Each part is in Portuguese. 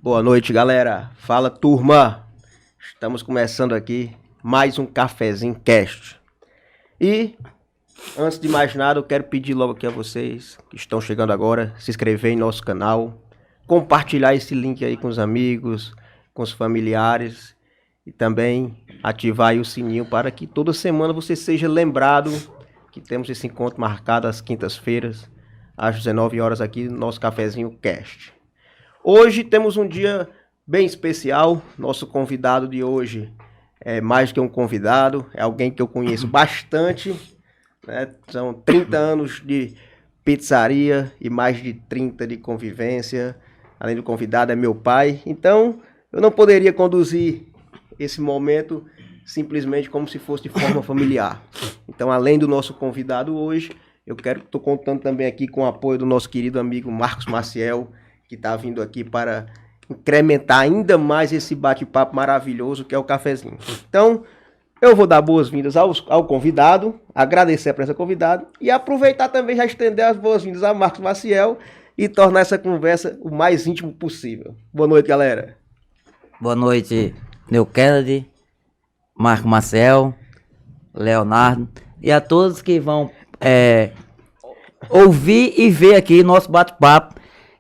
Boa noite, galera. Fala, turma. Estamos começando aqui mais um Cafezinho Cast. E, antes de mais nada, eu quero pedir logo aqui a vocês que estão chegando agora, se inscrever em nosso canal, compartilhar esse link aí com os amigos, com os familiares e também ativar aí o sininho para que toda semana você seja lembrado que temos esse encontro marcado às quintas-feiras, às 19 horas aqui no nosso Cafezinho Cast. Hoje temos um dia bem especial. Nosso convidado de hoje é mais que um convidado, é alguém que eu conheço bastante, né? São 30 anos de pizzaria e mais de 30 de convivência. Além do convidado, é meu pai. Então, eu não poderia conduzir esse momento simplesmente como se fosse de forma familiar. Então, além do nosso convidado hoje, estou contando também aqui com o apoio do nosso querido amigo Marcos Maciel, que está vindo aqui para incrementar ainda mais esse bate-papo maravilhoso que é o cafezinho. Então, eu vou dar boas-vindas ao convidado, agradecer a presença do convidado e aproveitar também já estender as boas-vindas a Marcos Maciel e tornar essa conversa o mais íntimo possível. Boa noite, galera. Boa noite, Neu Kennedy, Marco Maciel, Leonardo e a todos que vão ouvir e ver aqui nosso bate-papo,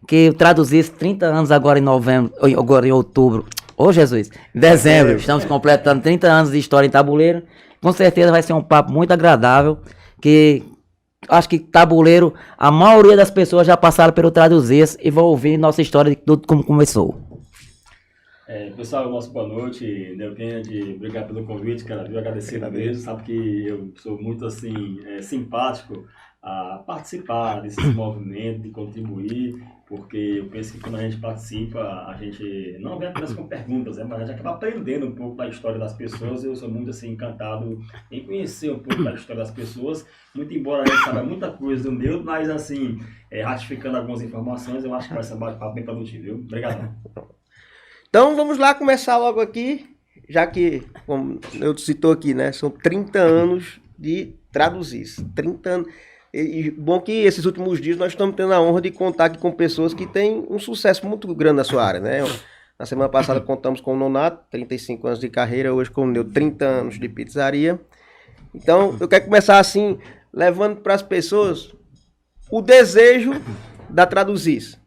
que eu traduzi 30 anos agora em novembro, agora em outubro, Jesus, em dezembro, estamos completando 30 anos de história em tabuleiro. Com certeza vai ser um papo muito agradável, que acho que tabuleiro, a maioria das pessoas já passaram pelo traduzir e vão ouvir nossa história de tudo como começou. Pessoal, nosso boa noite, Neu Kennedy, obrigado pelo convite, cara, eu agradecer mesmo, sabe que eu sou muito assim, simpático a participar desses movimentos, de contribuir, porque eu penso que quando a gente participa, a gente não vem apenas com perguntas, mas a gente acaba aprendendo um pouco da história das pessoas. Eu sou muito assim, encantado em conhecer um pouco da história das pessoas, muito embora a gente saiba muita coisa do meu, mas assim, ratificando algumas informações, eu acho que vai ser um bate-papo bem produtivo, viu? Obrigado. Então vamos lá começar logo aqui, já que, como eu citou aqui, né, são 30 anos de traduzir, 30 anos. E bom que esses últimos dias nós estamos tendo a honra de contar aqui com pessoas que têm um sucesso muito grande na sua área, né? Na semana passada contamos com o Nonato, 35 anos de carreira, hoje com o Neu, 30 anos de pizzaria. Então, eu quero começar assim, levando para as pessoas o desejo da Traduzir.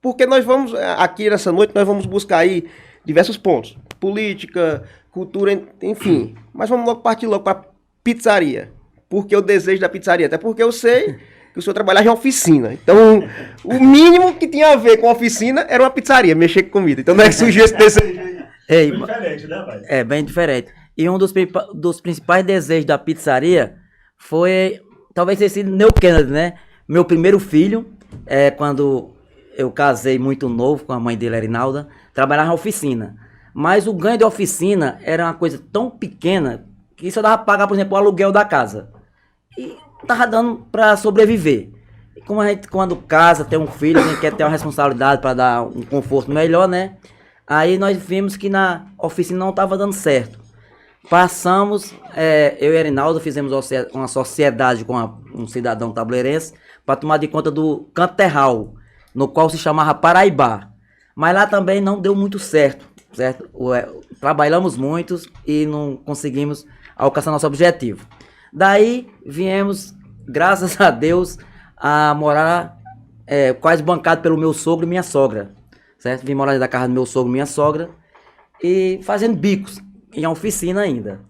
Porque nós vamos, aqui nessa noite, nós vamos buscar aí diversos pontos. Política, cultura, enfim. Mas vamos logo partir logo para pizzaria. Porque o desejo da pizzaria, até porque eu sei que o senhor trabalhava em oficina. Então, o mínimo que tinha a ver com a oficina era uma pizzaria, mexer com comida. Então, não é que surgiu esse desejo aí. Bem diferente, né, pai? É, bem diferente. E um dos principais desejos da pizzaria foi, talvez tenha sido Neu Kennedy, né? Meu primeiro filho, quando eu casei muito novo, com a mãe dele, Erinalda, trabalhava na oficina. Mas o ganho de oficina era uma coisa tão pequena que só dava pra pagar, por exemplo, o aluguel da casa. E tava dando pra sobreviver. E como a gente, quando casa, tem um filho, a gente quer ter uma responsabilidade pra dar um conforto melhor, né? Aí nós vimos que na oficina não tava dando certo. Passamos, eu e Erinaldo fizemos uma sociedade com um cidadão tabuleirense para tomar de conta do Canto Terral, no qual se chamava Paraibá. Mas lá também não deu muito certo. Trabalhamos muito e não conseguimos alcançar nosso objetivo. Daí viemos, graças a Deus, a morar quase bancado pelo meu sogro e minha sogra, certo? Vim morar da casa do meu sogro e minha sogra e fazendo bicos em oficina ainda.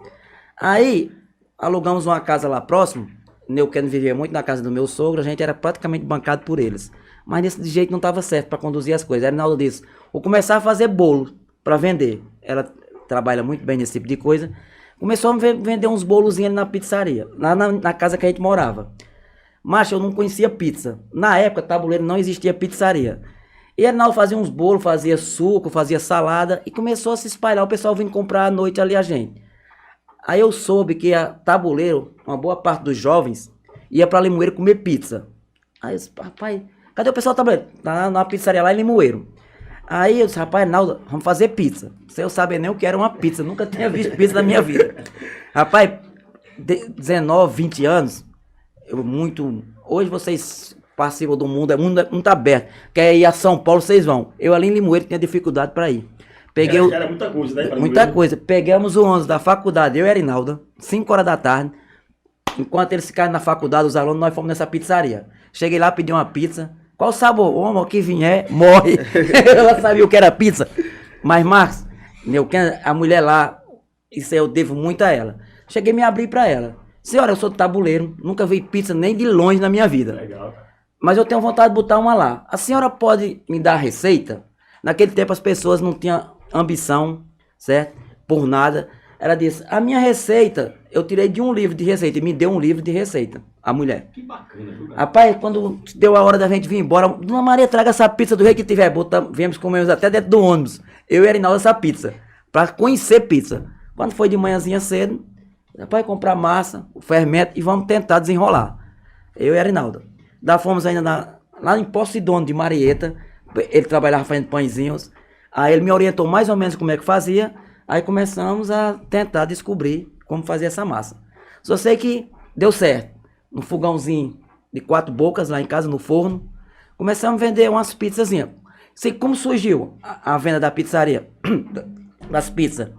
Aí alugamos uma casa lá próximo. Neu Kennedy vivia muito na casa do meu sogro, a gente era praticamente bancado por eles. Mas desse jeito não estava certo para conduzir as coisas. A Erinaldo disse: vou começar a fazer bolo para vender. Ela trabalha muito bem nesse tipo de coisa. Começou a vender uns bolozinhos ali na pizzaria, lá na casa que a gente morava. Mas eu não conhecia pizza. Na época, tabuleiro, não existia pizzaria. E a Erinaldo fazia uns bolos, fazia suco, fazia salada e começou a se espalhar. O pessoal vindo comprar à noite ali a gente. Aí eu soube que a tabuleiro, uma boa parte dos jovens, ia para Limoeiro comer pizza. Aí eu disse: rapaz, cadê o pessoal do tabuleiro? Tá na pizzaria lá em Limoeiro. Aí eu disse: rapaz, Erinaldo, vamos fazer pizza. Sem eu saber nem o que era uma pizza, nunca tinha visto pizza na minha vida. Rapaz, 19, 20 anos, hoje vocês participa do mundo, é muito aberto. Quer ir a São Paulo, vocês vão. Eu ali em Limoeiro tinha dificuldade para ir. Peguei Era muita coisa, né? muita coisa. Pegamos o ônibus da faculdade, eu e Arinaldo, 5 horas da tarde. Enquanto eles ficaram na faculdade, os alunos, nós fomos nessa pizzaria. Cheguei lá, pedi uma pizza. Qual sabor? Homem, o que vier, morre. Ela sabia o que era pizza. Mas, Marcos, a mulher lá, isso eu devo muito a ela. Cheguei a me abrir pra ela. Senhora, eu sou do tabuleiro, nunca vi pizza nem de longe na minha vida. Legal. Mas eu tenho vontade de botar uma lá. A senhora pode me dar a receita? Naquele tempo as pessoas não tinham ambição, certo? Por nada. Ela disse, a minha receita, eu tirei de um livro de receita. E me deu um livro de receita, a mulher. Que bacana, viu, cara? Rapaz, quando deu a hora da gente vir embora, Dona Maria, traga essa pizza do rei que tiver. Viemos comer até dentro do ônibus. Eu e Arinaldo essa pizza. Pra conhecer pizza. Quando foi de manhãzinha cedo, rapaz, comprar massa, o fermento e vamos tentar desenrolar. Eu e Arinaldo. Daí fomos ainda lá em Posidônio de Marieta. Ele trabalhava fazendo pãezinhos. Aí ele me orientou mais ou menos como é que fazia. Aí começamos a tentar descobrir como fazer essa massa. Só sei que deu certo. Um fogãozinho de 4 bocas lá em casa, no forno. Começamos a vender umas pizzazinhas. Sei como surgiu a venda da pizzaria, das pizzas.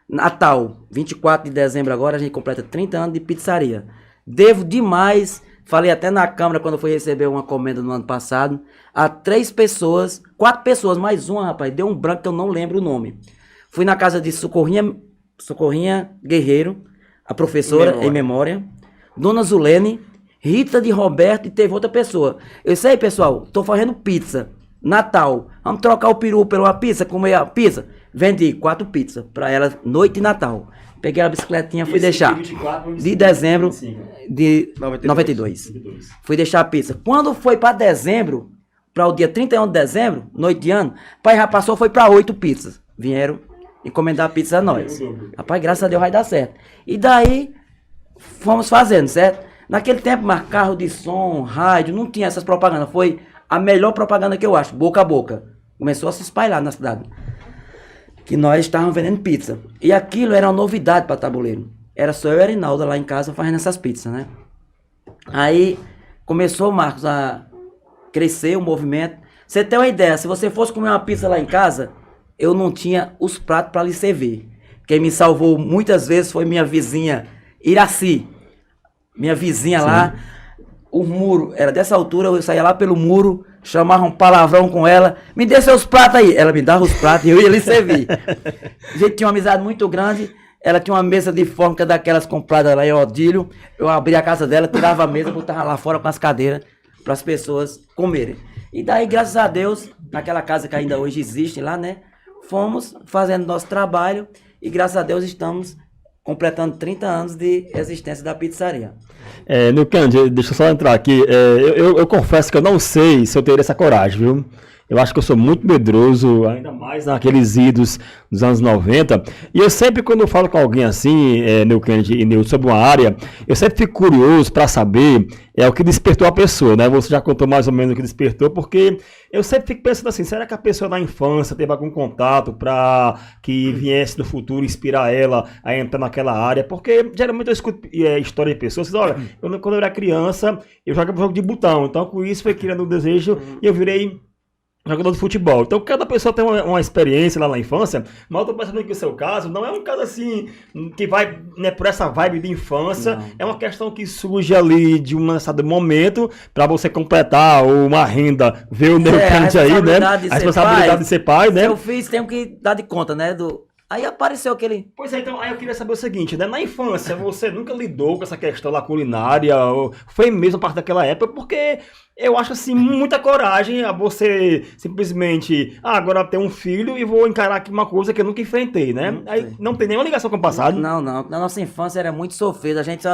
Natal, 24 de dezembro agora, a gente completa 30 anos de pizzaria. Devo demais, falei até na Câmara quando fui receber uma comenda no ano passado, a 3 pessoas, 4 pessoas, mais uma, rapaz, deu um branco que eu não lembro o nome. Fui na casa de Socorrinha Guerreiro, a professora em memória, Dona Zulene, Rita de Roberto e teve outra pessoa. Eu sei, pessoal, tô fazendo pizza, Natal, vamos trocar o peru pela pizza, comer a pizza? Vendi 4 pizzas pra ela, noite de Natal. Peguei a bicicletinha, fui deixar 24, de dezembro 25. de 92. Fui deixar a pizza. Quando foi pra dezembro, para o dia 31 de dezembro, noite de ano, pai já passou, foi pra 8 pizzas. Vieram encomendar a pizza a nós. Rapaz, graças a Deus vai dar certo. E daí, fomos fazendo, certo? Naquele tempo, mas carro de som, rádio, não tinha essas propagandas. Foi a melhor propaganda que eu acho, boca a boca. Começou a se espalhar na cidade. Que nós estávamos vendendo pizza. E aquilo era uma novidade para tabuleiro. Era só eu e a Arinaldo lá em casa fazendo essas pizzas, né? Aí começou, Marcos, a crescer o movimento. Você tem uma ideia, se você fosse comer uma pizza lá em casa, eu não tinha os pratos para lhe servir. Quem me salvou muitas vezes foi minha vizinha Iraci. Minha vizinha lá, o muro era dessa altura, eu saía lá pelo muro, chamava um palavrão com ela, me dê seus pratos aí. Ela me dava os pratos e eu ia lhe servir. A gente tinha uma amizade muito grande, ela tinha uma mesa de fórmica daquelas compradas lá em Odílio, eu abria a casa dela, tirava a mesa, botava lá fora com as cadeiras para as pessoas comerem. E daí, graças a Deus, naquela casa que ainda hoje existe lá, né, fomos fazendo nosso trabalho e graças a Deus estamos completando 30 anos de existência da pizzaria. Nilkande, deixa eu só entrar aqui. Eu confesso que eu não sei se eu teria essa coragem, viu? Eu acho que eu sou muito medroso, ainda mais naqueles idos dos anos 90. E eu sempre, quando eu falo com alguém assim, Nilkande e Nil, sobre uma área, eu sempre fico curioso para saber o que despertou a pessoa, né? Você já contou mais ou menos o que despertou, porque eu sempre fico pensando assim, será que a pessoa na infância teve algum contato para que viesse no futuro inspirar ela a entrar naquela área? Porque geralmente eu escuto história de pessoas, olha, quando eu era criança, eu jogava jogo de botão, então com isso foi criando um desejo e eu virei jogador de futebol. Então cada pessoa tem uma experiência lá na infância, mas eu tô pensando que o seu caso não é um caso assim, que vai, né, por essa vibe de infância, é uma questão que surge ali de um certo momento para você completar uma renda, ver o Nilkande aí, né? A responsabilidade de ser pai, né? Eu fiz, tenho que dar de conta, né, Aí apareceu aquele... Pois é, então, aí eu queria saber o seguinte, né? Na infância, você nunca lidou com essa questão da culinária, ou foi mesmo parte daquela época, porque eu acho, assim, muita coragem a você simplesmente, agora ter um filho e vou encarar aqui uma coisa que eu nunca enfrentei, né? Aí não tem nenhuma ligação com o passado. Não. Na nossa infância era muito sofrido, a gente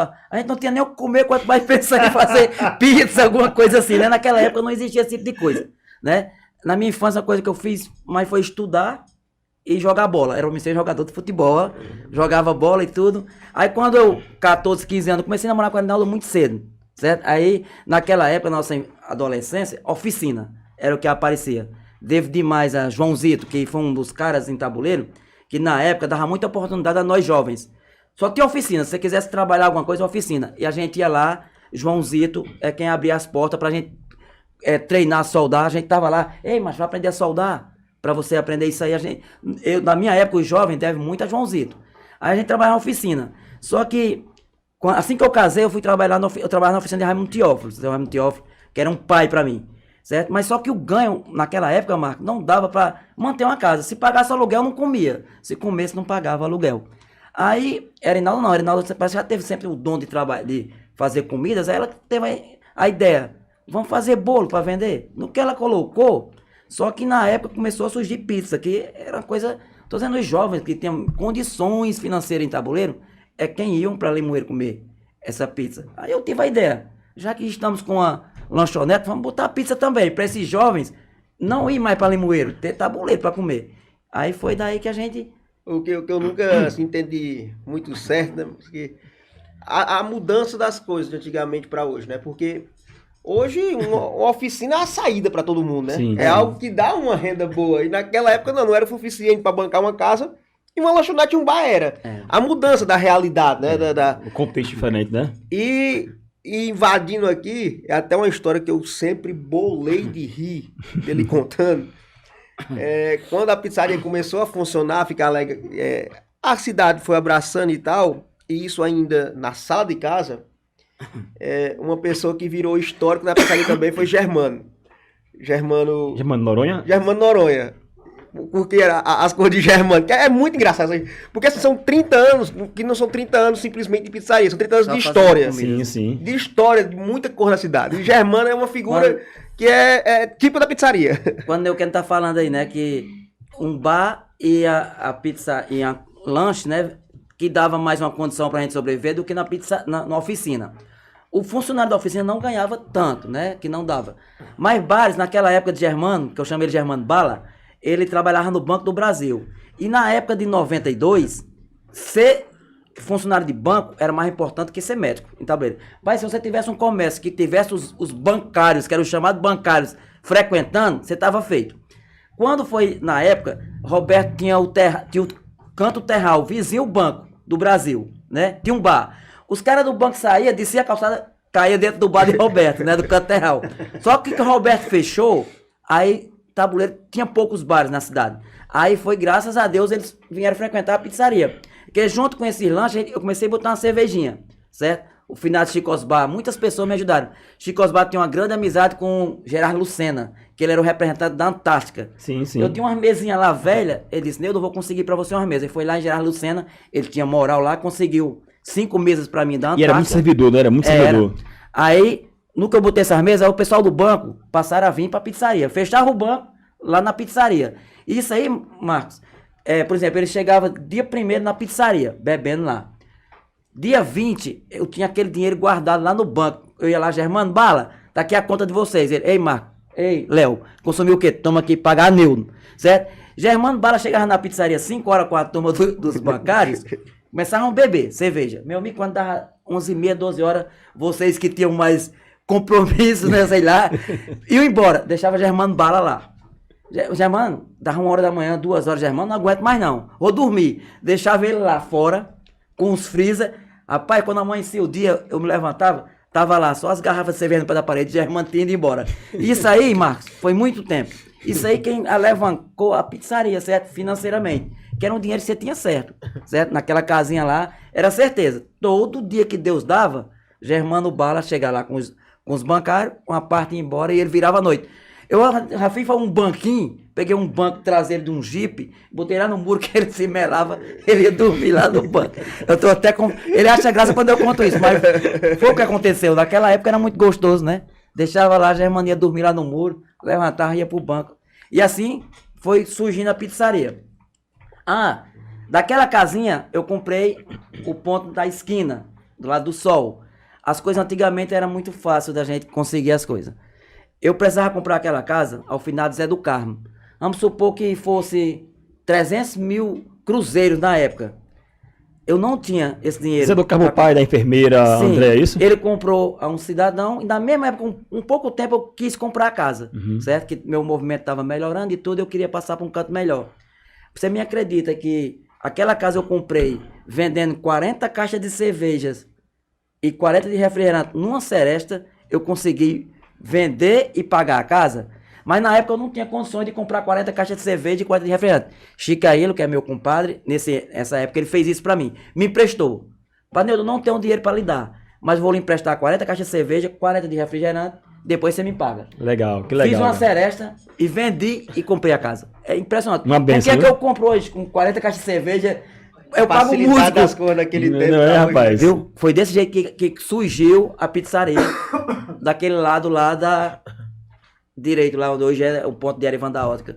não tinha nem o que comer, quanto mais pensar em fazer pizza, alguma coisa assim, né? Naquela época não existia esse tipo de coisa, né? Na minha infância, a coisa que eu fiz mais foi estudar e jogar bola. Era ser jogador de futebol, jogava bola e tudo. Aí quando eu, 14, 15 anos, comecei a namorar com a Arinaldo muito cedo, certo? Aí, naquela época, nossa adolescência, oficina era o que aparecia. Devo demais a Joãozito, que foi um dos caras em tabuleiro, que na época dava muita oportunidade a nós jovens. Só tinha oficina, se você quisesse trabalhar alguma coisa, oficina. E a gente ia lá, Joãozito é quem abria as portas pra gente treinar a soldar, a gente tava lá, ei, mas vai aprender a soldar, pra você aprender isso aí. Na minha época, os jovens devem muito a Joãozito. Aí a gente trabalhava na oficina. Só que, assim que eu casei, eu fui trabalhar, eu trabalhava na oficina de Raimundo Teófilo, Raimundo Teófilo, que era um pai pra mim, certo? Mas só que o ganho, naquela época, Marco, não dava pra manter uma casa. Se pagasse aluguel, não comia. Se comesse, não pagava aluguel. Aí, Erinaldo não, Erinaldo parece que já teve sempre o dom de trabalhar, de fazer comidas, aí ela teve a ideia, vamos fazer bolo para vender. No que ela colocou, só que na época começou a surgir pizza, que era uma coisa, tô dizendo, os jovens que tinham condições financeiras em Tabuleiro, é quem iam para Limoeiro comer essa pizza. Aí eu tive a ideia, já que estamos com a lanchonete, vamos botar a pizza também, para esses jovens não ir mais para Limoeiro, ter Tabuleiro para comer. Aí foi daí que a gente... O que eu nunca assim, entendi muito certo, né? Porque a mudança das coisas de antigamente para hoje, né? Porque hoje uma oficina é a saída para todo mundo, né? Sim, é algo que dá uma renda boa. E naquela época não era o suficiente para bancar uma casa e uma lanchonete e um bar era. A mudança da realidade, né? O contexto diferente, né? E invadindo aqui, é até uma história que eu sempre bolei de rir dele contando. Quando a pizzaria começou a funcionar, ficar alegre, a cidade foi abraçando e tal, e isso ainda na sala de casa, uma pessoa que virou histórico na pizzaria também foi Germano Noronha? Germano Noronha. Porque era as cores de Germano, que é muito engraçado isso aí. Porque assim, são 30 anos, que não são 30 anos simplesmente de pizzaria, são 30 anos de história. Sim, sim. De história, de muita cor na cidade. E Germano é uma figura que é tipo da pizzaria. Quando eu quero tá falando aí, né, que um bar e a pizza e a lanche, né, que dava mais uma condição pra gente sobreviver do que na pizza, na oficina. O funcionário da oficina não ganhava tanto, né, que não dava. Mas bares, naquela época de Germano, que eu chamei de Germano Bala, ele trabalhava no Banco do Brasil. E na época de 92, ser funcionário de banco era mais importante que ser médico em Tabuleiro. Mas se você tivesse um comércio que tivesse os bancários, que eram os chamados bancários, frequentando, você estava feito. Quando foi na época, Roberto tinha o Canto Terral, vizinho o Banco do Brasil, né? Tinha um bar. Os caras do banco saíam, descia a calçada, caía dentro do bar de Roberto, né? Do Canto Terral. Só que o Roberto fechou, aí Tabuleiro tinha poucos bares na cidade. Aí foi, graças a Deus, eles vieram frequentar a pizzaria. Porque junto com esses lanches, eu comecei a botar uma cervejinha, certo? O finado Chico's Bar, muitas pessoas me ajudaram. Chico's Bar tinha uma grande amizade com Gerardo Lucena, que ele era o representante da Antártica. Sim, sim. Eu tinha umas mesinhas lá velha, ele disse, Neudo, eu vou conseguir pra você umas mesas. Ele foi lá em Gerardo Lucena, ele tinha moral lá, conseguiu 5 mesas pra mim da Antártica. E era muito servidor, né? Era muito servidor. Aí, no que eu botei essas mesas, aí o pessoal do banco passaram a vir pra pizzaria. Fechava o banco lá na pizzaria. Isso aí, Marcos, por exemplo, ele chegava dia 1º na pizzaria, bebendo lá. Dia 20, eu tinha aquele dinheiro guardado lá no banco. Eu ia lá, Germano, Bala, tá aqui a conta de vocês. Ele, ei, Marcos, ei, Léo, consumiu o quê? Toma aqui, pagar Neudo, certo? Germano Bala chegava na pizzaria 5 horas com a turma dos bancários, começavam a beber cerveja. Meu amigo, quando dava 11h30, 12 horas, vocês que tinham mais compromisso, né, sei lá, iam embora, deixava Germano Bala lá. Germano, dava 1 hora da manhã, 2 horas, Germano, não aguento mais não, vou dormir. Deixava ele lá fora, com os freezer. Rapaz, quando amanhecia o dia, eu me levantava, tava lá, só as garrafas de cerveja no pé da parede, Germano tinha ido embora. Isso aí, Marcos, foi muito tempo. Isso aí quem alavancou a pizzaria, certo? Financeiramente. Que era um dinheiro que você tinha certo, Naquela casinha lá, era certeza. Todo dia que Deus dava, Germano Bala chegava lá com os bancários, uma parte ia embora e ele virava à noite. Eu, Rafinha, foi um banquinho, peguei um banco traseiro de um Jeep, botei lá no muro que ele se melava, ele ia dormir lá no banco. Eu tô até com... Ele acha graça quando eu conto isso, mas foi o que aconteceu. Naquela época era muito gostoso, né? Deixava lá, a Germana ia dormir lá no muro, levantava e ia pro banco. E assim foi surgindo a pizzaria. Daquela casinha eu comprei o ponto da esquina, do lado do sol. As coisas antigamente era muito fácil da gente conseguir as coisas. Eu precisava comprar aquela casa ao final de Zé do Carmo. Vamos supor que fosse 300 mil cruzeiros na época. Eu não tinha esse dinheiro. Zé do Carmo, pai da enfermeira. Sim, André, é isso? Ele comprou a um cidadão e na mesma época, um pouco tempo, eu quis comprar a casa. Certo? Que meu movimento estava melhorando e tudo, eu queria passar para um canto melhor. Você me acredita que aquela casa eu comprei vendendo 40 caixas de cervejas e 40 de refrigerante numa seresta, eu consegui vender e pagar a casa. Mas na época eu não tinha condições de comprar 40 caixas de cerveja e 40 de refrigerante. Chicaílo, que é meu compadre, nessa época ele fez isso pra mim. Me emprestou. Paneudo, não tenho dinheiro pra lhe dar, mas vou lhe emprestar 40 caixas de cerveja, 40 de refrigerante, depois você me paga. Legal, que legal. Fiz uma seresta e vendi e comprei a casa. É impressionante. Uma benção, o que é que eu compro hoje com 40 caixas de cerveja? Eu pago Facilidade músico. das coisas naquele tempo. Não é, rapaz? Viu? Foi desse jeito que surgiu a pizzaria. Daquele lado lá da direito, lá onde hoje é o ponto de Erivan da Ótica.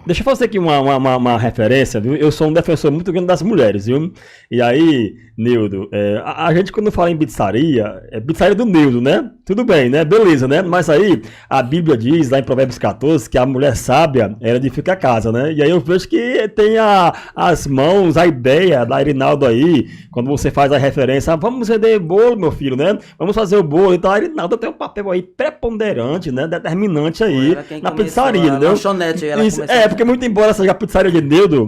Deixa eu fazer aqui uma referência, viu? Eu sou um defensor muito grande das mulheres, viu? E aí, Nildo, a gente quando fala em pizzaria, é pizzaria do Nildo, né? Tudo bem, né? Beleza, né? Mas aí, a Bíblia diz, lá em Provérbios 14, que a mulher sábia, ela edifica a casa, né? E aí eu vejo que tem as mãos, a ideia da Irinaldo aí, quando você faz a referência, vamos vender bolo, meu filho, né? Vamos fazer o bolo. Então a Irinaldo tem um papel aí preponderante, né? Determinante aí na pizzaria, entendeu? Lanchonete, ela Isso, começou. porque muito embora seja a pizzaria de Nildo,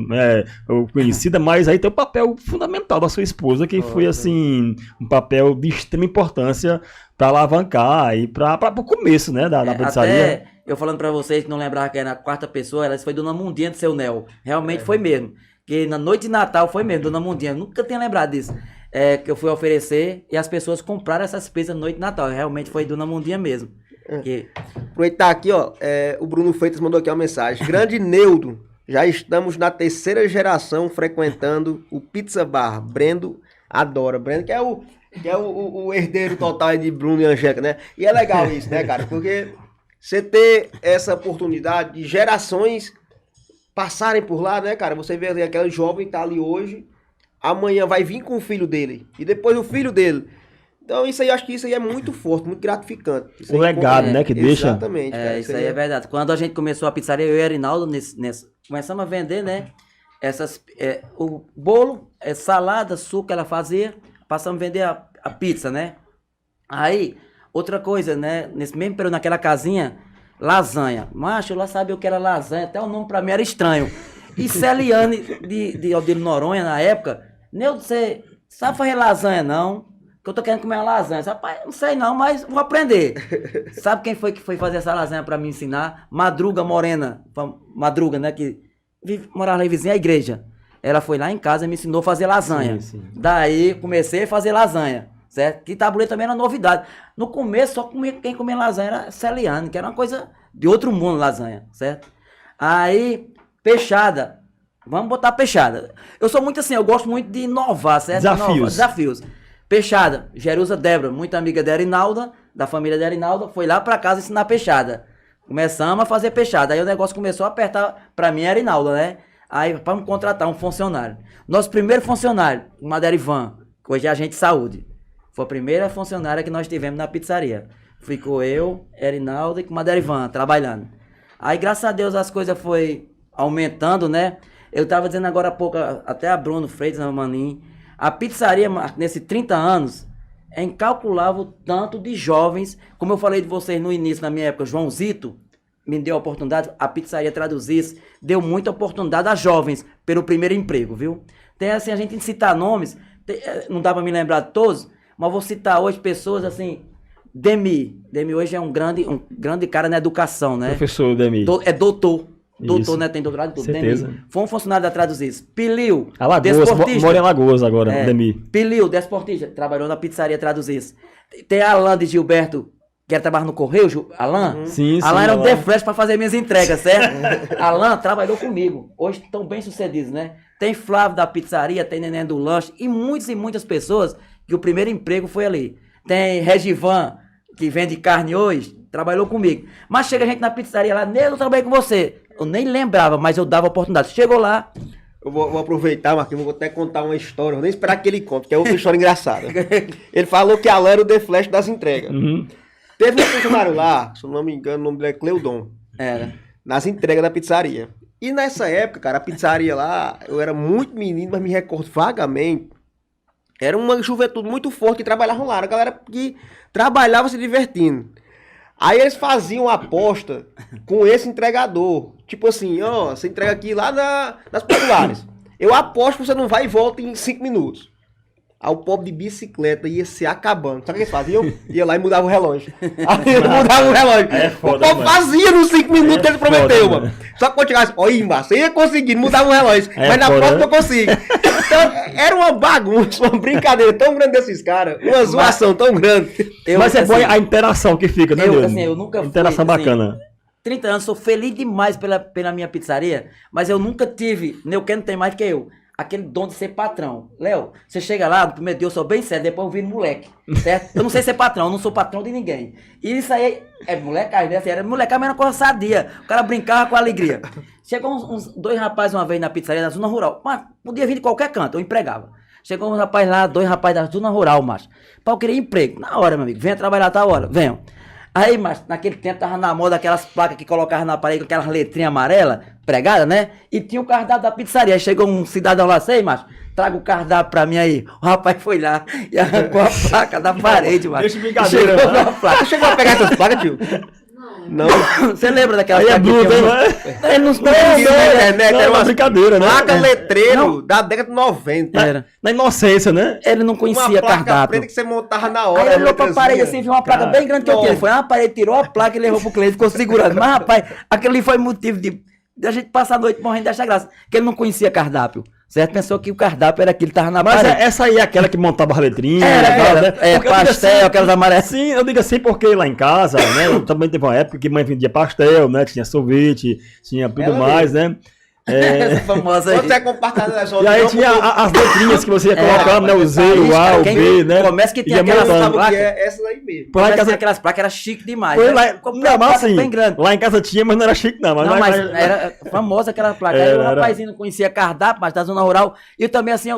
conhecida, mas aí tem um papel fundamental da sua esposa, que foi, assim, um papel de extrema importância para alavancar e para o começo, né, da pizzaria. Até eu falando pra vocês que não lembrava que era a quarta pessoa, ela foi Dona Mundinha de Seu Nel. Realmente foi mesmo. Que na noite de Natal foi mesmo, Dona Mundinha. Eu nunca tinha lembrado disso. Que eu fui oferecer e as pessoas compraram essas pizzas na noite de Natal. Realmente foi Dona Mundinha mesmo. Que... Aproveitar aqui, ó, o Bruno Freitas mandou aqui uma mensagem. Grande Neudo, já estamos na 3ª geração frequentando o Pizza Bar. Brendo adora. Brendo que é o herdeiro total aí de Bruno e Angélica, né? E é legal isso, né, cara? Porque você ter essa oportunidade de gerações passarem por lá, né, cara? Você vê ali aquele jovem que tá ali hoje, amanhã vai vir com o filho dele, e depois o filho dele. Então isso aí, acho que isso aí é muito forte, muito gratificante. Isso O aí, legado, né, que deixa. Exatamente, cara. Isso aí é verdade. Quando a gente começou a pizzaria, eu e a Arinaldo, começamos a vender, né? O bolo, salada, suco ela fazia, passamos a vender a pizza, né? Aí, outra coisa, né? Nesse mesmo período, naquela casinha, lasanha. Macho, eu lá sabia o que era lasanha, até o nome pra mim era estranho. E Celiane de Aldino Noronha, na época, Neudo, você sabe fazer lasanha, não? Que eu tô querendo comer uma lasanha. Rapaz, não sei não, mas vou aprender. Sabe quem foi que foi fazer essa lasanha pra me ensinar? Madruga Morena. Madruga, né? Que morava lá vizinha à igreja. Ela foi lá em casa e me ensinou a fazer lasanha. Sim, sim. Daí comecei a fazer lasanha, certo? Que tabuleiro também era novidade. No começo, só quem comia lasanha era Celiane, que era uma coisa de outro mundo, lasanha, certo? Aí, peixada. Vamos botar peixada. Eu sou muito assim, eu gosto muito de inovar, certo? Desafios. Peixada, Jerusa Débora, muito amiga da Arinalda, da família da Arinalda, foi lá pra casa ensinar peixada. Começamos a fazer peixada, aí o negócio começou a apertar pra mim, a Arinalda, né? Aí vamos contratar um funcionário. Nosso primeiro funcionário, Maderivan, que hoje é agente de saúde. Foi a primeira funcionária que nós tivemos na pizzaria. Ficou eu, Arinalda e Maderivan, trabalhando. Aí, graças a Deus, as coisas foi aumentando, né? Eu tava dizendo agora há pouco, até a Bruno Freitas, a Maninho, a pizzaria, nesses 30 anos, é incalculável tanto de jovens, como eu falei de vocês no início, na minha época, João Zito me deu a oportunidade, a pizzaria Traduzir, deu muita oportunidade a jovens pelo primeiro emprego, viu? Tem assim, a gente citar nomes, não dá para me lembrar de todos, mas vou citar hoje pessoas assim, Demi hoje é um grande cara na educação, né? Professor Demi. É doutor. Doutor, Isso. né? Tem doutorado e tudo. Certeza. Demi. Foi um funcionário da Traduzir. Pilil, Alagoas, desportista. mora em Alagoas agora, Demi. Pilil, desportista. Trabalhou na pizzaria Traduzir. Tem Alan de Gilberto, que era trabalhar no Correio, Alan. Sim, Alan era um Alan. defresh para fazer minhas entregas, certo? Alan trabalhou comigo. Hoje estão bem sucedidos, né? Tem Flávio da pizzaria, tem Neném do lanche e muitas pessoas que o primeiro emprego foi ali. Tem Regivan, que vende carne hoje, trabalhou comigo. Mas chega a gente na pizzaria lá, eu trabalhei com você. Eu nem lembrava, mas eu dava oportunidade. Chegou lá. Eu vou aproveitar, Marquinhos, vou até contar uma história. Vou nem esperar que ele conte, que é outra história engraçada. Ele falou que Alan era o The Flash das entregas. Uhum. Teve um funcionário lá, se eu não me engano, o nome dele é Cleudon. Era. Nas entregas da pizzaria. E nessa época, cara, a pizzaria lá, eu era muito menino, mas me recordo vagamente. Era uma juventude muito forte que trabalhava lá. Era a galera que trabalhava se divertindo. Aí eles faziam aposta com esse entregador. Tipo assim, ó, você entrega aqui lá nas populares. Eu aposto que você não vai e volta em 5 minutos. Aí o pobre de bicicleta ia se acabando. Sabe o que eles faziam? Ia lá e mudava o relógio. Aí mudava o relógio. Foda, o povo mano. fazia nos 5 minutos que ele prometeu, foda, mano. Só que quando chegasse, olha, mano, você ia conseguir mudar o relógio. Mas na foda, próxima né? eu consigo. Então, era uma bagunça, uma brincadeira tão grande desses caras. Uma zoação tão grande. Mas é assim, bom a interação que fica, né, eu, Nildo? assim, eu nunca fui, Interação assim, bacana. 30 anos, sou feliz demais pela minha pizzaria, mas eu nunca tive, Neuquén não tem mais que eu, aquele dom de ser patrão. Léo, você chega lá, no primeiro dia eu sou bem sério, depois eu viro moleque, certo? Eu não sei ser patrão, eu não sou patrão de ninguém. E isso aí é molecagem, né? Assim, era molecagem, mas era coisa sadia. O cara brincava com alegria. Chegou uns 2 rapazes uma vez na pizzaria da zona rural, mas podia vir de qualquer canto, eu empregava. Chegou um rapaz lá, 2 rapazes da zona rural, macho. Pá, eu queria emprego. Na hora, meu amigo, venha trabalhar, tá hora, venham. Aí, mas naquele tempo tava na moda aquelas placas que colocavam na parede com aquelas letrinhas amarelas, pregadas, né? E tinha o cardápio da pizzaria. Aí chegou um cidadão lá, sei, macho, traga o cardápio pra mim aí. O rapaz foi lá e arrancou a placa da parede, macho. Deixa de brincadeira, Chegou né? na placa. Você chegou a pegar essas placas, tio? Não. Você lembra daquela Aí é placa que bruto, tinha hein, um- mano? Ele não Não, Não, era é uma uma brincadeira, né? placa letreiro Não. da década de 90. Era. Na inocência, né? Ele não Uma conhecia placa cardápio. preta que você montava na hora. Aí ele olhou pra letrazinha. parede assim, viu uma placa Cara, bem grande que eu tinha. Ele não. foi na parede, tirou a placa e levou pro cliente, ficou segurando. Mas, rapaz, aquele ali foi motivo de a gente passar a noite morrendo dessa graça. Porque ele não conhecia cardápio, certo? Pensou que o cardápio era aquilo que tava na Mas parede. essa aí é aquela que montava as letrinhas. Era, aquela, era. É, Porque eu digo pastel, aquelas amarelas. Sim, eu digo assim porque lá em casa, né? Eu também teve uma época que mãe vendia pastel, né? Tinha sorvete, tinha tudo Ela mais, né? Essa famosa aí. Quando você é compartilhado das E aí tinha as letrinhas que você ia colocando, né? O Z, o A, o Quem B, né? começa que tem Ia aquelas montando. sabe o que placas. é essa aí mesmo. Lá em Começa casa, aquelas placas, era chique demais. foi né? lá, Comprou não, uma mas placa assim, bem grande. lá em casa tinha, mas não era chique não. Não, mas era famosa aquela placa. Aí o Era. rapazinho não conhecia cardápio, mas da zona rural. E também assim,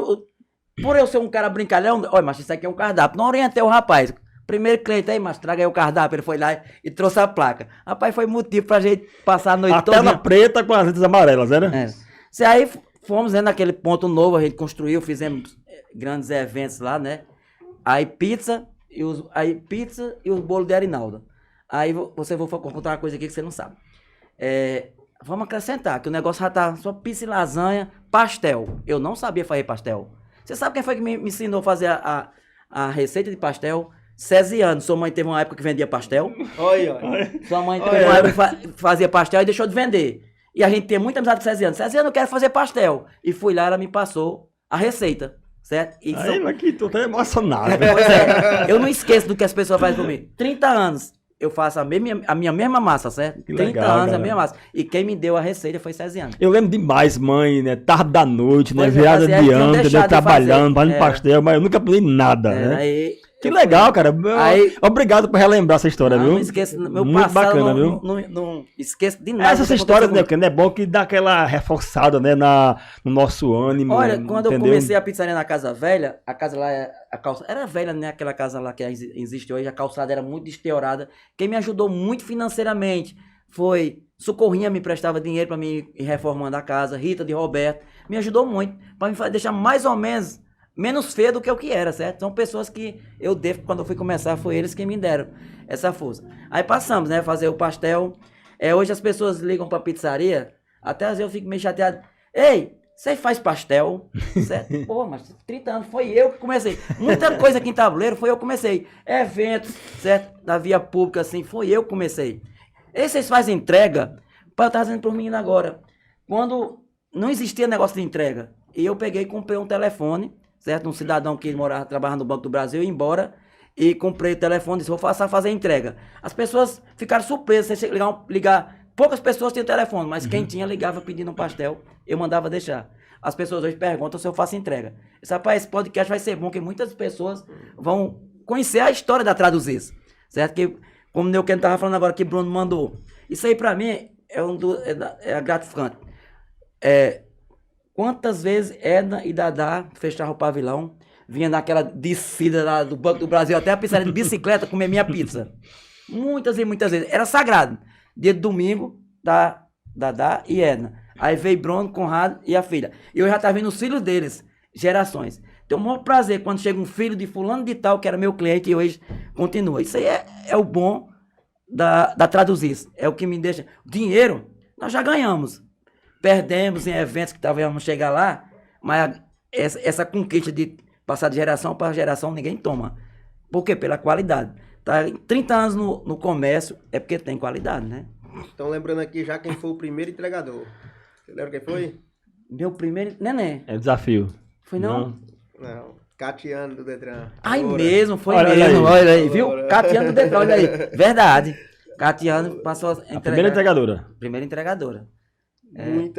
por eu ser um cara brincalhão, olha, mas isso aqui é um cardápio. Não orientei o rapaz. Primeiro cliente aí, mas traga aí o cardápio. Ele foi lá e trouxe a placa. Rapaz, foi motivo pra gente passar a noite A toda. tela preta com as letras amarelas, era? É. Se aí fomos, né, naquele ponto novo, a gente construiu, fizemos grandes eventos lá, né? Aí pizza e os bolos de Arinaldo. Aí você vou contar uma coisa aqui que você não sabe. Vamos acrescentar que o negócio já tá só pizza e lasanha, pastel. Eu não sabia fazer pastel. Você sabe quem foi que me ensinou a fazer a receita de pastel? Cesiano. Sua mãe teve uma época que vendia pastel. Olha, olha. Sua mãe Olha. teve uma época que fazia pastel e deixou de vender. E a gente tem muita amizade com Cesiano. Cesiano, eu quero fazer pastel. E fui lá, ela me passou a receita, certo? E Aí, mas que tu tá emocionado. pois é, eu não esqueço do que as pessoas fazem comigo. 30 anos, eu faço a minha mesma massa, certo? Que 30 legal, anos, cara. a mesma massa. E quem me deu a receita foi Cesiano. Eu lembro demais, mãe, né? Tarde da noite, né? Pois é, Virada fazia, de tinham ano, deixado entendeu? de Trabalhando, fazer. fazendo pastel, mas eu nunca aprendi nada, né? Aí, Que legal, cara. Aí- Obrigado por relembrar essa história, viu? Não esqueço, meu Muito passado, bacana, não, viu? não esqueço de nada. Essas do que histórias, aconteceu né, comigo. que é bom que dá aquela reforçada, né, no nosso ânimo. Olha, quando eu entendeu? comecei a pizzaria na Casa Velha, a casa lá, era velha, né? Aquela casa lá que existe hoje, a calçada era muito esteorada. Quem me ajudou muito financeiramente foi Socorrinha, me prestava dinheiro para mim ir reformando a casa, Rita de Roberto, me ajudou muito, para me deixar mais ou menos feio do que o que era, certo? São pessoas que eu devo, quando eu fui começar, foi eles que me deram essa força. Aí passamos, né, fazer o pastel. Hoje as pessoas ligam pra pizzaria, até às vezes eu fico meio chateado. Ei, você faz pastel? Certo? Pô, mas 30 anos, foi eu que comecei. Muita coisa aqui em Tabuleiro, foi eu que comecei. Eventos, certo? Da via pública, assim, foi eu que comecei. E vocês fazem entrega? Pai, eu tava dizendo pros meninos agora, quando não existia negócio de entrega, e eu peguei e comprei um telefone, certo? Um cidadão que trabalhava no Banco do Brasil, ia embora, e comprei o telefone e disse, vou passar a fazer entrega. As pessoas ficaram surpresas, você ligar, poucas pessoas tinham telefone, mas quem tinha ligava pedindo um pastel, eu mandava deixar. As pessoas hoje perguntam se eu faço entrega. Esse, rapaz, esse podcast vai ser bom, que muitas pessoas vão conhecer a história da Traduzir, certo? Que, como o Neuquén estava falando agora, que Bruno mandou. Isso aí pra mim é gratificante. Quantas vezes Edna e Dadá fechavam o pavilhão, vinha naquela descida lá do Banco do Brasil até a pizzaria de bicicleta comer minha pizza. Muitas e muitas vezes. Era sagrado. Dia de domingo, Dadá e Edna. Aí veio Bruno, Conrado e a filha. E eu já estava vendo os filhos deles, gerações. Tenho o maior prazer quando chega um filho de fulano de tal, que era meu cliente e hoje continua. Isso aí é o bom da Traduzir. É o que me deixa... Dinheiro, nós já ganhamos. Perdemos em eventos que talvez vamos chegar lá, mas essa conquista de Passar de geração para geração, ninguém toma. Por quê? Pela qualidade. Tá 30 anos no comércio, é porque tem qualidade, né? Estão lembrando aqui já quem foi o primeiro entregador. Você lembra quem foi? Meu primeiro... Neném. É desafio. Foi não? Não, Catiano do Detran. Ai, Agora. mesmo, foi Olha mesmo. aí. Olha aí, viu? Agora. Catiano do Detran, olha aí. Verdade. Catiano passou a entregar. A primeira entregadora. Primeira entregadora.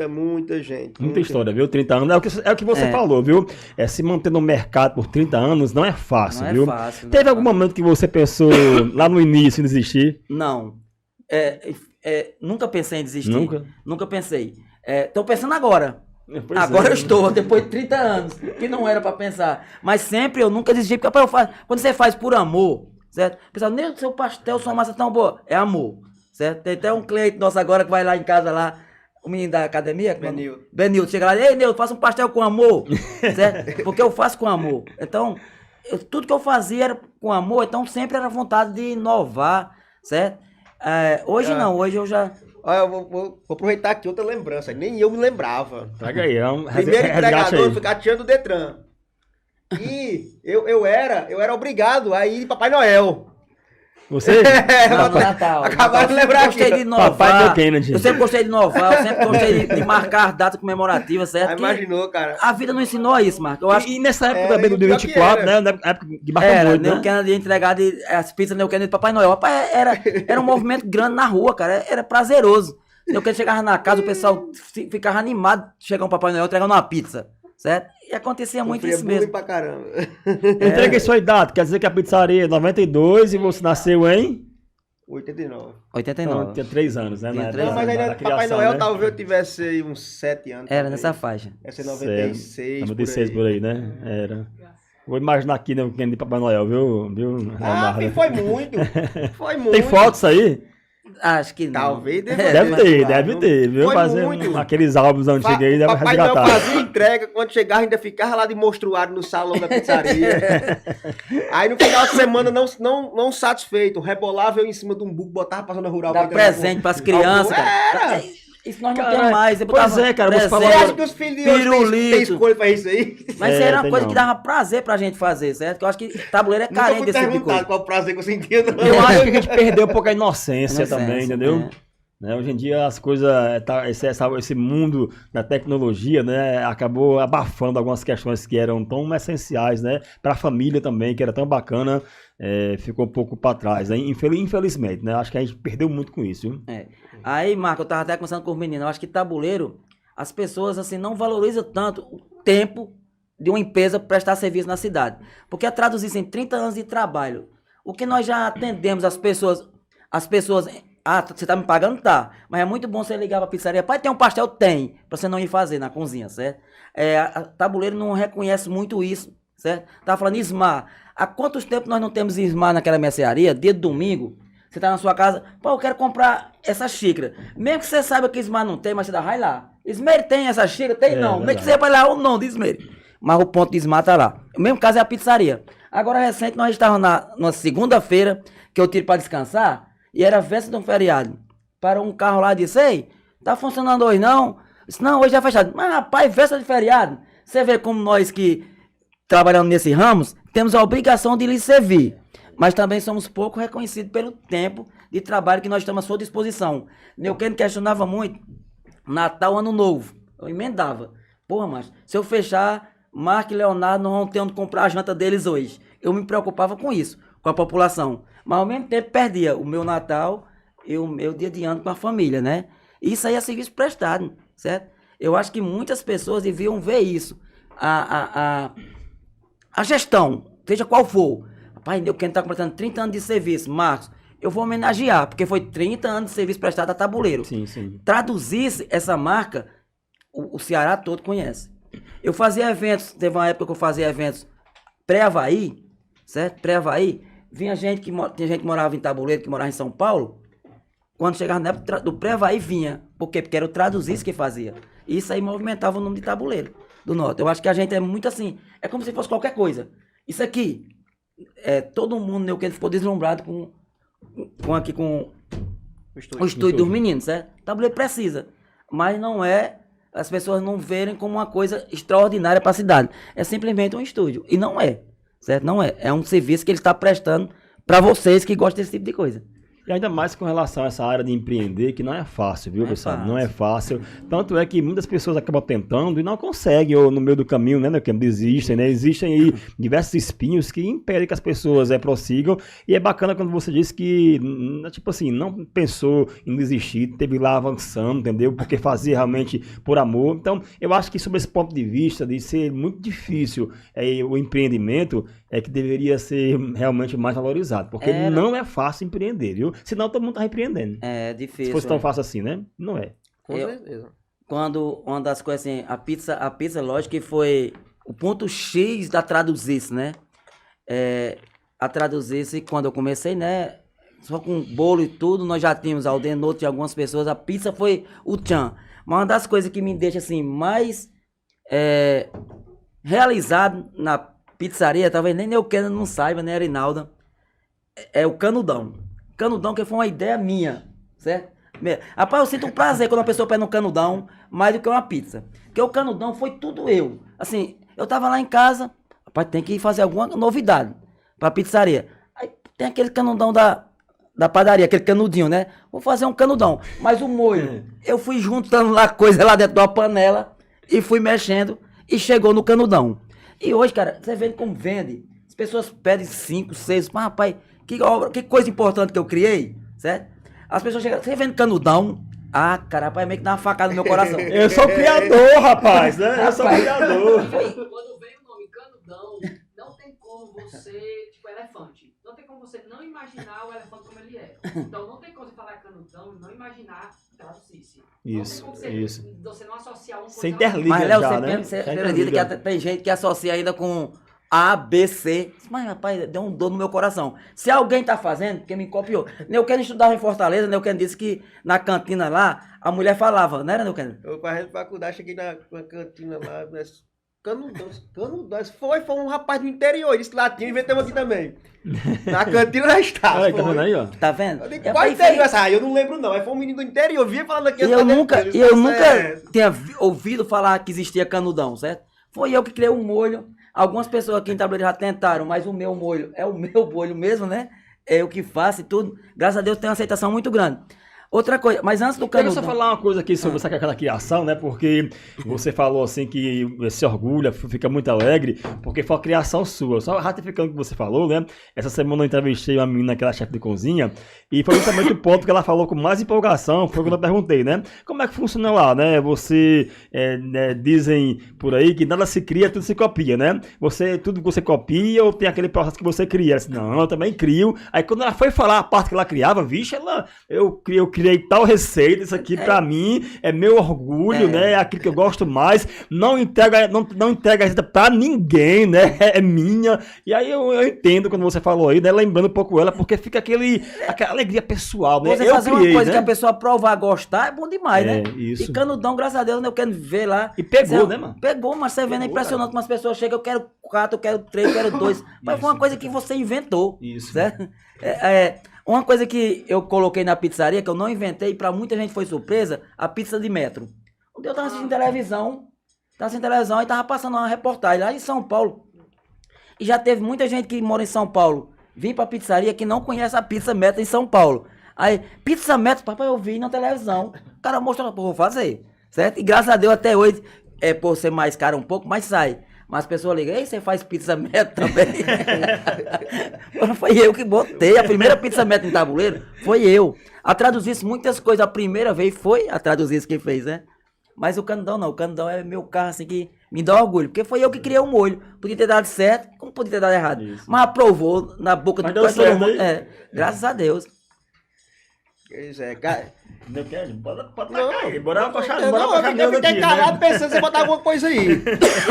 Muita gente. Muita história, viu? 30 anos. É o que você É. falou, viu? Se manter no mercado por 30 anos não é fácil, Não é viu? fácil. não Teve é algum fácil. momento que você pensou lá no início em desistir? Não. Nunca pensei em desistir. Nunca? Pensei. Tô pensando agora. Pois Agora é. eu estou, depois de 30 anos, que não era pra pensar. Mas sempre eu nunca desisti, porque rapaz, quando você faz por amor, certo? Pessoal, nem o seu pastel, sua massa tão boa, é amor, certo? Tem até um cliente nosso agora que vai lá em casa lá, o menino da academia. Benilton, chega lá, ei Nilton, faça um pastel com amor, certo? Porque eu faço com amor. Então, tudo que eu fazia era com amor, então sempre era vontade de inovar, certo? Hoje não, hoje eu já... Olha, eu vou aproveitar aqui outra lembrança. Nem eu me lembrava. Traga aí, Primeiro resgate entregador aí. foi Catiano do Detran. E eu era obrigado a ir de Papai Noel. Você? Não, no Natal. Acabaram de Eu sempre lembrar gostei aqui. de inovar. Papai deu Kennedy. Eu sempre gostei de inovar, eu sempre gostei de marcar as datas comemorativas, certo? Aí Que imaginou, cara. a vida não ensinou a isso, Marco. Eu acho que E nessa época É, também do e o pior que 24, era. né? Na época que marcou era, muito, Neo né? Kennedy ia entregar as pizzas Neo Kennedy de Papai Noel. Rapaz, era um movimento grande na rua, cara. Era prazeroso. Neo Kennedy chegava na casa, o pessoal ficava animado de chegar um Papai Noel entregando uma pizza, certo? E acontecia muito Sofria isso bullying mesmo. pra caramba. Eu entreguei sua idade, quer dizer que a pizzaria é 92 e você nasceu em... 89. 89. Então, tinha 3 anos, né? Tinha Na 3 Não, época mas da ainda Papai criação, Noel né? talvez eu tivesse aí uns 7 anos. Era talvez. nessa faixa. Essa é 96. 96 por por aí. aí, né? Era. Vou imaginar aqui, né, o de Papai Noel, viu? Ah, Leonardo? foi muito. Foi muito. Tem fotos aí? Acho que não. Talvez Deve ter, viu? Foi Fazer muito. aqueles álbuns antigos aí, deve Papai Noel resgatar. fazia entrega, quando chegava ainda ficava lá de monstruário no salão da pizzaria. Aí no final de semana, não satisfeito, rebolava eu em cima de um buco, botava pra zona rural. Dar pra entregar presente pro- pras crianças, Era. cara. Isso nós não Cara, temos mais. Eu pois botava é, cara, você presente. falou Você agora- acha que os filhos de hoje têm Pirulito. escolha pra isso aí? Mas isso era uma tem coisa não. que dava prazer pra gente fazer, certo? Que eu acho que tabuleiro é Nunca carente fui desse tipo de coisa. perguntado qual o prazer que eu sentia. Não. Eu acho que a gente perdeu um pouco a inocência Inocência, também, entendeu? é. Né, hoje em dia as coisas, esse mundo da tecnologia, né, acabou abafando algumas questões que eram tão essenciais, né, para a família também, que era tão bacana, ficou um pouco para trás, né, infelizmente, né, acho que a gente perdeu muito com isso, viu? Aí, Marco, eu tava até conversando com os meninos, eu acho que tabuleiro, as pessoas, assim, não valorizam tanto o tempo de uma empresa prestar serviço na cidade. Porque a traduzir isso em 30 anos de trabalho, o que nós já atendemos as pessoas, você tá me pagando? Tá. Mas é muito bom você ligar pra pizzaria. Pai, tem um pastel? Tem. Pra você não ir fazer na cozinha, certo? A tabuleiro não reconhece muito isso, certo? Tava falando Ismar. Há quantos tempos nós não temos Ismar naquela mercearia? Dia de domingo, você tá na sua casa, pô, eu quero comprar essa xícara. Mesmo que você saiba que Ismar não tem, mas você dá, vai lá. Ismar tem essa xícara? Tem não. Nem que você vai lá ou não, diz Ismar. Mas o ponto de Ismar tá lá. O mesmo caso é a pizzaria. Agora, recente, nós estávamos numa segunda-feira, que eu tiro pra descansar, e era véspera de um feriado. Parou um carro lá e disse, ei, tá funcionando hoje não? Eu disse, não, hoje é fechado. Mas rapaz, véspera de feriado. Você vê como nós que trabalhamos nesse ramo, temos a obrigação de lhe servir. Mas também somos pouco reconhecidos pelo tempo de trabalho que nós estamos à sua disposição. Neuquén questionava muito, Natal, Ano Novo. Eu emendava. Porra, mas se eu fechar, Marco e Leonardo não vão ter onde comprar a janta deles hoje. Eu me preocupava com isso, com a população. Mas ao mesmo tempo perdia o meu Natal e o meu dia de ano com a família, né? Isso aí é serviço prestado, certo? Eu acho que muitas pessoas deviam ver isso. A gestão, seja qual for. Rapaz, Neuquén está completando 30 anos de serviço. Marcos, eu vou homenagear, porque foi 30 anos de serviço prestado a tabuleiro. Sim, sim. Traduzisse essa marca, o Ceará todo conhece. Eu fazia eventos, teve uma época que eu fazia eventos pré-Havaí, certo? Pré-Havaí. Tinha gente que morava em Tabuleiro, que morava em São Paulo. Quando chegava na época do pré-Havaí, vinha. Por quê? Porque era o Traduzisse que fazia. E isso aí movimentava o nome de Tabuleiro do Norte. Eu acho que a gente é muito assim, é como se fosse qualquer coisa. Isso aqui, todo mundo, Neuquén ficou deslumbrado com o estúdio dos meninos, certo? Tabuleiro precisa, mas não é as pessoas não verem como uma coisa extraordinária para a cidade. É simplesmente um estúdio. E não é, certo? Não é. É um serviço que ele está prestando para vocês que gostam desse tipo de coisa. E ainda mais com relação a essa área de empreender, que não é fácil, viu, Não é pessoal? fácil. Não é fácil. Tanto é que muitas pessoas acabam tentando e não conseguem, ou no meio do caminho, né, que desistem, né? Existem aí diversos espinhos que impedem que as pessoas prossigam. E é bacana quando você diz que, tipo assim, não pensou em desistir, teve lá avançando, entendeu? Porque fazia realmente por amor. Então, eu acho que sobre esse ponto de vista de ser muito difícil o empreendimento, é que deveria ser realmente mais valorizado. Porque não é fácil empreender, viu? Senão todo mundo tá empreendendo. É difícil. Se fosse tão fácil assim, né? Não é. Com certeza. Quando uma das coisas assim, a pizza, lógico que foi o ponto X da Traduzice, né? A Traduzice, quando eu comecei, né? Só com bolo e tudo, nós já tínhamos Aldenoto e algumas pessoas, a pizza foi o tchan. Mas uma das coisas que me deixa assim, mais realizado na pizzaria, talvez nem Neuquén não saiba, né, Arinalda, é o canudão. Canudão que foi uma ideia minha, certo? Rapaz, eu sinto um prazer quando a pessoa pede um canudão mais do que uma pizza. Porque o canudão foi tudo eu. Assim, eu tava lá em casa, rapaz, tem que fazer alguma novidade pra pizzaria. Aí tem aquele canudão da padaria, aquele canudinho, né? Vou fazer um canudão. Mas o molho, eu fui juntando lá coisa lá dentro de uma panela e fui mexendo e chegou no canudão. E hoje, cara, você vê como vende. As pessoas pedem 5, 6, mas rapaz, que coisa importante que eu criei, certo? As pessoas chegam, você vendo canudão? Ah, cara, rapaz, meio que dá uma facada no meu coração. Eu sou criador, rapaz, né? Eu sou criador. Quando vem o nome canudão, não tem como você, tipo, elefante. Não tem como você não imaginar o elefante como ele é. Então não tem como você falar canudão e não imaginar Traduzice. Isso, não tem como isso. você não associar uma coisa Você a outra. interliga Mas, Léo, já, você né? mesmo, você Já acredita que interliga. até tem gente que associa ainda com A, B, C. Mas, rapaz, deu um dor no meu coração. Se alguém tá fazendo, porque me copiou. Neuquén estudava em Fortaleza, Neuquén disse que na cantina lá, a mulher falava, não era, Neuquén? Eu fazendo faculdade, cheguei na cantina lá, mas canudão, foi um rapaz do interior, disse lá tinha, inventamos aqui também. Na cantina nós estávamos. Olha, tá vendo aí, ó? Tá vendo? Eu digo, Eu qual falei, interior essa? Ah, eu não lembro não, aí foi um menino do interior, eu vinha falando aqui. E eu nunca tinha ouvido falar que existia canudão, certo? Foi eu que criei um molho. Algumas pessoas aqui em Tabuleiro já tentaram, mas o meu molho é o meu molho mesmo, né? É eu que faço e tudo. Graças a Deus tem uma aceitação muito grande. Outra coisa, mas antes do Quero canudão... só falar uma coisa aqui sobre aquela criação, né? Porque você falou assim que se orgulha, fica muito alegre, porque foi a criação sua. Só ratificando o que você falou, né? Essa semana eu entrevistei uma menina que era chefe de cozinha e foi justamente o ponto que ela falou com mais empolgação, foi quando eu perguntei, né? Como é que funciona lá, né? Você, dizem por aí que nada se cria, tudo se copia, né? Tudo que você copia ou tem aquele processo que você cria? Ela disse, não, eu também crio. Aí quando ela foi falar a parte que ela criava, vixe, eu criei tal receita, isso aqui pra mim é meu orgulho, né? É aquilo que eu gosto mais. Não entrega a receita pra ninguém, né? É minha. E aí eu entendo quando você falou aí, né? Lembrando um pouco ela, porque fica aquela alegria pessoal, né? Você fazer uma coisa né? que a pessoa provar, gostar, é bom demais, né? Isso. E canudão, graças a Deus, eu quero ver lá. E pegou, Você- né, mano? Pegou, mas você vendo, é impressionante como as pessoas chegam, eu quero 4, eu quero 3, eu quero 2. Mas foi uma coisa que você inventou. Isso. Certo? Uma coisa que eu coloquei na pizzaria, que eu não inventei, pra muita gente foi surpresa, a pizza de metro. Um dia eu tava assistindo televisão e tava passando uma reportagem lá em São Paulo. E já teve muita gente que mora em São Paulo, vir pra pizzaria que não conhece a pizza metro em São Paulo. Aí, pizza metro, papai, eu vi na televisão. O cara mostrou, pô, vou fazer. Certo? E graças a Deus até hoje, por ser mais caro um pouco, mas sai. Mas as pessoas ligam, ei, você faz pizza metro também? Foi eu que botei. A primeira pizza metro em Tabuleiro foi eu. A Traduzice muitas coisas. A primeira vez foi a Traduzice que fez, né? Mas o canudão não. O canudão é meu carro, assim, que me dá orgulho. Porque foi eu que criei o molho. Podia ter dado certo, como podia ter dado errado. Isso. Mas aprovou na boca Mas do deu certo, mundo. hein? Graças a Deus. Pois é, cara. Não quer? Pode Não, tacar aí. Bora não, pra eu fiquei calado pensando em você botar alguma coisa aí.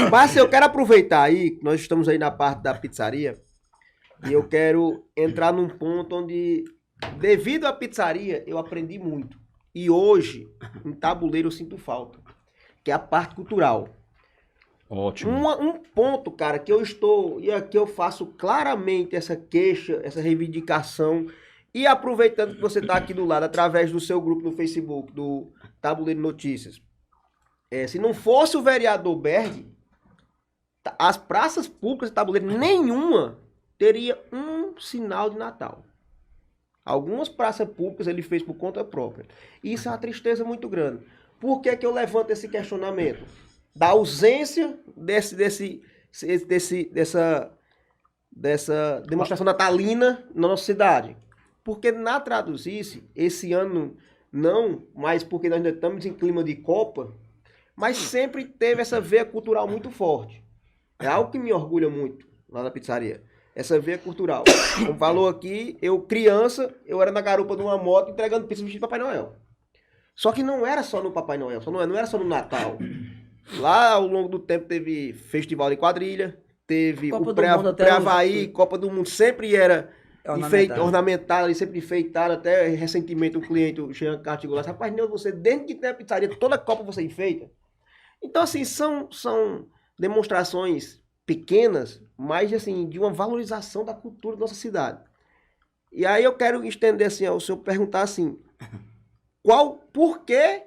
Mas eu quero aproveitar aí, que nós estamos aí na parte da pizzaria, e eu quero entrar num ponto onde, devido à pizzaria, eu aprendi muito. E hoje, em Tabuleiro, eu sinto falta, que é a parte cultural. Ótimo. Um ponto, cara, que eu estou, e aqui eu faço claramente essa queixa, essa reivindicação, e aproveitando que você está aqui do lado, através do seu grupo no Facebook, do Tabuleiro Notícias, se não fosse o vereador Berg, as praças públicas de Tabuleiro, nenhuma teria um sinal de Natal. Algumas praças públicas ele fez por conta própria. Isso é uma tristeza muito grande. Por que que eu levanto esse questionamento? Da ausência dessa demonstração natalina na nossa cidade. Porque na Traduzice, esse ano não, mas porque nós ainda estamos em clima de Copa, mas sempre teve essa veia cultural muito forte. É algo que me orgulha muito lá na pizzaria. Essa veia cultural. Como falou aqui, eu criança, eu era na garupa de uma moto entregando pizza vestido de Papai Noel. Só que não era só no Papai Noel, não era só no Natal. Lá ao longo do tempo teve festival de quadrilha, teve Copa o do Mundo até pré-Havaí, Copa do Mundo, sempre era ornamentado. sempre enfeitado. Até recentemente o cliente, o Jean Cartigo, rapaz, Neu, você desde que tem a pizzaria, toda a Copa você enfeita. Então assim, são demonstrações pequenas, mas assim, de uma valorização da cultura da nossa cidade. E aí eu quero estender assim, ao senhor perguntar assim, por que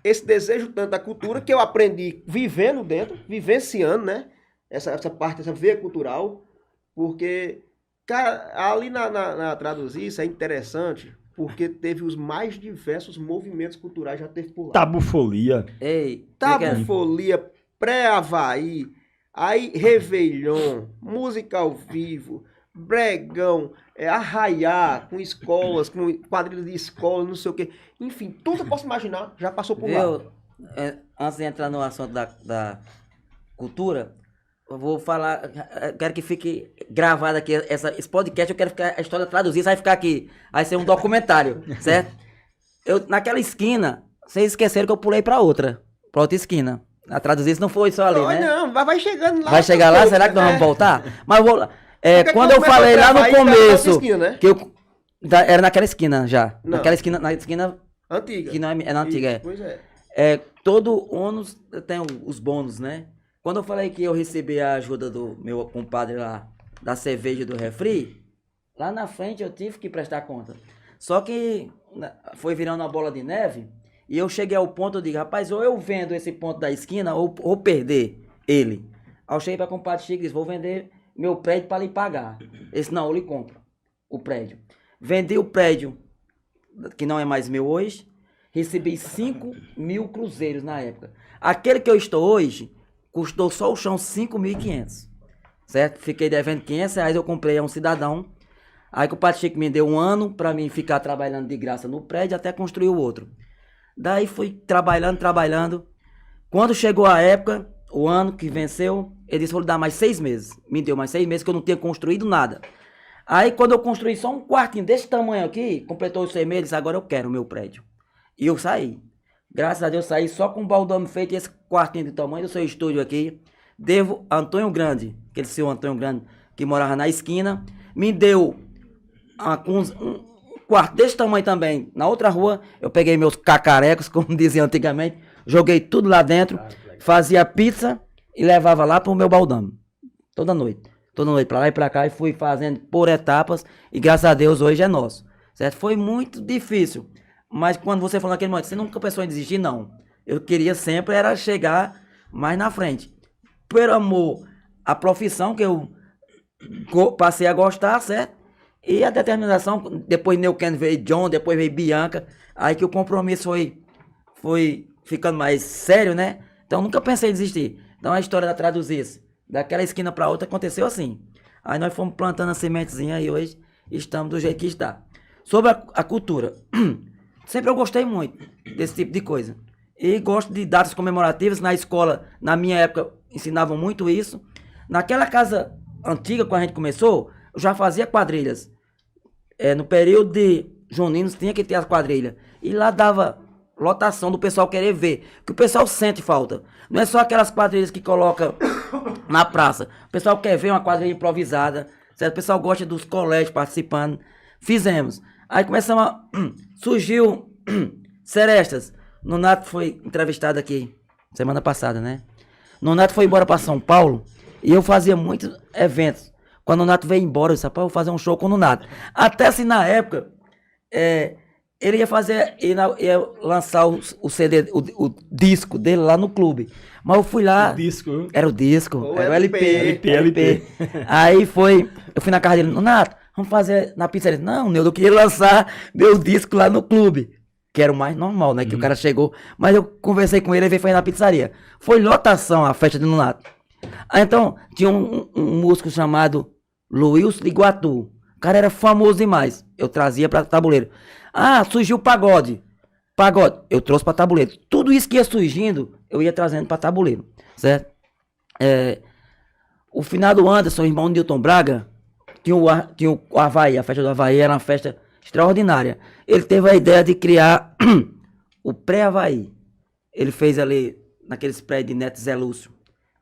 esse desejo tanto da cultura que eu aprendi vivendo dentro, vivenciando, né? Essa parte, essa veia cultural, porque, cara, ali na Traduzice é interessante, porque teve os mais diversos movimentos culturais já teve por lá. Tabufolia. Ei, Tabufolia, pré-Havaí, aí Réveillon, música ao vivo, bregão, arraiá, com escolas, com quadrilhas de escola, não sei o quê. Enfim, tudo que eu posso imaginar já passou por lá. Antes de entrar no assunto da cultura, eu vou falar, quero que fique gravado aqui esse podcast, eu quero ficar a história traduzida, vai ficar aqui, vai ser um documentário, certo? Naquela esquina, vocês esqueceram que eu pulei pra outra esquina. A traduzir não foi só ali, não, né? Não, vai chegando lá. Vai chegar lá? Será que nós vamos voltar? Mas eu vou lá. Quando eu falei lá no começo, esquina, né? que era naquela esquina já. Não. Naquela esquina, na esquina antiga. que não é na antiga, Isso, pois é. Todo ônus tem os bônus, né? Quando eu falei que eu recebi a ajuda do meu compadre lá, da cerveja do refri, lá na frente eu tive que prestar conta. Só que foi virando uma bola de neve, e eu cheguei ao ponto, eu digo, rapaz, ou eu vendo esse ponto da esquina, ou perder ele. Aí eu cheguei para o compadre Chico e disse, vou vender meu prédio para lhe pagar. Esse não, eu lhe compro o prédio. Vendi o prédio, que não é mais meu hoje, recebi 5.000 cruzeiros na época. Aquele que eu estou hoje, custou só o chão 5.500, certo? Fiquei devendo R$500, eu comprei a um cidadão. Aí que o Padre Chico me deu 1 ano para mim ficar trabalhando de graça no prédio até construir o outro. Daí fui trabalhando. Quando chegou a época, o ano que venceu, ele disse, vou lhe dar mais 6 meses. Me deu mais 6 meses que eu não tinha construído nada. Aí quando eu construí só um quartinho desse tamanho aqui, completou os 6 meses, disse, agora eu quero o meu prédio. E eu saí. Graças a Deus saí só com o baldame feito e esse quartinho de tamanho do seu estúdio aqui. Devo a Antônio Grande, aquele seu Antônio Grande que morava na esquina, me deu um quarto desse tamanho também. Na outra rua, eu peguei meus cacarecos, como diziam antigamente, joguei tudo lá dentro, fazia pizza e levava lá pro meu baldame. Toda noite pra lá e pra cá, e fui fazendo por etapas, e graças a Deus hoje é nosso, certo? Foi muito difícil, mas quando você falou naquele momento, você nunca pensou em desistir? Não. Eu queria sempre era chegar mais na frente. Por amor à profissão que eu passei a gostar, certo? E a determinação, depois Neuquén veio John, depois veio Bianca, aí que o compromisso foi ficando mais sério, né? Então nunca pensei em desistir. Então a história da Traduzice, daquela esquina para outra, aconteceu assim. Aí nós fomos plantando a sementezinha e hoje estamos do jeito que está. Sobre a cultura, sempre eu gostei muito desse tipo de coisa. E gosto de datas comemorativas. Na escola, na minha época, ensinavam muito isso. Naquela casa antiga, quando a gente começou, eu já fazia quadrilhas. No período de juninos tinha que ter as quadrilhas. E lá dava lotação do pessoal querer ver. Que o pessoal sente falta. Não é só aquelas quadrilhas que coloca na praça. O pessoal quer ver uma quadrilha improvisada. Certo? O pessoal gosta dos colégios participando. Fizemos. Aí começamos a... Surgiu Serestas. Nonato foi entrevistado aqui semana passada, né? Nonato foi embora para São Paulo e eu fazia muitos eventos. Quando o Nonato veio embora, eu disse, rapaz, eu vou fazer um show com o Nonato. Até assim, na época, Ele ia lançar o CD, o disco dele lá no clube. Mas eu fui lá. O disco. Era o disco, Ou era o LP. LP. Aí eu fui na casa dele, Nato, vamos fazer na pizzaria. Não, Neudo, eu queria lançar meu disco lá no clube. Que era o mais normal, né? Que o cara chegou. Mas eu conversei com ele e veio fazer na pizzaria. Foi lotação a festa do Nato. Aí então, tinha um músico chamado Luiz Iguatu. O cara era famoso demais. Eu trazia pra tabuleiro. Ah, surgiu o pagode. Pagode, eu trouxe pra tabuleiro. Tudo isso que ia surgindo, eu ia trazendo pra tabuleiro. Certo? O finado Anderson, irmão de Newton Braga, tinha o Havaí. A festa do Havaí era uma festa extraordinária. Ele teve a ideia de criar o pré-Havaí. Ele fez ali, naqueles prédios de Neto Zé Lúcio.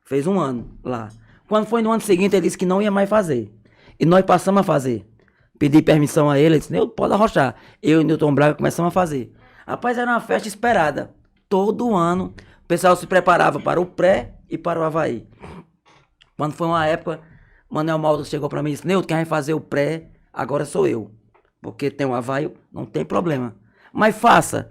Fez 1 ano lá. Quando foi no ano seguinte, ele disse que não ia mais fazer. E nós passamos a fazer. Pedi permissão a ele, ele disse, pode arrochar. Eu e Newton Braga começamos a fazer. Rapaz, era uma festa esperada. Todo ano, o pessoal se preparava para o pré e para o Havaí. Quando foi uma época, Manuel Maldo chegou para mim e disse, Newton, quem vai fazer o pré, agora sou eu. Porque tem o Havaí, não tem problema. Mas faça.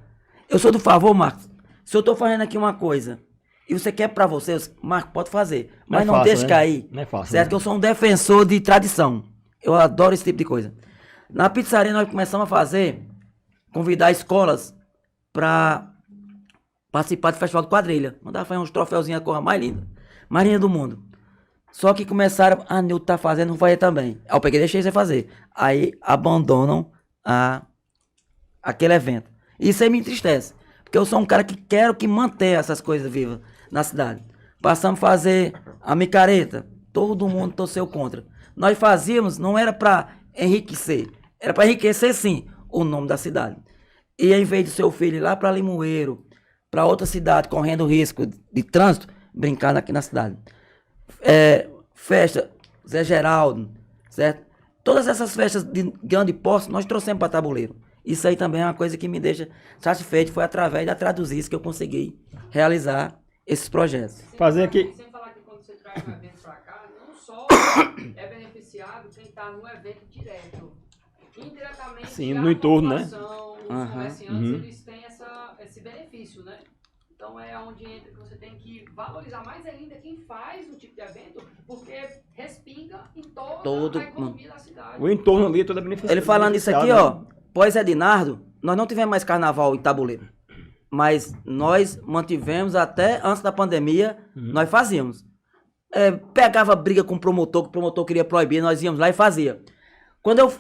Eu sou do favor, Marcos. Se eu estou fazendo aqui uma coisa e você quer para você, Marcos, pode fazer. Mas não deixe cair. Não é fácil, certo? né? Que eu sou um defensor de tradição. Eu adoro esse tipo de coisa. Na pizzaria nós começamos a fazer, convidar escolas para participar do Festival de Quadrilha. Mandar fazer uns troféuzinhos, a cor mais linda do mundo. Só que começaram, Nilton tá fazendo, não fazer também. Aí eu peguei e deixei você fazer. Aí abandonam aquele evento. Isso aí me entristece. Porque eu sou um cara que quero que mantenha essas coisas vivas na cidade. Passamos a fazer a micareta. Todo mundo torceu contra. Nós fazíamos, não era para enriquecer. Era para enriquecer, sim, o nome da cidade. E em vez de seu filho ir lá para Limoeiro, para outra cidade, correndo risco de trânsito, brincar aqui na cidade. Festa, Zé Geraldo, certo? Todas essas festas de grande porte, nós trouxemos para tabuleiro. Isso aí também é uma coisa que me deixa satisfeito. Foi através da Traduzir que eu consegui realizar esses projetos. Fazer aqui. Sem falar que quando você traz um evento para cá, não só é beneficiado quem está no evento direto. Indiretamente, Sim, no entorno, né? Os comerciantes, eles têm esse benefício, né? Então é onde entra que você tem que valorizar mais ainda quem faz o tipo de evento, porque respinga em toda a economia da cidade. O entorno ali, toda a beneficiado. Ele falando isso aqui, ó, pós Edinardo, nós não tivemos mais carnaval em tabuleiro. Mas nós mantivemos até antes da pandemia, nós fazíamos. Pegava briga com o promotor, que o promotor queria proibir, nós íamos lá e fazia. Quando eu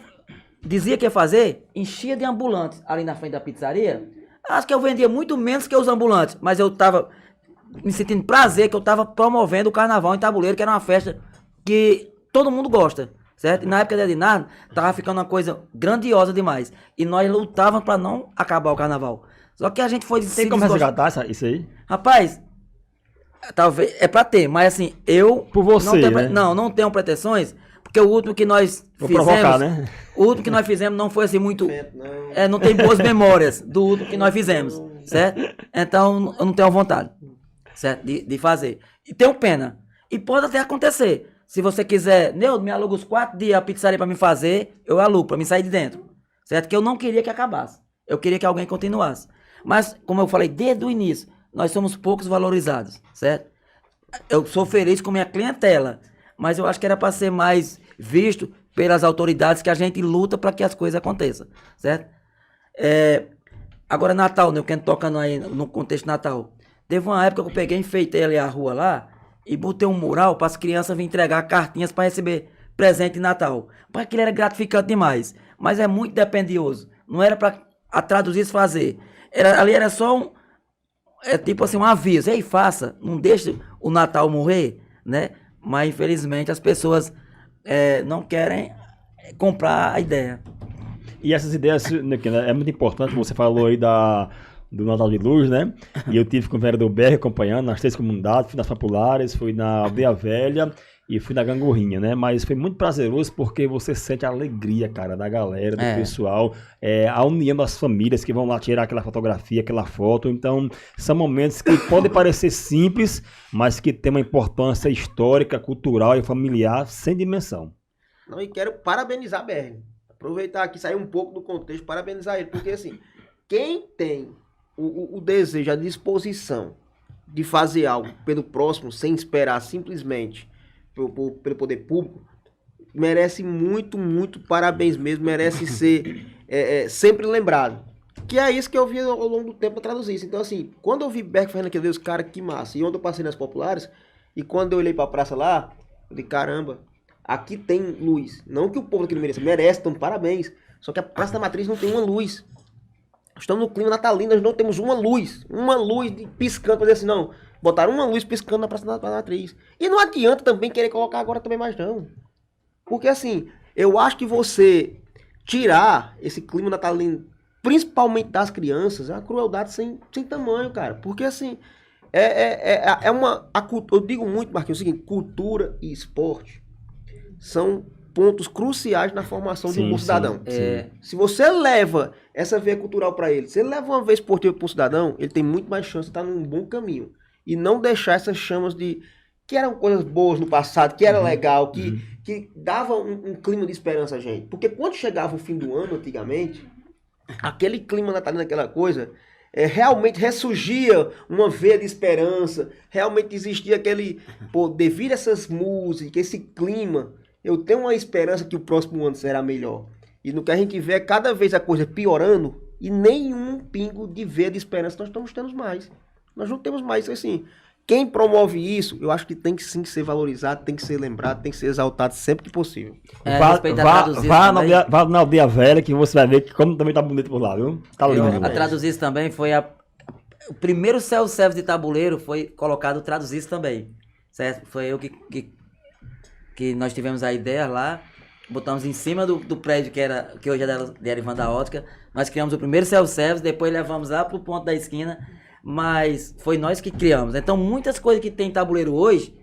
dizia que ia fazer, enchia de ambulantes ali na frente da pizzaria. Acho que eu vendia muito menos que os ambulantes, mas eu tava me sentindo prazer que eu tava promovendo o carnaval em tabuleiro, que era uma festa que todo mundo gosta, certo? E na época de Edinardo, tava ficando uma coisa grandiosa demais. E nós lutávamos para não acabar o carnaval. Só que a gente foi... Tem como resgatar isso aí? Rapaz, talvez, é pra ter, mas assim, eu... Por você, né? Não tenho pretensões, porque o último que nós fizemos... provocar, né? O último que nós fizemos não foi assim muito... não tem boas memórias do último que nós fizemos, certo? Então, eu não tenho vontade, certo? De fazer. E tenho pena. E pode até acontecer. Se você quiser, me aluga os 4 dias a pizzaria pra me fazer, eu alugo, pra me sair de dentro, certo? Que eu não queria que acabasse. Eu queria que alguém continuasse. Mas, como eu falei desde o início, nós somos poucos valorizados, certo? Eu sou feliz com minha clientela, mas eu acho que era para ser mais visto pelas autoridades que a gente luta para que as coisas aconteçam, certo? Agora, Natal, né? Eu quero tocando aí no contexto Natal. Teve uma época que eu peguei, enfeitei ali a rua lá e botei um mural para as crianças virem entregar cartinhas para receber presente de Natal. Para aquilo era gratificante demais, mas é muito dependioso. Não era para a Traduzir fazer. Ali era só tipo assim, um aviso. Ei, faça, não deixe o Natal morrer, né? Mas, infelizmente, as pessoas não querem comprar a ideia. E essas ideias, né, é muito importante, você falou aí do Natal de Luz, né? E eu tive com o vereador BR acompanhando nas 3 comunidades, fui nas Populares, fui na Aldeia Velha e fui na Gangorrinha, né? Mas foi muito prazeroso porque você sente a alegria, cara, da galera, do pessoal, a união das famílias que vão lá tirar aquela fotografia, aquela foto. Então, são momentos que podem parecer simples, mas que tem uma importância histórica, cultural e familiar sem dimensão. Não, e quero parabenizar a BR. Aproveitar aqui, sair um pouco do contexto, parabenizar ele, porque assim, quem tem o desejo, a disposição de fazer algo pelo próximo, sem esperar simplesmente pelo poder público, merece muito, muito parabéns mesmo, merece ser sempre lembrado. Que é isso que eu vi ao longo do tempo para traduzir isso. Então, assim, quando eu vi Berk fazendo aquilo, Deus, cara, que massa. E onde eu passei nas populares, e quando eu olhei pra praça lá, eu disse, caramba, aqui tem luz. Não que o povo aqui não mereça, merece, então parabéns. Só que a Praça da Matriz não tem uma luz. Estamos no clima natalino, nós não temos uma luz piscando, para dizer assim, não. Botaram uma luz piscando na Praça da Matriz. E não adianta também querer colocar agora também mais não. Porque assim, eu acho que você tirar esse clima natalino, principalmente das crianças, é uma crueldade sem tamanho, cara. Porque assim, eu digo muito, Marquinhos, o seguinte, cultura e esporte são pontos cruciais na formação de um bom cidadão. Se você leva essa veia cultural para ele, se ele leva uma veia esportiva para o cidadão, ele tem muito mais chance de estar num bom caminho. E não deixar essas chamas que eram coisas boas no passado, que era legal, que dava um clima de esperança a gente. Porque quando chegava o fim do ano, antigamente, aquele clima natalino, aquela coisa, realmente ressurgia uma veia de esperança, realmente existia aquele, devido a essas músicas, esse clima, eu tenho uma esperança que o próximo ano será melhor. E no que a gente vê é cada vez a coisa piorando e nenhum pingo de veia de esperança nós estamos tendo mais. Nós não temos mais, assim, quem promove isso, eu acho que tem que sim ser valorizado, tem que ser lembrado, tem que ser exaltado sempre que possível. Vá na Aldeia Velha que você vai ver que como também tá bonito por lá, viu? Tá lindo. A Traduzir também foi o primeiro self-service de tabuleiro foi colocado Traduzir também, certo? Foi eu que nós tivemos a ideia lá, botamos em cima do prédio que hoje é da Erivan da Ótica, nós criamos o primeiro self-service, depois levamos lá pro ponto da esquina, mas foi nós que criamos. Então muitas coisas que tem em tabuleiro hoje,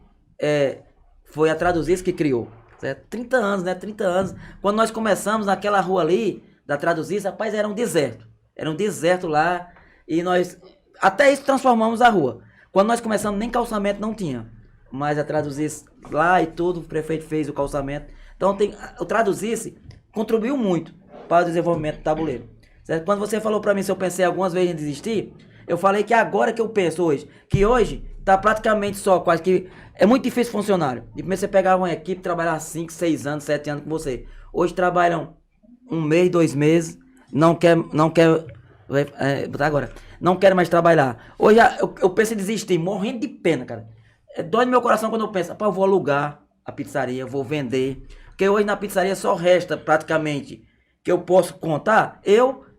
foi a Traduzir que criou, certo? 30 anos, né? 30 anos. Quando nós começamos naquela rua ali, da Traduzir, rapaz, era um deserto lá, e nós até isso transformamos a rua. Quando nós começamos, nem calçamento não tinha, mas a Traduzir lá e tudo, o prefeito fez o calçamento. Então o Traduzir contribuiu muito para o desenvolvimento do tabuleiro, certo? Quando você falou para mim se eu pensei algumas vezes em desistir, eu falei que agora que eu penso hoje, que hoje tá praticamente só, quase que é muito difícil funcionário. De primeiro você pegar uma equipe, trabalhar 5, 6 anos, 7 anos com você. Hoje trabalham 1 mês, 2 meses, não quer mais trabalhar. Hoje eu penso em desistir, morrendo de pena, cara. Dói no meu coração quando eu penso, eu vou alugar a pizzaria, vou vender. Porque hoje na pizzaria só resta praticamente que eu posso contar,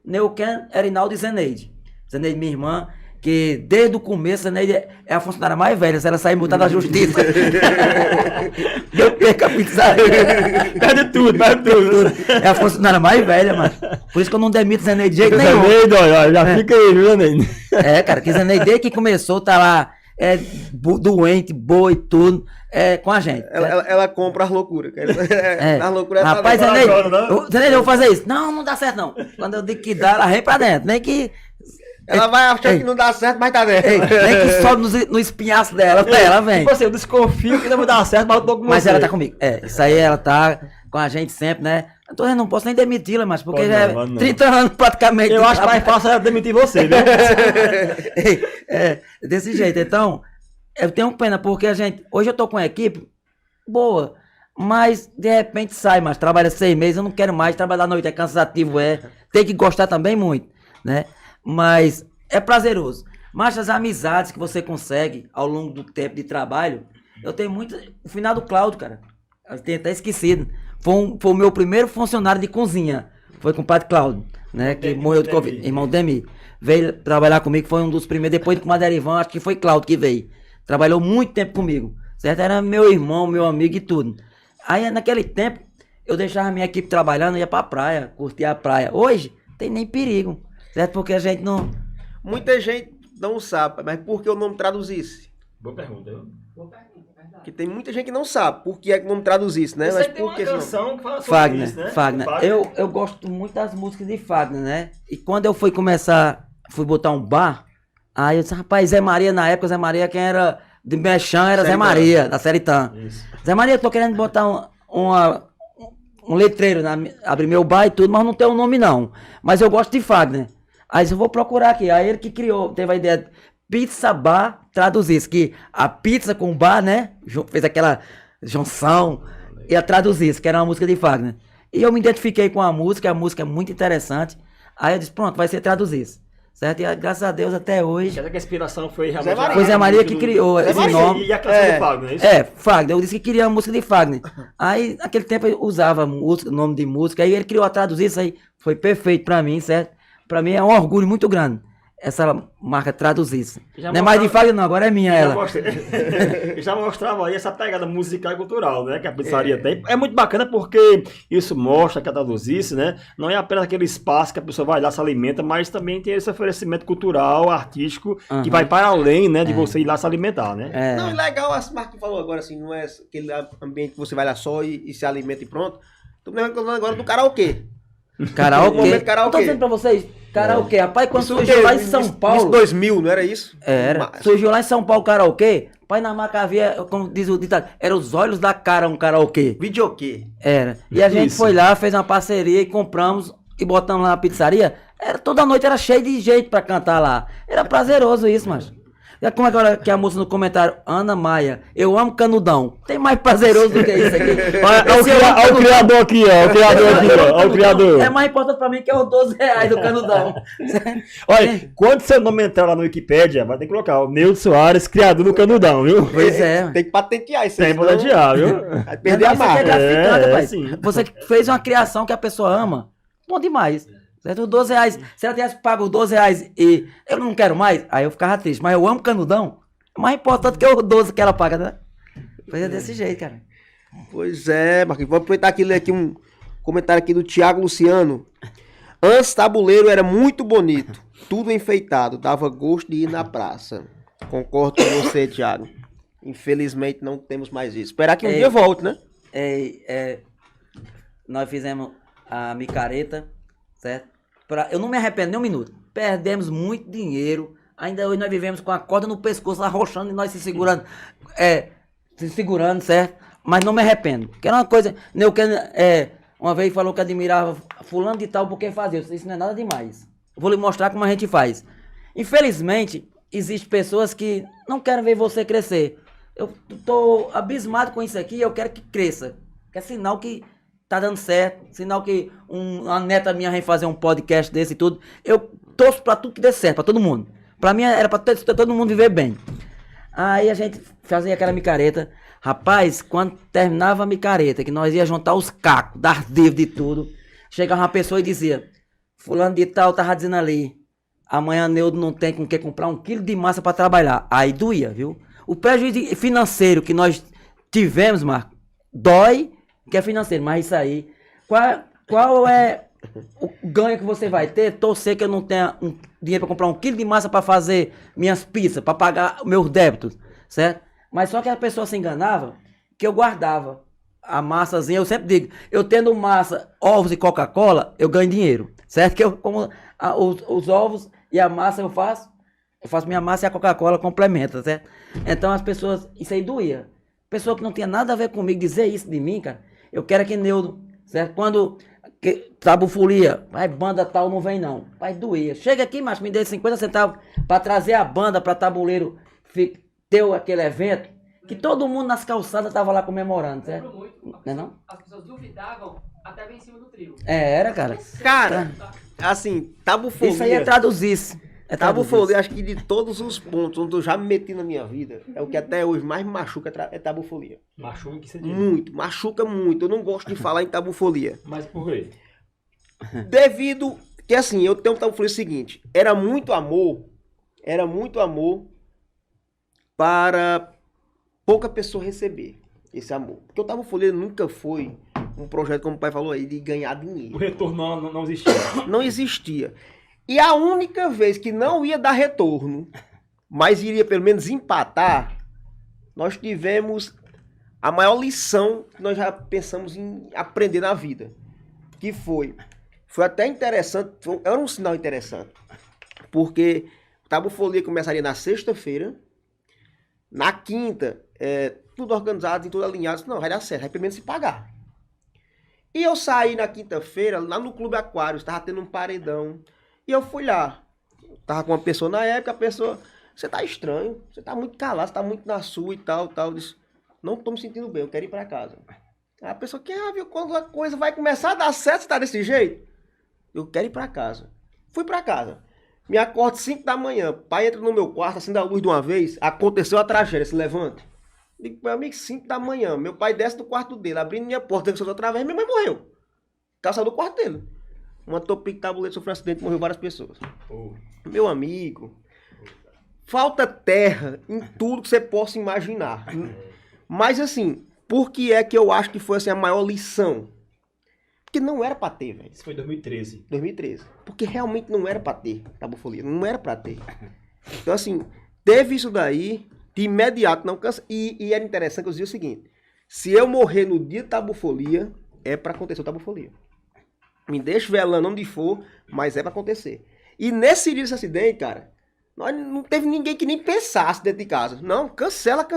Neuquén, Erinaldo e Zeneide. Zeneide, minha irmã, que desde o começo, Zeneide é a funcionária mais velha, se ela sair multada da justiça. Eu perco a pizzaria. Perde tudo. É a funcionária mais velha, mano. Por isso que eu não demito Zeneide de jeito nenhum. Zeneide, olha, já fica aí, viu, Zeneide? Cara, que Zeneide, desde que começou, tá lá, doente, boa e tudo, com a gente. Ela compra as loucuras. As loucuras rapaz, Zeneide, eu vou fazer isso. Não dá certo não. Quando eu digo que dá, ela vem pra dentro. Nem que... Ela vai achar que não dá certo, mas tá dentro. Nem que sobe no espinhaço dela, ela vem. Tipo assim, eu desconfio que não vai dar certo, mas eu tô com você. Mas ela tá comigo. Isso aí ela tá com a gente sempre, né? Não posso nem demiti-la, mas porque já é 30 anos praticamente. Eu acho mais fácil ela demitir você, viu? Desse jeito. Então, eu tenho pena, porque hoje eu tô com uma equipe boa, mas de repente sai, mas trabalha 6 meses, eu não quero mais trabalhar à noite, é cansativo, tem que gostar também muito, né? Mas é prazeroso. Mas as amizades que você consegue ao longo do tempo de trabalho, eu tenho muito. O final do Cláudio, cara, eu tenho até esquecido. Foi o meu primeiro funcionário de cozinha. Foi com o padre Cláudio, né? Que morreu de Covid. Irmão Demi. Veio trabalhar comigo, foi um dos primeiros. Depois do Comadre Erivan, acho que foi Cláudio que veio. Trabalhou muito tempo comigo, certo? Era meu irmão, meu amigo e tudo. Aí naquele tempo, eu deixava a minha equipe trabalhando, ia pra praia, curtia a praia. Hoje, tem nem perigo. Certo? Porque a gente não... Muita gente não sabe, mas por que o nome Traduzisse? Boa pergunta, viu? Verdade. Que tem muita gente que não sabe por que é que o nome Traduzisse, né? Mas por que canção que fala sobre Fagner, isso, né? Fagner. Eu gosto muito das músicas de Fagner, né? E quando eu fui botar um bar, aí eu disse, rapaz, Zé Maria, na época, Zé Maria, quem era de Mechan era Zé Maria, da Série Tan. Zé Maria, eu tô querendo botar um letreiro, abrir meu bar e tudo, mas não tem um nome não. Mas eu gosto de Fagner. Aí eu vou procurar aqui. Aí ele que criou, teve a ideia de Pizza Bar traduzir isso, que a pizza com bar, né? Fez aquela junção e traduzir isso, que era uma música de Fagner. E eu me identifiquei com a música é muito interessante. Aí eu disse, pronto, vai ser traduzir isso. Certo? E graças a Deus até hoje. Quer dizer que a inspiração foi realmente. Foi Zé Maria que criou esse nome. E a canção do Fagner, é isso? É, Fagner. Eu disse que queria a música de Fagner. Aí, naquele tempo, eu usava música, nome de música. Aí ele criou a traduzir isso aí. Foi perfeito pra mim, certo? Pra mim é um orgulho muito grande. Essa marca traduzir isso. Não é mais de Fagner, não. Agora é minha ela. Já mostrava aí essa pegada musical e cultural, né? Que a pizzaria tem. É muito bacana porque isso mostra que a traduzir, né? Não é apenas aquele espaço que a pessoa vai lá, se alimenta, mas também tem esse oferecimento cultural, artístico, que vai para além, né? De você ir lá se alimentar, né? É. Não, e legal, as marcas que falou agora, assim, não é aquele ambiente que você vai lá só e se alimenta e pronto. Tô me lembrando agora do karaokê. Karaokê. Momento karaokê. Eu tô dizendo pra vocês, karaokê. Rapaz, quando Isso surgiu que- lá em São isso Paulo. 2000, não era isso? Era. Mas- Surgiu lá em São Paulo karaokê. Pai, na marca havia, como diz o ditado, era os olhos da cara um karaokê. Videokê. Era. E a gente Isso. foi lá, fez uma parceria e compramos e botamos lá na pizzaria. Toda noite era cheio de jeito pra cantar lá. Era prazeroso isso, mas. E como agora que a moça no comentário, Ana Maia, eu amo canudão. Tem mais prazeroso do que isso aqui. Olha o criador aqui, ó. O criador aqui, ó. Olha o criador. É mais importante pra mim que é os 12 reais do canudão. Olha, quando seu nome entrar lá no Wikipédia, vai ter que colocar o Neildo Soares, criador do Canudão, viu? Pois é. Tem que patentear isso Tem senão patentear, viu? Vai perder a Isso aqui é marca. gratificante, É, pai. sim. Você fez uma criação que a pessoa ama. Bom demais. Certo? Os 12 reais. Se ela tivesse pago os 12 reais e eu não quero mais, aí eu ficava triste. Mas eu amo canudão. É mais importante que os 12 que ela paga, né? Pois é desse jeito, cara. Pois é, Marquinhos. Vou aproveitar aqui e ler aqui um comentário aqui do Thiago Luciano. Antes tabuleiro era muito bonito. Tudo enfeitado. Dava gosto de ir na praça. Concordo com você, Thiago. Infelizmente não temos mais isso. Esperar que um dia volte, né? Nós fizemos a micareta, certo? Eu não me arrependo nem um minuto. Perdemos muito dinheiro. Ainda hoje nós vivemos com a corda no pescoço, arrochando e nós se segurando. Certo? Mas não me arrependo. Que era uma coisa. Uma vez falou que admirava fulano de tal porque fazia. Isso não é nada demais. Vou lhe mostrar como a gente faz. Infelizmente, existem pessoas que não querem ver você crescer. Eu tô abismado com isso aqui e eu quero que cresça. Que é sinal que tá dando certo. Sinal que uma neta minha vem fazer um podcast desse e tudo. Eu torço pra tudo que dê certo, pra todo mundo. Pra mim era pra todo mundo viver bem. Aí a gente fazia aquela micareta. Rapaz, quando terminava a micareta, que nós ia juntar os cacos, das dívidas e tudo, chegava uma pessoa e dizia, fulano de tal tava dizendo ali, amanhã Neudo não tem com que comprar 1 quilo de massa pra trabalhar. Aí doía, viu? O prejuízo financeiro que nós tivemos, Marco, dói, que é financeiro, mas isso aí, qual é o ganho que você vai ter? Torcer que eu não tenha dinheiro para comprar 1 quilo de massa para fazer minhas pizzas, para pagar meus débitos, certo? Mas só que a pessoa se enganava que eu guardava a massazinha. Eu sempre digo, eu tendo massa, ovos e Coca-Cola, eu ganho dinheiro, certo? Que eu como os ovos e a massa eu faço minha massa e a Coca-Cola complementa, certo? Então as pessoas, isso aí doía. Pessoa que não tinha nada a ver comigo dizer isso de mim, cara. Eu quero que Neudo, certo? Quando tabufolia, vai banda tal não vem não, vai doer. Chega aqui, macho, me dê 50 centavos para trazer a banda para tabuleiro ter aquele evento, que todo mundo nas calçadas tava lá comemorando, certo? Não é não? As pessoas duvidavam até vir em cima do trio. Era, cara. Cara, assim, tabufolia. Isso aí é traduzir. Tabufolia, acho que de todos os pontos onde eu já me meti na minha vida, é o que até hoje mais me machuca, é tabufolia. Machuca que você diz. Muito, machuca muito. Eu não gosto de falar em tabufolia. Mas por quê? Devido que assim, eu tenho um tabufolia seguinte, era muito amor para pouca pessoa receber esse amor. Porque o tabufolia nunca foi um projeto, como o pai falou aí, de ganhar O dinheiro. retorno não existia. Não existia. E a única vez que não ia dar retorno, mas iria pelo menos empatar, nós tivemos a maior lição que nós já pensamos em aprender na vida. Que foi até interessante, era um sinal interessante. Porque o Tabufolia começaria na sexta-feira, na quinta, tudo organizado e tudo alinhado. Não, vai dar certo, vai pelo menos se pagar. E eu saí na quinta-feira, lá no Clube Aquário, estava tendo um paredão. E eu fui lá. tava com uma pessoa na época, a pessoa, você tá estranho, você tá muito calado, você tá muito na sua e tal. Eu disse, não tô me sentindo bem, eu quero ir pra casa. Aí a pessoa, viu, quando a coisa vai começar a dar certo, você tá desse jeito? Eu quero ir pra casa. Fui pra casa. Me acordo 5 da manhã, pai entra no meu quarto, acende a luz de uma vez, aconteceu a tragédia, se levanta. Digo, meu amigo, 5 da manhã, meu pai desce do quarto dele, abrindo minha porta, que outra vez, minha mãe morreu. Saiu do quarto dele. Uma topic tabuleiro sofreu um acidente, morreu várias pessoas. Meu amigo, falta terra em tudo que você possa imaginar. Mas assim, por que é que eu acho que foi assim, a maior lição? Porque não era pra ter, velho. Isso foi em 2013. 2013. Porque realmente não era pra ter tabufolia. Não era pra ter. Então assim, teve isso daí, de imediato não cansa. E era interessante que eu dizia o seguinte, se eu morrer no dia de tabufolia, é pra acontecer o tabufolia. Me deixa velando onde for, mas é pra acontecer. E nesse dia desse acidente, cara, nós não teve ninguém que nem pensasse dentro de casa. Não, cancela,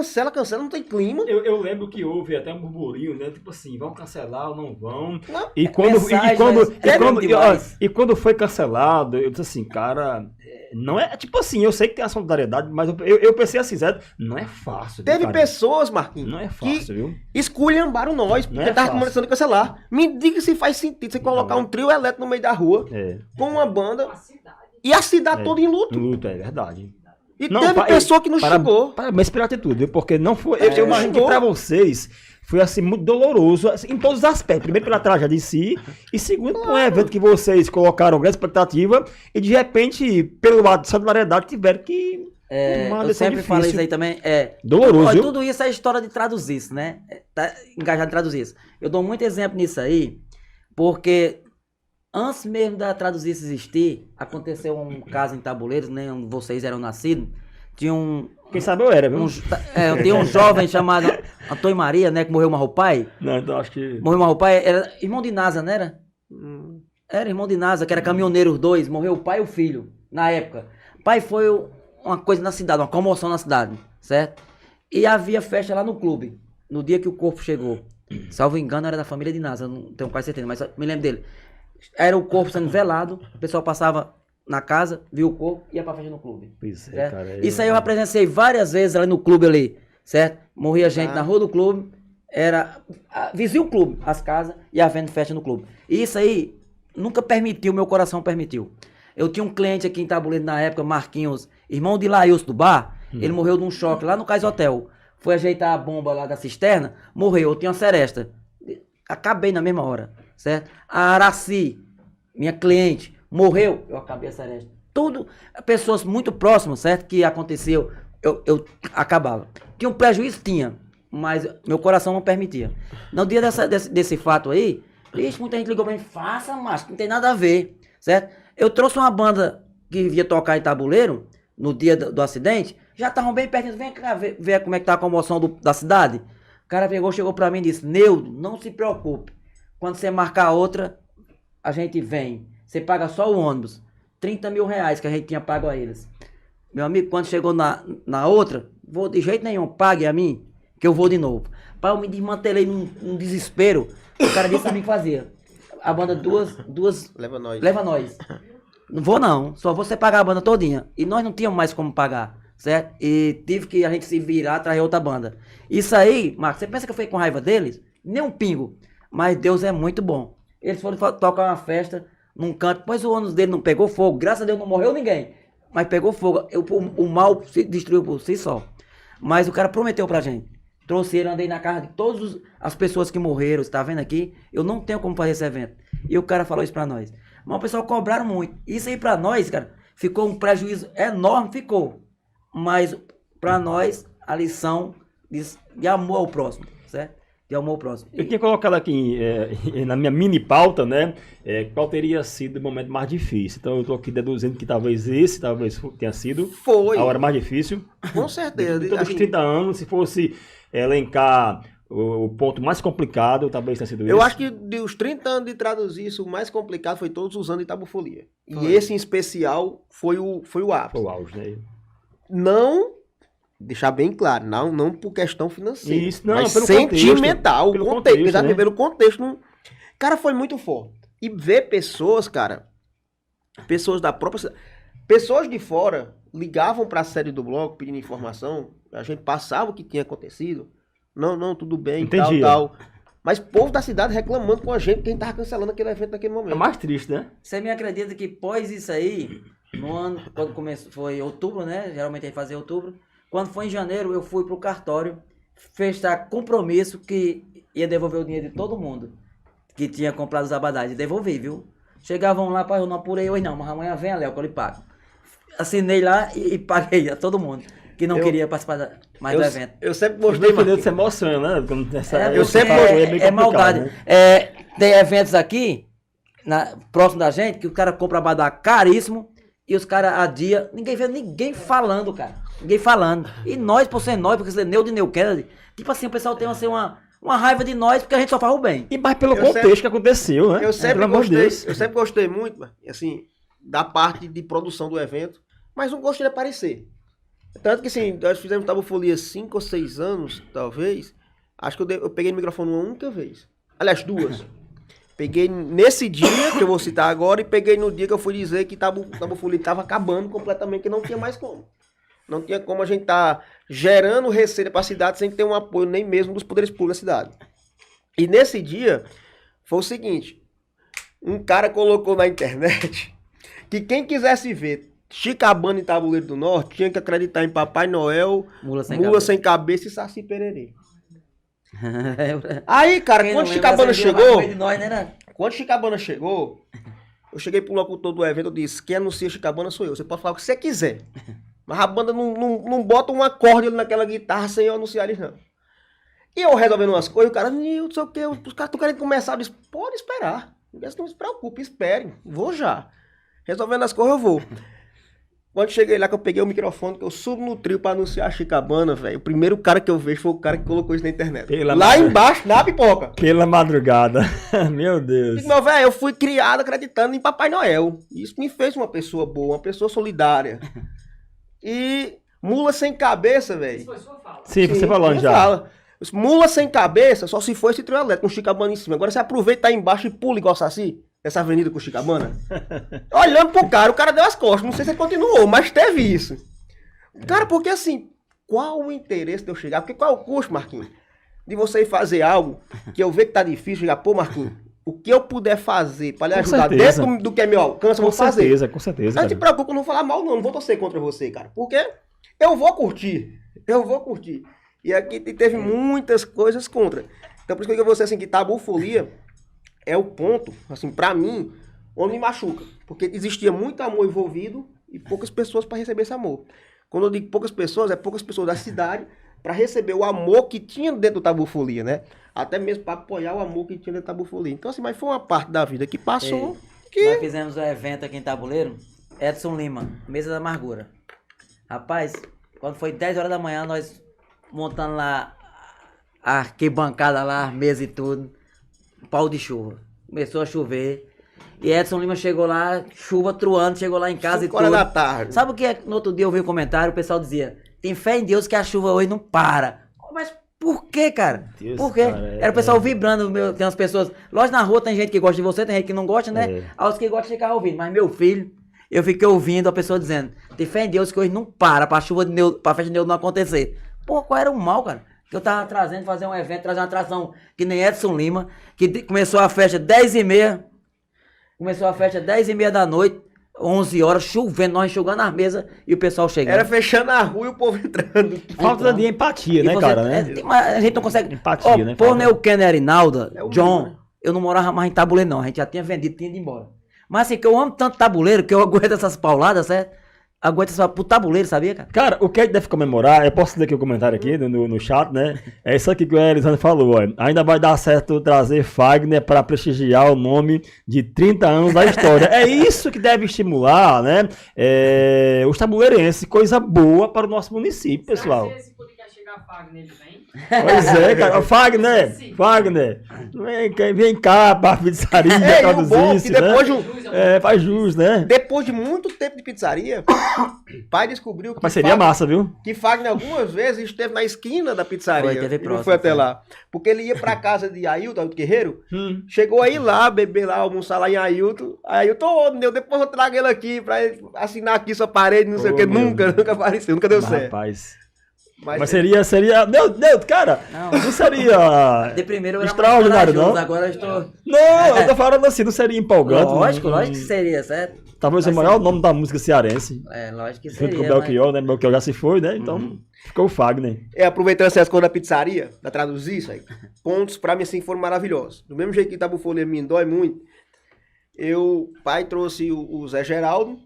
não tem clima. Eu lembro que houve até um burburinho, né? Tipo assim, vão cancelar ou não vão? Não. E quando foi cancelado, eu disse assim, cara, não é, tipo assim, eu sei que tem a solidariedade, mas eu pensei assim, Zé, não é fácil. Teve cara. pessoas, Marquinhos, Não é fácil, viu? esculhambaram nós, porque tava começando a cancelar. Me diga se faz sentido você colocar um trio elétrico no meio da rua, com uma banda, e a cidade toda em luto. Luto, é verdade. E não, teve pessoa que não chegou. Parabéns pela atitude, viu? Porque não foi. Eu imagino que pra vocês foi assim muito doloroso assim, em todos os aspectos. Primeiro pela tragédia em si, e segundo por um evento que vocês colocaram grande expectativa e de repente, pelo lado de solidariedade, tiveram que. Eu sempre falo isso aí também. Doloroso. Olha, tudo isso é história de traduzir isso, né? Tá engajado em traduzir isso. Eu dou muito exemplo nisso aí, porque antes mesmo da traduzir existir, aconteceu um caso em Tabuleiros, né? Onde vocês eram nascidos. Tinha um. Quem sabe eu era, viu? Tinha um jovem chamado Antônio Maria, né? Que morreu o pai. Não, então acho que. Morreu o pai, era irmão de Nasa, não era? Era irmão de Nasa, que era caminhoneiro os dois. Morreu o pai e o filho, na época. Pai foi uma coisa na cidade, uma comoção na cidade, certo? E havia festa lá no clube, no dia que o corpo chegou. Salvo engano, era da família de Nasa, não tenho quase certeza, mas me lembro dele. Era o corpo sendo velado, o pessoal passava na casa, viu o corpo e ia pra festa no clube. Pois é, cara. Isso aí eu já presenciei várias vezes ali no clube ali, certo? Morria gente na rua do clube, vizinho o clube, as casas, e havendo festa no clube. E isso aí nunca permitiu, meu coração permitiu. Eu tinha um cliente aqui em Tabuleiro na época, Marquinhos, irmão de Lailson do bar, ele morreu de um choque lá no Cais Hotel. Foi ajeitar a bomba lá da cisterna, morreu, eu tinha uma seresta. Acabei na mesma hora, certo? A Araci, minha cliente, morreu, eu acabei a seresta. Tudo, pessoas muito próximas, certo? Que aconteceu, eu acabava. Tinha um prejuízo? Tinha, mas meu coração não permitia. No dia desse fato aí, muita gente ligou pra mim, faça, mas não tem nada a ver, certo? Eu trouxe uma banda que via tocar em Tabuleiro, no dia do acidente, já estavam bem pertinho, vem cá ver como é que tá a comoção da cidade. O cara chegou pra mim e disse, Neudo, não se preocupe, quando você marcar outra, a gente vem, você paga só o ônibus, 30 mil reais que a gente tinha pago a eles. Meu amigo, quando chegou na outra, vou de jeito nenhum, pague a mim, que eu vou de novo. Pai, eu me desmantelei num desespero, o cara disse a mim que fazia. A banda duas... Leva nós. Não vou não, só você pagar a banda todinha. E nós não tínhamos mais como pagar, certo? E tive que a gente se virar, trazer outra banda. Isso aí, Marcos, você pensa que eu fiquei com raiva deles? Nem um pingo. Mas Deus é muito bom. Eles foram tocar uma festa num canto, pois o ônibus dele não pegou fogo. Graças a Deus não morreu ninguém. Mas pegou fogo. O mal se destruiu por si só. Mas o cara prometeu pra gente. Trouxe ele, andei na casa de todas as pessoas que morreram, você tá vendo aqui? Eu não tenho como fazer esse evento. E o cara falou isso pra nós. Mas o pessoal cobraram muito. Isso aí pra nós, cara, ficou um prejuízo enorme, ficou. Mas pra nós, a lição de amor ao próximo, certo? De amor ao próximo. Eu tinha colocado aqui na minha mini pauta, né? Qual teria sido o momento mais difícil. Então eu tô aqui deduzindo que talvez tenha sido a hora mais difícil. Com certeza. De todos os 30 anos, se fosse elencar o ponto mais complicado, talvez tenha sido isso. Eu acho que dos 30 anos de traduzir isso, o mais complicado foi todos os anos de Tabufolia. E esse em especial foi o ápice. Foi o auge, né? Não, deixar bem claro, não por questão financeira, isso, não, mas pelo sentimental, pelo contexto, contexto, né? Pelo contexto. Cara, foi muito forte. E ver pessoas, cara, pessoas da própria cidade. Pessoas de fora ligavam para a sede do bloco pedindo informação, a gente passava o que tinha acontecido. Não, tudo bem, Entendi. tal. Mas povo da cidade reclamando com a gente que a gente tava cancelando aquele evento naquele momento. É mais triste, né? Você me acredita que pós isso aí, no ano, quando começou, foi outubro, né? Geralmente a gente fazia outubro. Quando foi em janeiro, eu fui pro cartório fechar compromisso que ia devolver o dinheiro de todo mundo que tinha comprado os abadás. E devolvi, viu? Chegavam lá, pai, eu não apurei hoje não, mas amanhã vem a Léo que eu lhe pago. Assinei lá e paguei a todo mundo que não queria participar mais do evento. Eu sempre Gostei gostei, de Marquinhos. se emociona, né? Quando eu sempre é maldade. Né? Tem eventos aqui, próximo da gente, que o cara compra abadá caríssimo e os caras adia. Ninguém vê ninguém falando, cara. Ninguém falando. E nós, por ser nós, porque ser Neu de Neu Kennedy, tipo assim, o pessoal tem assim, uma raiva de nós porque a gente só faz o bem. E mais pelo Eu contexto sempre- que aconteceu, né? Eu sempre Pelo amor de gostei, Deus. eu sempre gostei muito, assim, da parte de produção do evento, mas não gostei de aparecer. Tanto que, assim, nós fizemos Tabufolia 5 ou 6 anos, talvez. Acho que eu peguei no microfone uma única vez. Aliás, 2. Peguei nesse dia, que eu vou citar agora, e peguei no dia que eu fui dizer que Tabufolia estava acabando completamente, que não tinha mais como. Não tinha como a gente tá gerando receita para a cidade sem ter um apoio nem mesmo dos poderes públicos da cidade. E nesse dia, foi o seguinte, um cara colocou na internet que quem quisesse ver Chicabana e Tabuleiro do Norte tinha que acreditar em Papai Noel, Mula sem Mula cabeça. Sem Cabeça e Saci Pererê. Aí, cara, Quem quando não lembra Chicabana dessa vida, chegou, vai de nós, né? quando Chicabana chegou, eu cheguei pro locutor do evento e disse, quem anuncia Chicabana sou eu, você pode falar o que você quiser. Mas a banda não bota um acorde ali naquela guitarra sem eu anunciar eles, não. E eu resolvendo umas coisas, o cara, não sei o que, os caras estão querendo começar, eu disse, pode esperar, não se preocupe, esperem, vou já. Resolvendo as coisas, eu vou. Quando cheguei lá, que eu peguei o microfone, que eu subo no trio pra anunciar a Chicabana, velho, o primeiro cara que eu vejo foi o cara que colocou isso na internet. Lá embaixo, na pipoca. Pela madrugada. Meu Deus. Digo, meu velho, eu fui criado acreditando em Papai Noel. Isso me fez uma pessoa boa, uma pessoa solidária. E Mula Sem Cabeça, Isso velho. foi sua fala. Sim, você falando minha já. fala. Mula Sem Cabeça só se for esse trio elétrico com Chicabana em cima. Agora você aproveita, tá embaixo e pula igual Saci, essa avenida com Chicabana. Olhando pro cara, o cara deu as costas. Não sei se ele continuou, mas teve isso. Cara, porque assim, qual o interesse de eu chegar? Porque qual é o custo, Marquinhos? De você ir fazer algo que eu ver que tá difícil, chegar, pô, Marquinhos, o que eu puder fazer pra lhe Com ajudar certeza. dentro do que é meu alcance, eu Com vou fazer. certeza, com certeza. Não te Cara. preocupa, eu não vou falar mal não vou torcer contra você, cara. Porque eu vou curtir. E aqui teve muitas coisas contra. Então por isso que eu digo a você assim, que Tabufolia é o ponto, assim, pra mim, onde me machuca. Porque existia muito amor envolvido e poucas pessoas pra receber esse amor. Quando eu digo poucas pessoas, é poucas pessoas da cidade pra receber o amor que tinha dentro do Tabufolia, né? Até mesmo pra apoiar o amor que tinha dentro do Tabufolia. Então assim, mas foi uma parte da vida que passou Nós fizemos um evento aqui em Tabuleiro, Edson Lima, Mesa da Amargura. Rapaz, quando foi 10 horas da manhã, nós montando lá a arquibancada lá, a mesa e tudo, pau de chuva. Começou a chover. E Edson Lima chegou lá, chuva truando, chegou lá em casa 5 e horas tudo. da tarde. Sabe o que é? No outro dia eu vi um comentário, o pessoal dizia, tem fé em Deus que a chuva hoje não para. Mas por quê, cara? Deus, Por quê? cara, Era o pessoal vibrando, tem umas pessoas... Lógico, na rua tem gente que gosta de você, tem gente que não gosta, né? É. Aí os que gostam ficavam ouvindo. Mas meu filho, eu fiquei ouvindo a pessoa dizendo, tem fé em Deus que hoje não para pra chuva de Deus, pra festa de Deus não acontecer. Pô, qual era o mal, cara? Que eu tava trazendo, fazer um evento, trazer uma atração que nem Edson Lima, que começou a festa 10h30, começou a festa 10h30 da noite, 11 horas, chovendo, nós enxugando as mesas e o pessoal chegando. Era fechando a rua e o povo entrando. Falta de empatia, E né, você- cara? Né? a gente não consegue. Empatia, né, Por Fábio? Neuquén e Arinalda, É o John, mínimo, né? eu não morava mais em Tabuleiro, não. A gente já tinha vendido, tinha ido embora. Mas assim, que eu amo tanto Tabuleiro, que eu aguento essas pauladas, certo? Aguento essas pro Tabuleiro, sabia, cara? Cara, o que a gente deve comemorar, eu posso ler aqui o comentário aqui no chat, né? É isso aqui que o Elisandro falou, ó. Ainda vai dar certo trazer Fagner para prestigiar o nome de 30 anos da história. É isso que deve estimular, né? Os tabuleirenses, coisa boa para o nosso município, pessoal. Se esse podcast chegar pra Fagner, ele vem. Pois é, cara. Fagner, Sim. Fagner, vem cá pra pizzaria É, e o bom traduzir que isso, né? depois de Faz jus, né? depois de muito tempo de pizzaria, o pai descobriu que Mas seria massa, viu? que Fagner algumas vezes esteve na esquina da pizzaria. Foi, teve e não próximo, foi até foi. lá. Porque ele ia pra casa de Ailton Guerreiro, chegou aí lá, beber lá, almoçar lá em Ailton. Aí Ailton, ô, meu, depois eu trago ele aqui pra ele assinar aqui sua parede, não sei Ô, o que. meu. Nunca apareceu, nunca deu Mas, certo. rapaz. Mas Seria. Deus, cara, não seria. De primeiro eu era mais Extraordinário, corajoso, não? agora eu estou... Não, eu tô falando assim, não seria empolgante. Lógico, não- lógico que seria, certo? Talvez o Mas maior sim. nome da música cearense. Lógico que Junto seria. com o Belchior, né? Belchior já se foi, né? Então ficou o Fagner. aproveitando essas coisas da pizzaria, da traduzir isso aí, pontos pra mim assim foram maravilhosos. Do mesmo jeito que Tabu Folha me dói muito, o pai trouxe o Zé Geraldo,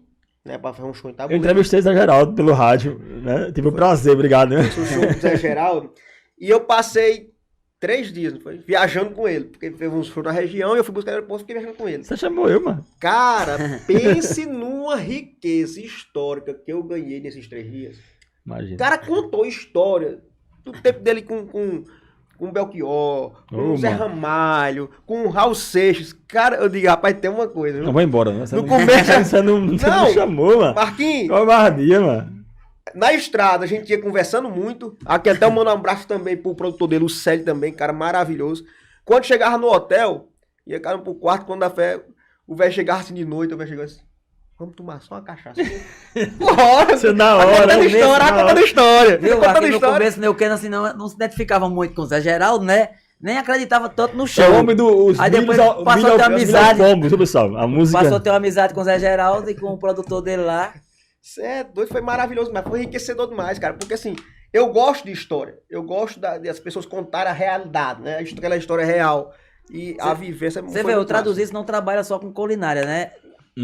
né, pra fazer um show em Eu Tabuleiro. entrevistei Zé Geraldo pelo rádio, né? Tive o prazer, obrigado, né? O show do Zé Geraldo. E eu passei 3 dias, não foi? Viajando com ele. Porque teve um show na região e eu fui buscar ele no aeroporto e fiquei viajando com ele. Você chamou eu, mano. Cara, pense numa riqueza histórica que eu ganhei nesses 3 dias. O Imagina. cara contou história do tempo dele com o Belchior, com o Zé mano. Ramalho, com o Raul Seixas. Cara, eu digo, rapaz, tem uma coisa, Não viu? vou embora, né? Você No não, começo- você não Não. chamou, mano. Marquinhos, Qual bardia, mano? na estrada a gente ia conversando muito. Aqui até eu mando um abraço também pro produtor dele, o Célio também, cara maravilhoso. Quando chegava no hotel, ia cara pro quarto, quando a fé, o velho chegava assim de noite, o velho chegava assim, vamos tomar só uma cachaça. Bora! Você na Tá hora, contando né? história, tá contando história. Viu? Tá contando Aqui no história. começo, o Ken assim, não se identificava muito com o Zé Geraldo, né? Nem acreditava tanto no show. É o homem dos Aí depois milhos ao- passou milho a ter ao- amizade. milho ao pombo, viu, pessoal? A música. Passou a ter uma amizade com o Zé Geraldo e com o produtor dele lá. Cê é doido, foi maravilhoso, mas foi enriquecedor demais, cara. Porque assim, eu gosto de história. Eu gosto das pessoas contarem a realidade, né? Aquela história real. E a vivência Você foi vê, o muito Traduzir não trabalha só com culinária, né?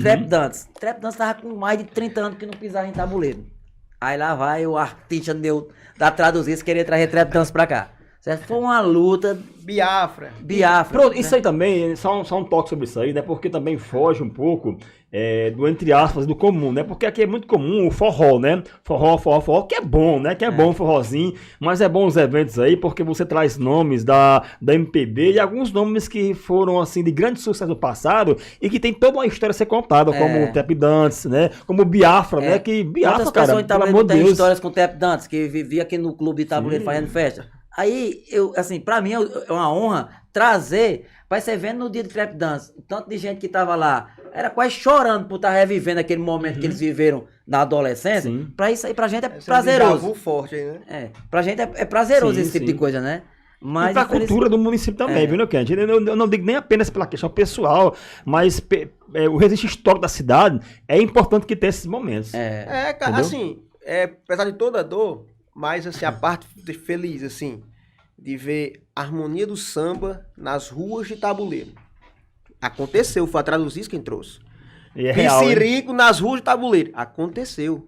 Trap Dance. Trap Dance tava com mais de 30 anos que não pisava em tabuleiro. Aí lá vai o artista da Traduzir querer trazer Trap Dance pra cá. Certo? Foi uma luta massa. Biafra. biafra. Pronto, isso aí também, só um toque sobre isso aí, né? Porque também foge um pouco do, entre aspas, do comum, né? Porque aqui é muito comum o forró, né? Forró, que é bom, né? Que é bom o forrozinho, mas é bom os eventos aí, porque você traz nomes da MPB e alguns nomes que foram, assim, de grande sucesso no passado e que tem toda uma história a ser contada, como o Tap Dance, né? Como o Biafra, né? Que Biafra, Quantas cara, pessoas em pelo tabuleiro amor não de tem Deus. histórias com Tap Dance, que vivia aqui no clube de tabuleiro fazendo festa? Aí, assim, pra mim é uma honra trazer pra esse evento no dia de Trap Dance. O tanto de gente que tava lá, era quase chorando por estar revivendo aquele momento que eles viveram na adolescência. Sim. Pra isso aí, pra gente é Esse prazeroso. déjà vu forte aí, né? Pra gente é prazeroso Sim, esse tipo sim. de coisa, né? Mas E pra infeliz- cultura do município também, viu, né, Kent? Eu não digo nem apenas pela questão pessoal, mas o registro histórico da cidade é importante que tenha esses momentos. É, cara, Entendeu? assim, apesar de toda a dor, mas assim, a parte feliz, assim, de ver a harmonia do samba nas ruas de tabuleiro. Aconteceu, foi a Traduzir quem trouxe. E é real, hein? Pissirico nas ruas de tabuleiro. Aconteceu.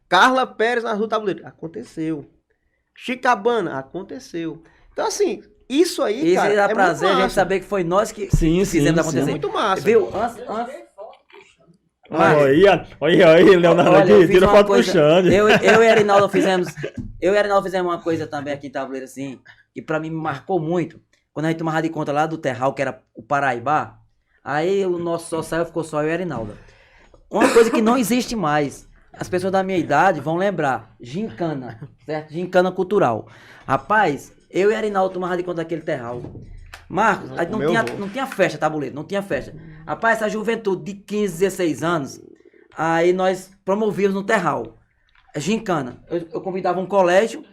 Carla Pérez nas ruas de tabuleiro. Aconteceu. Chicabana. Aconteceu. Então, assim, isso aí, Isso cara, aí dá é prazer a muito gente massa. saber que foi nós que Sim, fizemos sim, acontecer. sim. Muito massa. Viu? Antes... Olha aí, Leonardo Olha, eu aqui, fiz tira uma foto coisa- pro Xande. Eu e o Erinaldo fizemos uma coisa também aqui em Tabuleiro, assim, que pra mim me marcou muito. Quando a gente tomava de conta lá do Terral, que era o Paraibá, aí o nosso só saiu, ficou só eu e o Erinaldo. Uma coisa que não existe mais. As pessoas da minha idade vão lembrar. Gincana, certo? Gincana cultural. Rapaz, eu e o Erinaldo tomava de conta daquele Terral. Marcos, aí não tinha festa, tabuleiro, não tinha festa. Rapaz, essa juventude de 15, 16 anos, aí nós promovíamos no Terral. Gincana. Eu convidava um colégio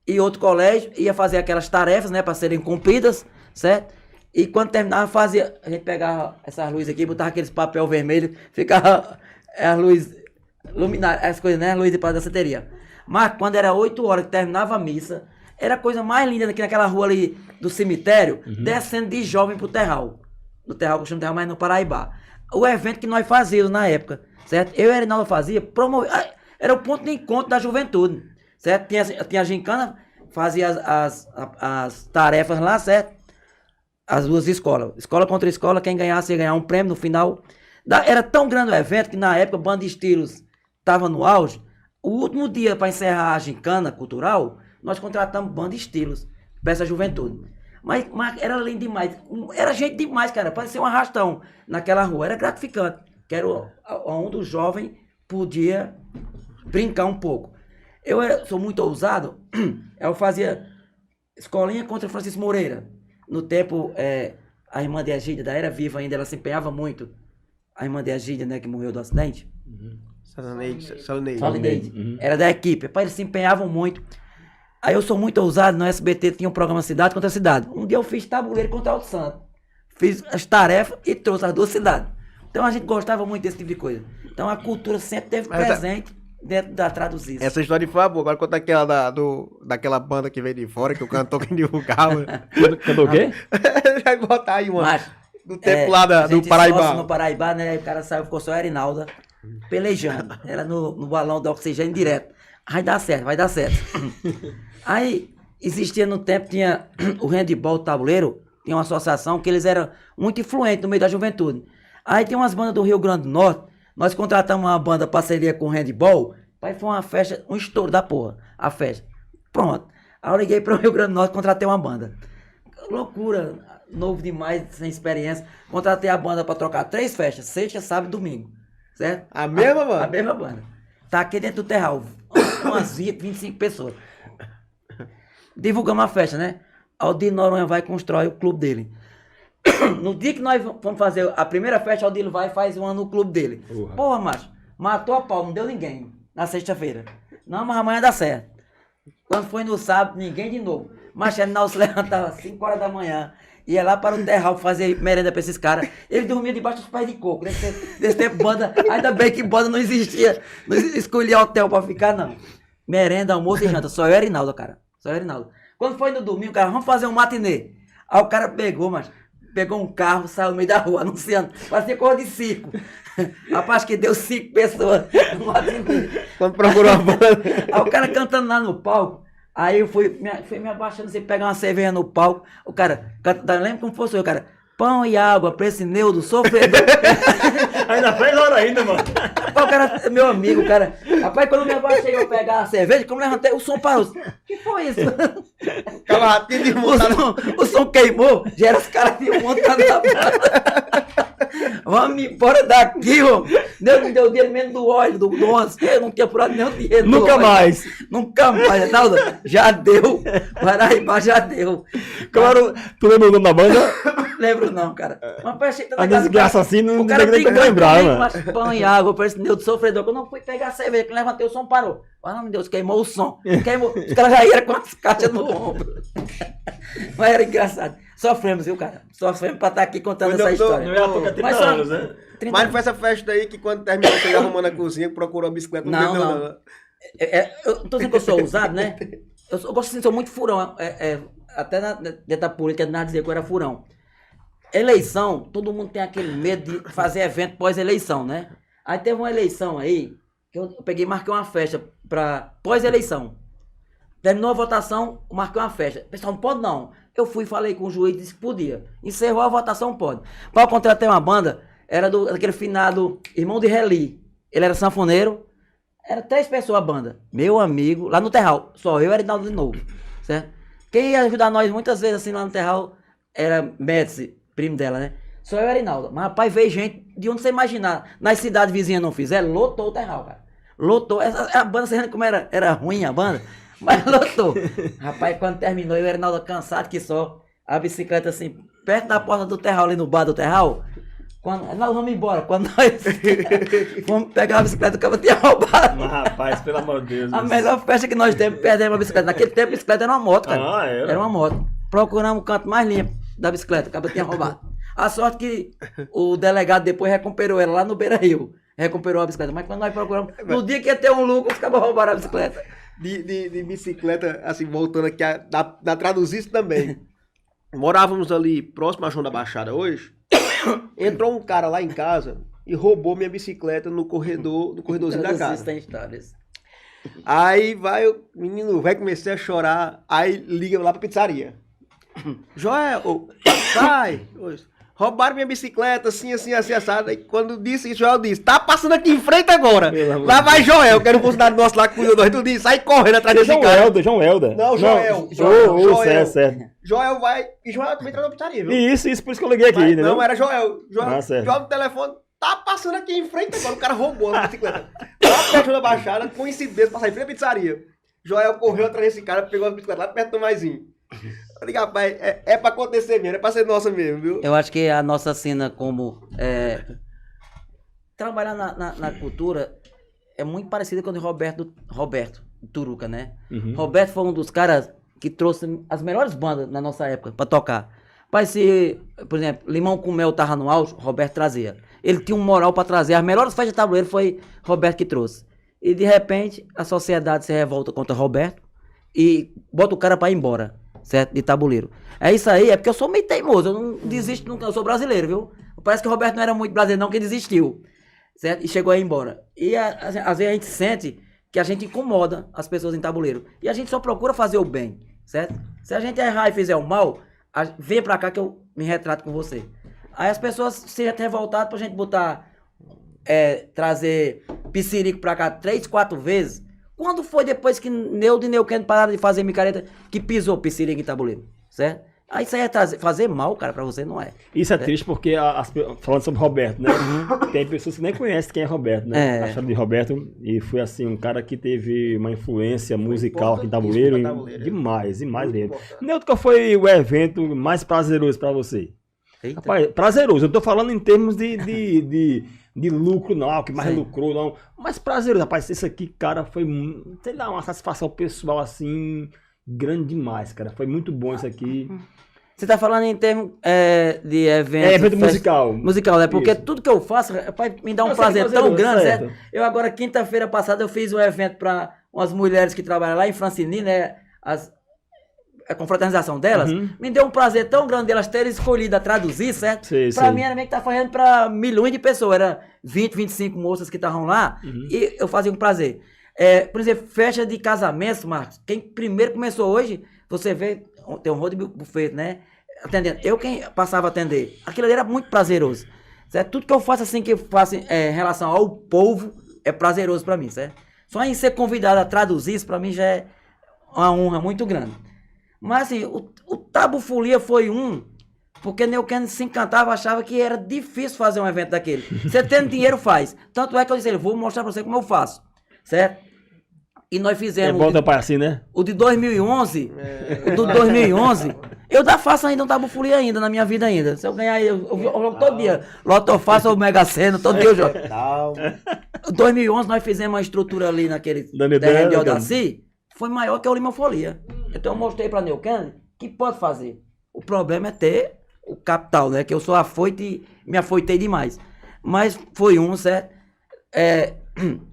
e outro colégio, ia fazer aquelas tarefas, né, para serem cumpridas, certo? E quando terminava, a gente pegava essas luzes aqui, botava aqueles papel vermelho, ficava as luzes, as coisas, né, as luzes para danceteria. Mas quando era 8 horas que terminava a missa, era a coisa mais linda aqui naquela rua ali do cemitério, descendo de jovem pro Terral. No Terral, que eu chamo Terral, mas no Paraibá. O evento que nós fazíamos na época, certo? Eu e a Erinaldo fazia, era o ponto de encontro da juventude, certo? Tinha a gincana, fazia as tarefas lá, certo? As duas escolas. Escola contra escola, quem ganhasse ia ganhar um prêmio no final. Era tão grande o evento que na época o Banda de Estilos estava no auge. O último dia para encerrar a gincana cultural nós contratamos banda estilos para essa juventude. Mas era lindo demais. Era gente demais, cara. Parecia um arrastão naquela rua. Era gratificante. Que era onde o jovem podia brincar um pouco. Sou muito ousado. Eu fazia escolinha contra Francisco Moreira. No tempo, a irmã de Egídia, da era viva ainda, ela se empenhava muito. A irmã de Egídia, né, que morreu do acidente. Salineide. Era da equipe. Pai, eles se empenhavam muito. Aí eu sou muito ousado, no SBT tinha um programa Cidade contra Cidade. Um dia eu fiz tabuleiro contra o Santo. Fiz as tarefas e trouxe as duas cidades. Então a gente gostava muito desse tipo de coisa. Então a cultura sempre teve presente dentro da traduzir. Essa história foi boa. Agora conta aquela daquela banda que veio de fora, que o cantor que divulgava. Cantou o quê? Vai botar aí, mano. Mas, Do tempo lá do Paraibá. No Paraibá, né? O cara saiu, ficou só a Erinalda pelejando. Era no balão de oxigênio direto. Vai dar certo, vai dar certo. Aí, existia no tempo, tinha o handball, o tabuleiro, tinha uma associação que eles eram muito influentes no meio da juventude. Aí tem umas bandas do Rio Grande do Norte, nós contratamos uma banda parceria com o handball, aí foi uma festa, um estouro da porra, a festa. Pronto. Aí eu liguei para o Rio Grande do Norte, contratei uma banda. Loucura, novo demais, sem experiência. Contratei a banda para trocar 3 festas, sexta, sábado e domingo. Certo? A mesma banda? A mesma banda. Tá aqui dentro do terral, umas 25 pessoas. Divulgamos a festa, né? Aldir Noronha vai e constrói o clube dele. No dia que nós vamos fazer a primeira festa, Aldir vai e faz uma no clube dele. Porra, macho, matou a pau, não deu ninguém na sexta-feira. Não, mas amanhã dá certo. Quando foi no sábado, ninguém de novo. Mas Arinaldo se levantava às 5 horas da manhã, ia lá para o terral fazer merenda para esses caras. Ele dormia debaixo dos pés de coco. Desse tempo, banda, ainda bem que banda não existia. Não escolhia hotel para ficar, não. Merenda, almoço e janta. Só eu e Arinaldo, cara. Só eu e Arinaldo. Quando foi no domingo, cara, vamos fazer um matinê. Aí o cara pegou um carro, saiu no meio da rua, anunciando. Parecia coisa de circo. Rapaz, que deu 5 pessoas no matinê. Quando procurou a banda. Aí o cara cantando lá no palco. Aí eu fui me abaixando, você pegar uma cerveja no palco. O cara, lembra como fosse eu, cara? Pão e água pra esse Neudo sofredor. Ainda fez hora ainda, mano. Rapaz, o cara, meu amigo, cara. Rapaz, quando eu me abaixei eu pegar a cerveja, como eu levantei, o som parou. O que foi isso? Tava rápido de O som queimou, já era os caras que iam montando na banda. Vamos embora daqui, ó. Deus me deu o dinheiro menos do óleo, do 11. Eu não tinha furado nenhum dinheiro. Nunca mais. Nunca mais. Reinaldo, já deu. Paraíba já deu. Claro, tu lembra o nome da banda? Lembro não, cara. Mas parece que A desgraça assim, não o cara tem nem lembrar, comigo, mano. mas pão e água, parece que deu de sofredor. Quando eu fui pegar a cerveja, que levantei o som, parou. Ah, meu Deus, queimou o som. Queimou. Os caras já iam com as caixas no ombro. Mas era engraçado. Sofremos, viu, cara? Sofremos pra estar aqui contando essa história. Não é à toa 30 só- anos, né? 30 Mas não foi essa festa aí que quando terminou, você ia arrumando a cozinha, procurou a bicicleta. Não, vendeu, não. Eu não tô dizendo que eu sou ousado, né? Eu gosto assim, sou muito furão. Até dentro da política, nada dizer que eu era furão. Eleição, todo mundo tem aquele medo de fazer evento pós-eleição, né? Aí teve uma eleição aí, que eu peguei e marquei uma festa para pós-eleição. Terminou a votação, marquei uma festa. Pessoal, não pode não. Eu fui, falei com o juiz, disse que podia. Encerrou a votação, pode. Para contratar uma banda, era daquele finado irmão de Reli. Ele era sanfoneiro. Era 3 pessoas a banda. Meu amigo, lá no Terral. Só eu e Arinaldo de novo. Certo? Quem ia ajudar nós muitas vezes assim lá no Terral era Médici, primo dela, né? Só eu e Arinaldo. Mas rapaz, veio gente de onde você imaginar. Nas cidades vizinhas não fizeram, lotou o Terral, cara. Lotou. A banda, você vendo como era ruim a banda? Mas lotou. Rapaz, quando terminou, eu e Arinaldo cansado que só. A bicicleta assim, perto da porta do Terral, ali no bar do Terral. Nós vamos embora. Quando nós fomos pegar a bicicleta, o cara tinha roubado. Mas, rapaz, pelo amor de Deus. A melhor festa que nós temos, perdemos a bicicleta. Naquele tempo a bicicleta era uma moto, cara. Ah, era? Era uma moto. Procuramos o canto mais limpo da bicicleta, o cara tinha roubado. A sorte que o delegado depois recuperou ela lá no Beira Rio. Recuperou a bicicleta. Mas quando nós procuramos, no dia que ia ter um lucro, os caras roubaram a bicicleta. De bicicleta, assim, voltando aqui, da Traduzice também. Morávamos ali próximo a João da Baixada hoje. Entrou um cara lá em casa e roubou minha bicicleta no corredorzinho da casa. Tem histórias. Aí vai, o menino vai começar a chorar, aí liga lá pra pizzaria. Joel, pai, roubaram minha bicicleta, assim, assado. E quando disse isso, Joel disse, tá passando aqui em frente agora. Lá vai Joel, que era um funcionário nosso lá que cuidou nós tudo isso, sai correndo atrás desse cara. João Helder. Não, Joel. Certo. Joel vai, e Joel também tá na pizzaria, viu? Isso, por isso que eu liguei aqui, Mas, entendeu? não, era Joel. Certo. Joel no telefone, tá passando aqui em frente agora, o cara roubou a bicicleta. Lá perto da Baixada, coincidência, pra sair em frente à pizzaria. Joel correu atrás desse cara, pegou a bicicleta lá perto do Maisinho. Eu digo, rapaz, é pra acontecer mesmo, é pra ser nossa mesmo, viu? Eu acho que a nossa cena como trabalhar na cultura é muito parecida com o de Roberto Turuca, né? Uhum. Roberto foi um dos caras que trouxe as melhores bandas na nossa época pra tocar. Mas se, por exemplo, Limão com Mel tava no auge, Roberto trazia. Ele tinha um moral pra trazer. As melhores festas de tabuleiro foi Roberto que trouxe. E de repente a sociedade se revolta contra Roberto e bota o cara pra ir embora, certo? De tabuleiro. É isso aí, é porque eu sou meio teimoso, eu não desisto nunca, eu sou brasileiro, viu? Parece que o Roberto não era muito brasileiro não, que desistiu, certo? E chegou aí embora. E às vezes a gente sente que a gente incomoda as pessoas em tabuleiro. E a gente só procura fazer o bem, certo? Se a gente errar e fizer o mal, vem pra cá que eu me retrato com você. Aí as pessoas se revoltaram pra gente botar, trazer Piscirico pra cá 3, 4 vezes. Quando foi depois que Neudo e Neuqueno pararam de fazer micareta que pisou Piscirico em tabuleiro, certo? Aí isso aí é fazer mal, cara, pra você não é. Isso é triste porque, falando sobre Roberto, né? Tem pessoas que nem conhecem quem é Roberto, né? A história de Roberto, e foi assim, um cara que teve uma influência musical aqui em tabuleiro, demais mesmo. Neudo, qual foi o evento mais prazeroso pra você? Eita. Rapaz, prazeroso, eu tô falando em termos de lucro, não, que mais Sim. lucrou, não. Mas prazeroso, rapaz, isso aqui, cara, foi, sei lá, uma satisfação pessoal, assim, grande demais, cara. Foi muito bom isso aqui. Você tá falando em termos de evento... Evento musical. Musical, né? Porque Isso. tudo que eu faço, rapaz, me dá um Eu sei prazer que tão prazeroso, grande, certo. certo? Eu agora, quinta-feira passada, eu fiz um evento para umas mulheres que trabalham lá em Francini, né? A confraternização delas. Me deu um prazer tão grande elas terem escolhido a traduzir, certo? Pra mim era meio que tá fazendo pra milhões de pessoas. Era 20, 25 moças que estavam lá. E eu fazia um prazer. Por exemplo, festa de casamentos, Marcos. Quem primeiro começou hoje, você vê, tem um rodo de buffet, né? Atendendo. Eu quem passava a atender. Aquilo ali era muito prazeroso. Certo? Tudo que eu faço assim, que eu faço em relação ao povo, é prazeroso pra mim, certo? Só em ser convidado a traduzir isso, pra mim já é uma honra muito grande. Mas assim, o Tabu Folia foi porque Neuqueno se encantava, achava que era difícil fazer um evento daquele. Você tendo dinheiro, faz. Tanto é que eu disse, vou mostrar pra você como eu faço, certo? E nós fizemos... É bom teu pai assim, né? O de 2011, o do 2011, eu ainda faço ainda um Tabu Folia ainda, na minha vida ainda. Se eu ganhar, eu jogo todo dia. Loto eu faço o Mega Sena, todo dia eu jogo. Em 2011 nós fizemos uma estrutura ali naquele terreno de Audaci, foi maior que o Lima Folia. Então eu mostrei para Neuqueno que pode fazer. O problema é ter o capital, né? Que eu sou afoito e me afoitei demais. Mas foi certo?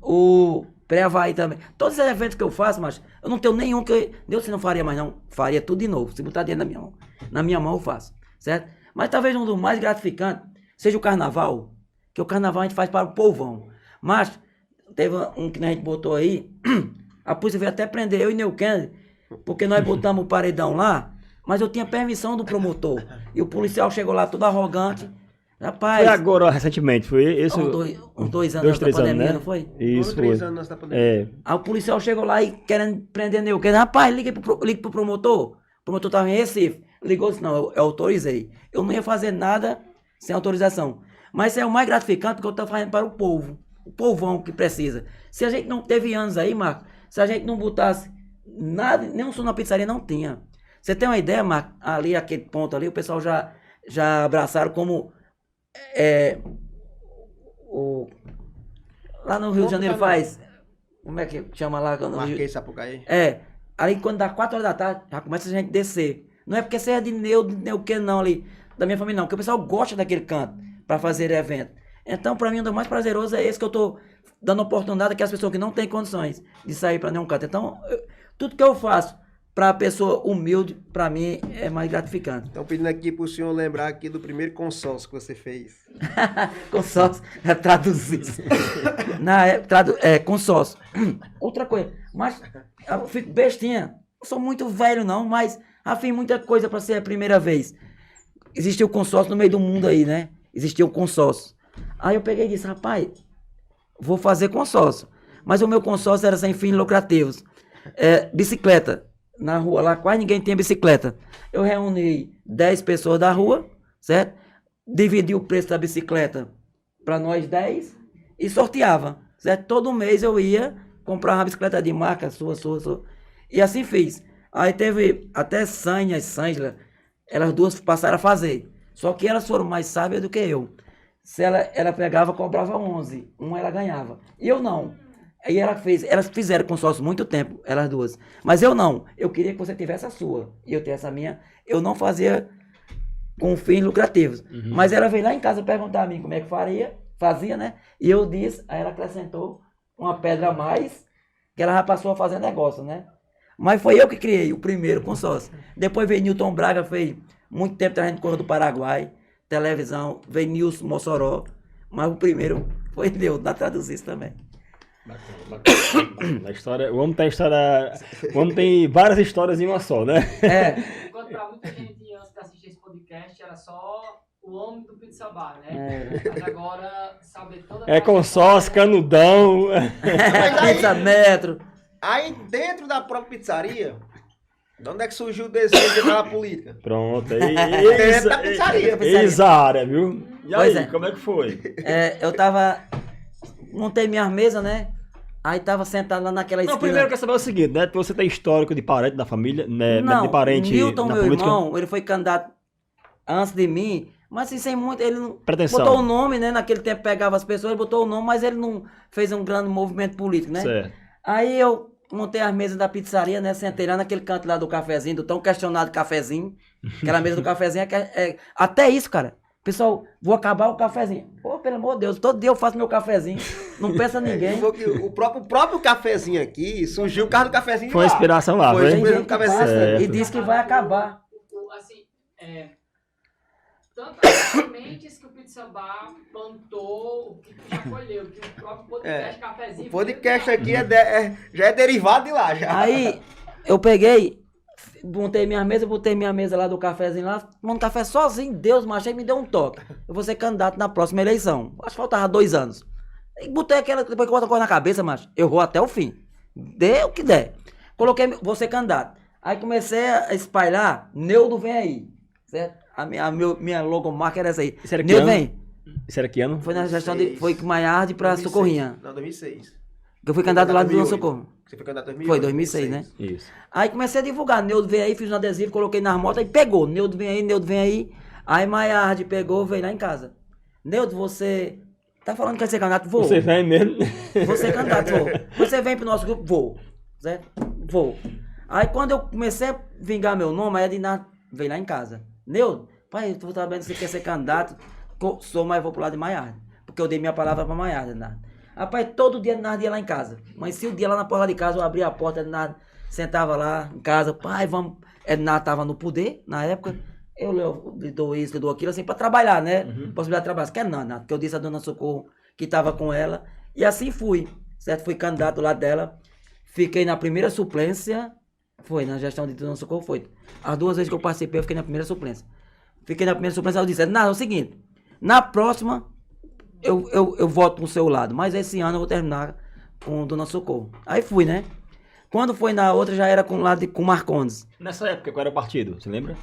O Pré-Havaí também. Todos os eventos que eu faço, mas eu não tenho nenhum que Deus se não faria mais não. Faria tudo de novo. Se botar dinheiro na minha mão eu faço, certo? Mas talvez um dos mais gratificantes seja o carnaval. Que o carnaval a gente faz para o povão. Mas teve um que a gente botou aí... A polícia veio até prender eu e Neuqueno, porque nós botamos o paredão lá, mas eu tinha permissão do promotor. E o policial chegou lá todo arrogante. Rapaz... Foi agora, recentemente, foi esse... Uns 2 anos antes da pandemia, né? não foi? Isso, foi. 3 anos antes da pandemia. Aí o policial chegou lá e querendo prender Neuqueno. Rapaz, ligue pro promotor. O promotor estava em Recife. Ligou e disse, não, eu autorizei. Eu não ia fazer nada sem autorização. Mas isso é o mais gratificante porque eu estou fazendo para o povo. O povão que precisa. Se a gente não teve anos aí, Marcos, se a gente não botasse nada, nem um som na pizzaria não tinha. Você tem uma ideia, Marcos? Ali, aquele ponto ali, o pessoal já abraçaram como lá no Rio de Janeiro faz, como é que chama lá? Marquês Sapucaí. Ali quando dá 4 horas da tarde, já começa a gente descer. Não é porque você é de Neuqueno não ali, da minha família não, porque o pessoal gosta daquele canto para fazer evento. Então, para mim, o mais prazeroso é esse que eu tô dando oportunidade que as pessoas que não têm condições de sair para nenhum canto. Então, tudo que eu faço para a pessoa humilde, para mim, é mais gratificante. Estão pedindo aqui para o senhor lembrar aqui do primeiro consórcio que você fez. Consórcio, traduzir. Consórcio. Outra coisa, mas eu fico bestinha. Não sou muito velho não, mas já fiz muita coisa para ser a primeira vez. existia o consórcio no meio do mundo aí, né? Existia o consórcio. Aí eu peguei e disse, rapaz, vou fazer consórcio. Mas o meu consórcio era sem fins lucrativos. Bicicleta. Na rua lá, quase ninguém tinha bicicleta. Eu reuni 10 pessoas da rua, certo? Dividi o preço da bicicleta para nós 10 e sorteava, certo? Todo mês eu ia comprar uma bicicleta de marca, sua. E assim fiz. Aí teve até Sânia e Sângela, elas duas passaram a fazer. Só que elas foram mais sábias do que eu. Se ela pegava, cobrava 11. Uma ela ganhava. E eu não. Aí elas fizeram consórcio muito tempo, elas duas. Mas eu não. Eu queria que você tivesse a sua. E eu tivesse a minha. Eu não fazia com fins lucrativos. Mas ela veio lá em casa perguntar a mim como é que fazia, né? E eu disse, aí ela acrescentou uma pedra a mais, que ela já passou a fazer negócio, né? Mas foi eu que criei o primeiro consórcio. Depois veio Newton Braga, fez muito tempo trazendo coisa do Paraguai, televisão, veio Nilson Mossoró, mas o primeiro foi eu, da traduzir também. Bacana. A história, o homem tem história. O homem tem várias histórias em uma só, né? Enquanto pra muita gente antes de assistir esse podcast era só o homem do Pizza Bar, né? Mas agora saber toda a Consórcio, canudão. Pizza Metro. Aí dentro da própria pizzaria, de onde é que surgiu o desejo de entrar na política? Pronto, Dentro da pizzaria. eis a área, viu? E Pois aí, é. como é que foi? Eu montei minhas mesas, né? Aí tava sentado lá naquela Não, esquina. primeiro eu quero saber o seguinte, né? Você tem histórico de parente da família, né? Não, De parente Newton, na meu política? irmão, ele foi candidato antes de mim, mas assim, sem muito, ele não Pretensão. botou o nome, né? Naquele tempo pegava as pessoas, ele botou o nome, mas ele não fez um grande movimento político, né? Certo. Aí eu montei as mesas da pizzaria, né? Sentei lá naquele canto lá do cafezinho, do tão questionado cafezinho. Aquela mesa do cafezinho até isso, cara. Pessoal, vou acabar o cafezinho. Pô, pelo amor de Deus, todo dia eu faço meu cafezinho. Não pensa ninguém. O próprio cafezinho aqui, surgiu o carro do cafezinho Foi uma lá. inspiração lá, Foi foi? Tem inspiração gente do que cafezinho. passa Certo. e diz que vai acabar. Assim, tantas sementes que o Pizza Bar plantou, que já colheu, que o próprio podcast Cafezinho... O podcast aqui já é derivado de lá, já. Aí eu peguei, botei minha mesa lá do cafezinho lá, tomando café sozinho, Deus, macho, aí me deu um toque. Eu vou ser candidato na próxima eleição. Acho que faltava 2 anos. E botei aquela, depois que eu boto a coisa na cabeça, macho, eu vou até o fim. Dê o que der. Coloquei, vou ser candidato. Aí comecei a espalhar, Neudo vem aí, certo? Minha logomarca era essa aí. Isso era que Neudo ano? vem. Isso era que ano? Foi na gestão de, foi com Maiarde pra 2006. Socorrinha. Não, 2006. Eu fui candidato lá do Dona 2008. Socorro. Você foi candidato em 2008? Foi 2006, né? Isso. Aí comecei a divulgar, Neudo veio aí, fiz um adesivo, coloquei nas motos, aí pegou, Neudo vem aí, Neudo vem aí. Aí Maiarde pegou, veio lá em casa. Neudo, você tá falando que quer ser candidato? Vou. Você vem mesmo? Vou ser candidato, vou. Você vem pro nosso grupo? Vou. Certo? Vou. Aí quando eu comecei a vingar meu nome, aí a Dinah veio lá em casa. Neudo, pai, tu tá sabendo que você quer ser candidato? Sou, mas vou pro lado de Maiarde. Porque eu dei minha palavra pra Maiarde, Dinah. Rapaz, todo dia Dinah ia lá em casa. Mas se o dia lá na porta de casa, eu abria a porta, Dinah sentava lá em casa, pai, vamos. Dinah tava no poder, na época. Eu lhe dou isso, lhe dou aquilo, assim, pra trabalhar, né? Possibilidade de trabalhar. Você quer não, Dinah? Porque eu disse a Dona Socorro que tava com ela. E assim fui, certo? Fui candidato lá dela. Fiquei na primeira suplência. Foi, na gestão de Dona Socorro, foi. As 2 vezes que eu participei, eu fiquei na primeira suplência. Fiquei na primeira suplência, ela disse, não, é o seguinte, na próxima, eu voto pro seu lado, mas esse ano eu vou terminar com Dona Socorro. Aí fui, né? Quando foi na outra, já era com Marcondes. Nessa época, qual era o partido? Você lembra?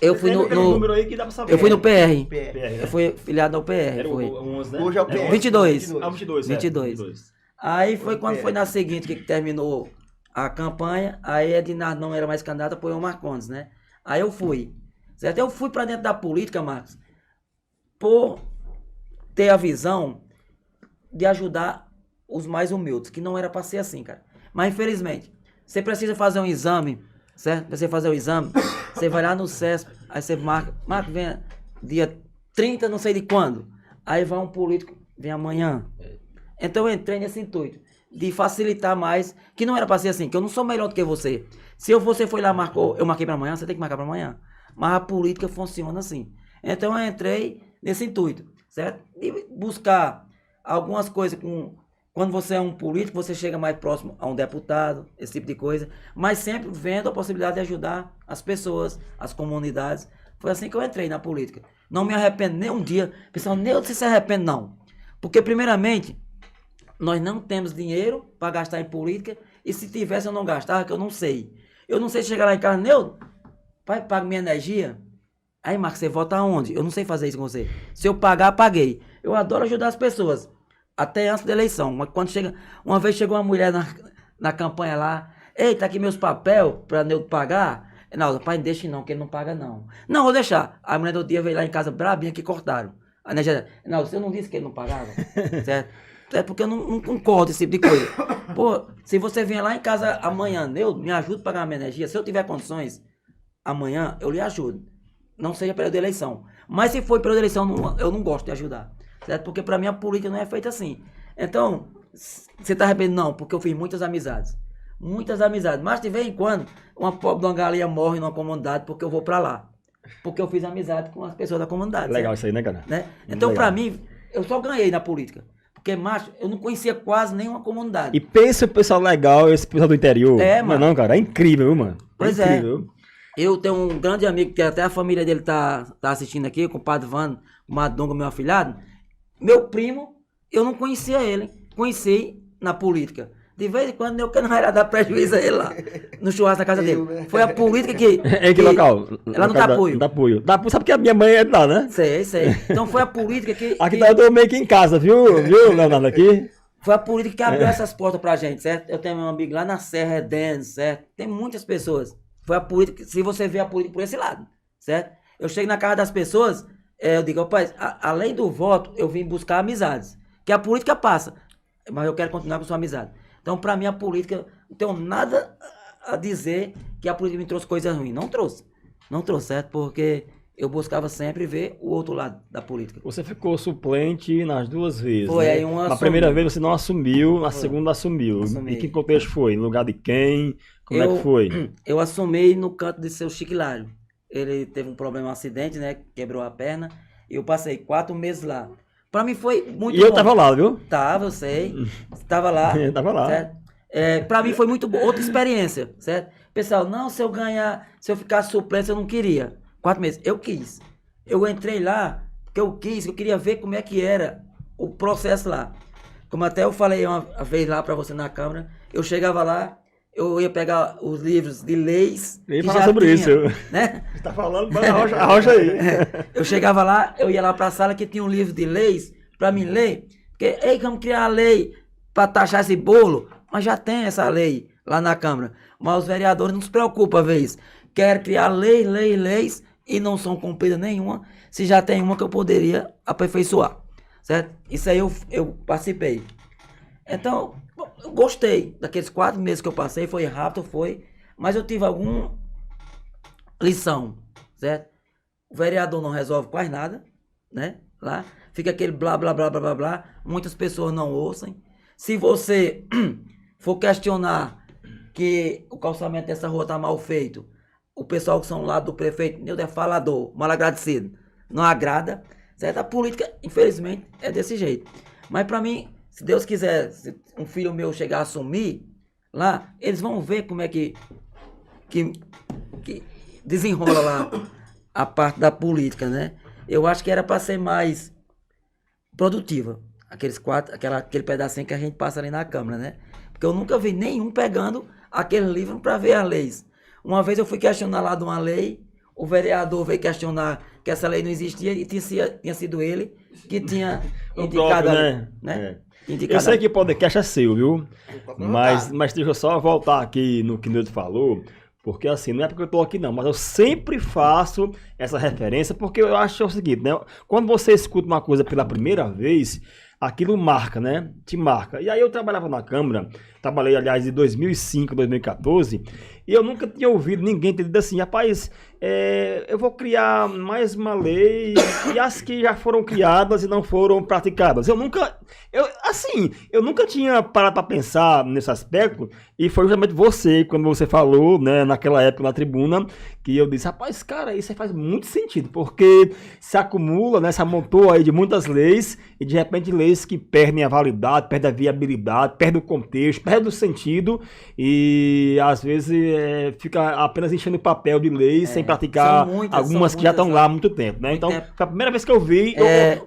Eu fui Tem aquele número aí que dá pra saber. eu fui no PR. PR. Eu fui filiado ao PR, Era foi. o 11, né? Hoje é o PR. 22. Ah, 22, 22. Aí foi quando foi na seguinte que terminou a campanha, aí a Dinah não era mais candidata, foi o Marcondes, né? Aí eu fui, certo? Eu fui pra dentro da política, Marcos, por ter a visão de ajudar os mais humildes, que não era pra ser assim, cara. Mas infelizmente, você precisa fazer um exame, certo? Pra você fazer o exame, você vai lá no CESP, aí você marca, vem dia 30, não sei de quando. Aí vai um político, vem amanhã. Então eu entrei nesse intuito de facilitar mais, que não era pra ser assim, que eu não sou melhor do que você. Se você foi lá, marcou, eu marquei pra amanhã, você tem que marcar pra amanhã. Mas a política funciona assim. Então eu entrei nesse intuito, certo? De buscar algumas coisas quando você é um político, você chega mais próximo a um deputado, esse tipo de coisa, mas sempre vendo a possibilidade de ajudar as pessoas, as comunidades, Foi assim que eu entrei na política. Não me arrependo nem um dia. Pessoal, nem eu se arrependo, não. Porque, primeiramente, nós não temos dinheiro para gastar em política. E se tivesse, eu não gastava, que eu não sei. Eu não sei chegar lá em casa, Neu, pai, paga minha energia. Aí, Marcos, você vota aonde? Eu não sei fazer isso com você. Se eu pagar, paguei. Eu adoro ajudar as pessoas. Até antes da eleição. Mas quando chega. Uma vez chegou uma mulher na campanha lá. Ei, tá aqui meus papéis pra Neu pagar. Não, pai, não deixe não, que ele não paga não. Não, vou deixar. A mulher do dia veio lá em casa brabinha que cortaram. A energia. Não, você não disse que ele não pagava? Certo? É porque eu não concordo esse tipo de coisa. Pô, se você vier lá em casa amanhã, Neu, me ajuda a pagar a minha energia. Se eu tiver condições, amanhã eu lhe ajudo. Não seja período de eleição. Mas se for período de eleição, eu não gosto de ajudar. Certo? Porque pra mim a política não é feita assim. Então, você tá arrependido? Não, porque eu fiz muitas amizades. Muitas amizades. Mas de vez em quando, uma pobre de uma galinha morre numa comunidade porque eu vou pra lá. Porque eu fiz amizade com as pessoas da comunidade. Legal certo? isso aí, né, cara? Né? Então, legal. pra mim, eu só ganhei na política. Porque, macho, eu não conhecia quase nenhuma comunidade. E pensa o pessoal legal, esse pessoal do interior. É, mano. Não, cara, é incrível, mano. Pois é. Incrível. Eu tenho um grande amigo, que até a família dele tá assistindo aqui, com o Padre Vano, o Madonga, meu afilhado. Meu primo, eu não conhecia ele. Conheci na política. De vez em quando eu não era dar prejuízo a ele lá, no churrasco da casa dele. Foi a política que... É que local? Ela não dá apoio. Não dá apoio. Sabe que a minha mãe é de lá, né? Sei. Então foi a política que... Aqui tá eu meio que em casa, viu, Leonardo, aqui? Foi a política que abriu essas portas pra gente, certo? Eu tenho meu amigo lá na Serra Edén, certo? Tem muitas pessoas. Foi a política, se você vê a política por esse lado, certo? Eu chego na casa das pessoas, eu digo, rapaz, além do voto, eu vim buscar amizades. Que a política passa, mas eu quero continuar com sua amizade. Então, pra mim, a política, não tenho nada a dizer que a política me trouxe coisas ruins. Não trouxe, certo? Porque eu buscava sempre ver o outro lado da política. Você ficou suplente nas duas vezes, Foi, né? aí uma Na assumi. primeira vez você não assumiu, na Foi. segunda assumiu. Assumi. Em que contexto foi? No lugar de quem? Como é que foi? Eu assumi no canto de seu Chiquilário. Ele teve um problema, um acidente, né? Quebrou a perna. E eu passei 4 meses lá. Pra mim foi muito E eu bom. tava lá, viu? Tava, eu sei. Tava lá. Eu tava lá. Certo? Pra mim foi muito bom. Outra experiência, certo? Pessoal, não, se eu ficar suplente, eu não queria. 4 meses. Eu quis. Eu entrei lá porque eu queria ver como é que era o processo lá. Como até eu falei uma vez lá pra você na Câmara, eu chegava lá, eu ia pegar os livros de leis. Nem que falar já sobre tinha, isso. né? Você tá falando, manda arrocha aí. Eu chegava lá, eu ia lá pra sala que tinha um livro de leis pra mim ler. Porque, ei, vamos criar a lei pra taxar esse bolo. Mas já tem essa lei lá na Câmara. Mas os vereadores não se preocupam, às vezes. Querem criar leis e não são cumpridas nenhuma. Se já tem uma que eu poderia aperfeiçoar. Certo? Isso aí eu participei. Então, eu gostei daqueles 4 meses que eu passei. Foi rápido, foi. Mas eu tive alguma lição. Certo? O vereador não resolve quase nada, né? Lá fica aquele blá, blá, blá, blá, blá, blá. Muitas pessoas não ouçam. Se você for questionar que o calçamento dessa rua tá mal feito, o pessoal que são lá do prefeito, Nildo é falador, mal agradecido, não agrada, certo? A política, infelizmente, é desse jeito. Mas pra mim, se Deus quiser, se um filho meu chegar a assumir lá, eles vão ver como é que desenrola lá a parte da política, né? Eu acho que era para ser mais produtiva. Aquele pedacinho que a gente passa ali na Câmara, né? Porque eu nunca vi nenhum pegando aquele livro para ver as leis. Uma vez eu fui questionar lá de uma lei, o vereador veio questionar que essa lei não existia e tinha sido ele que tinha indicado, próprio, né? Eu sei que o podcast é seu, viu? Mas deixa eu só voltar aqui no que o Nildo falou. Porque assim, não é porque eu tô aqui não, mas eu sempre faço essa referência, porque eu acho o seguinte, né? Quando você escuta uma coisa pela primeira vez, aquilo marca, né? Te marca. E aí eu trabalhava na Câmara, trabalhei, aliás, de 2005 a 2014, e eu nunca tinha ouvido ninguém ter dito assim, rapaz, eu vou criar mais uma lei, e as que já foram criadas e não foram praticadas. Eu nunca tinha parado para pensar nesse aspecto, e foi justamente você, quando você falou, né, naquela época na tribuna, que eu disse, rapaz, cara, isso aí faz muito sentido, porque se acumula, né, se amontou aí de muitas leis, e de repente leis leis que perdem a validade, perdem a viabilidade, perdem o contexto, perdem o sentido e às vezes fica apenas enchendo o papel de leis sem praticar algumas que já estão lá há muito tempo, né? Então, foi a primeira vez que eu vi,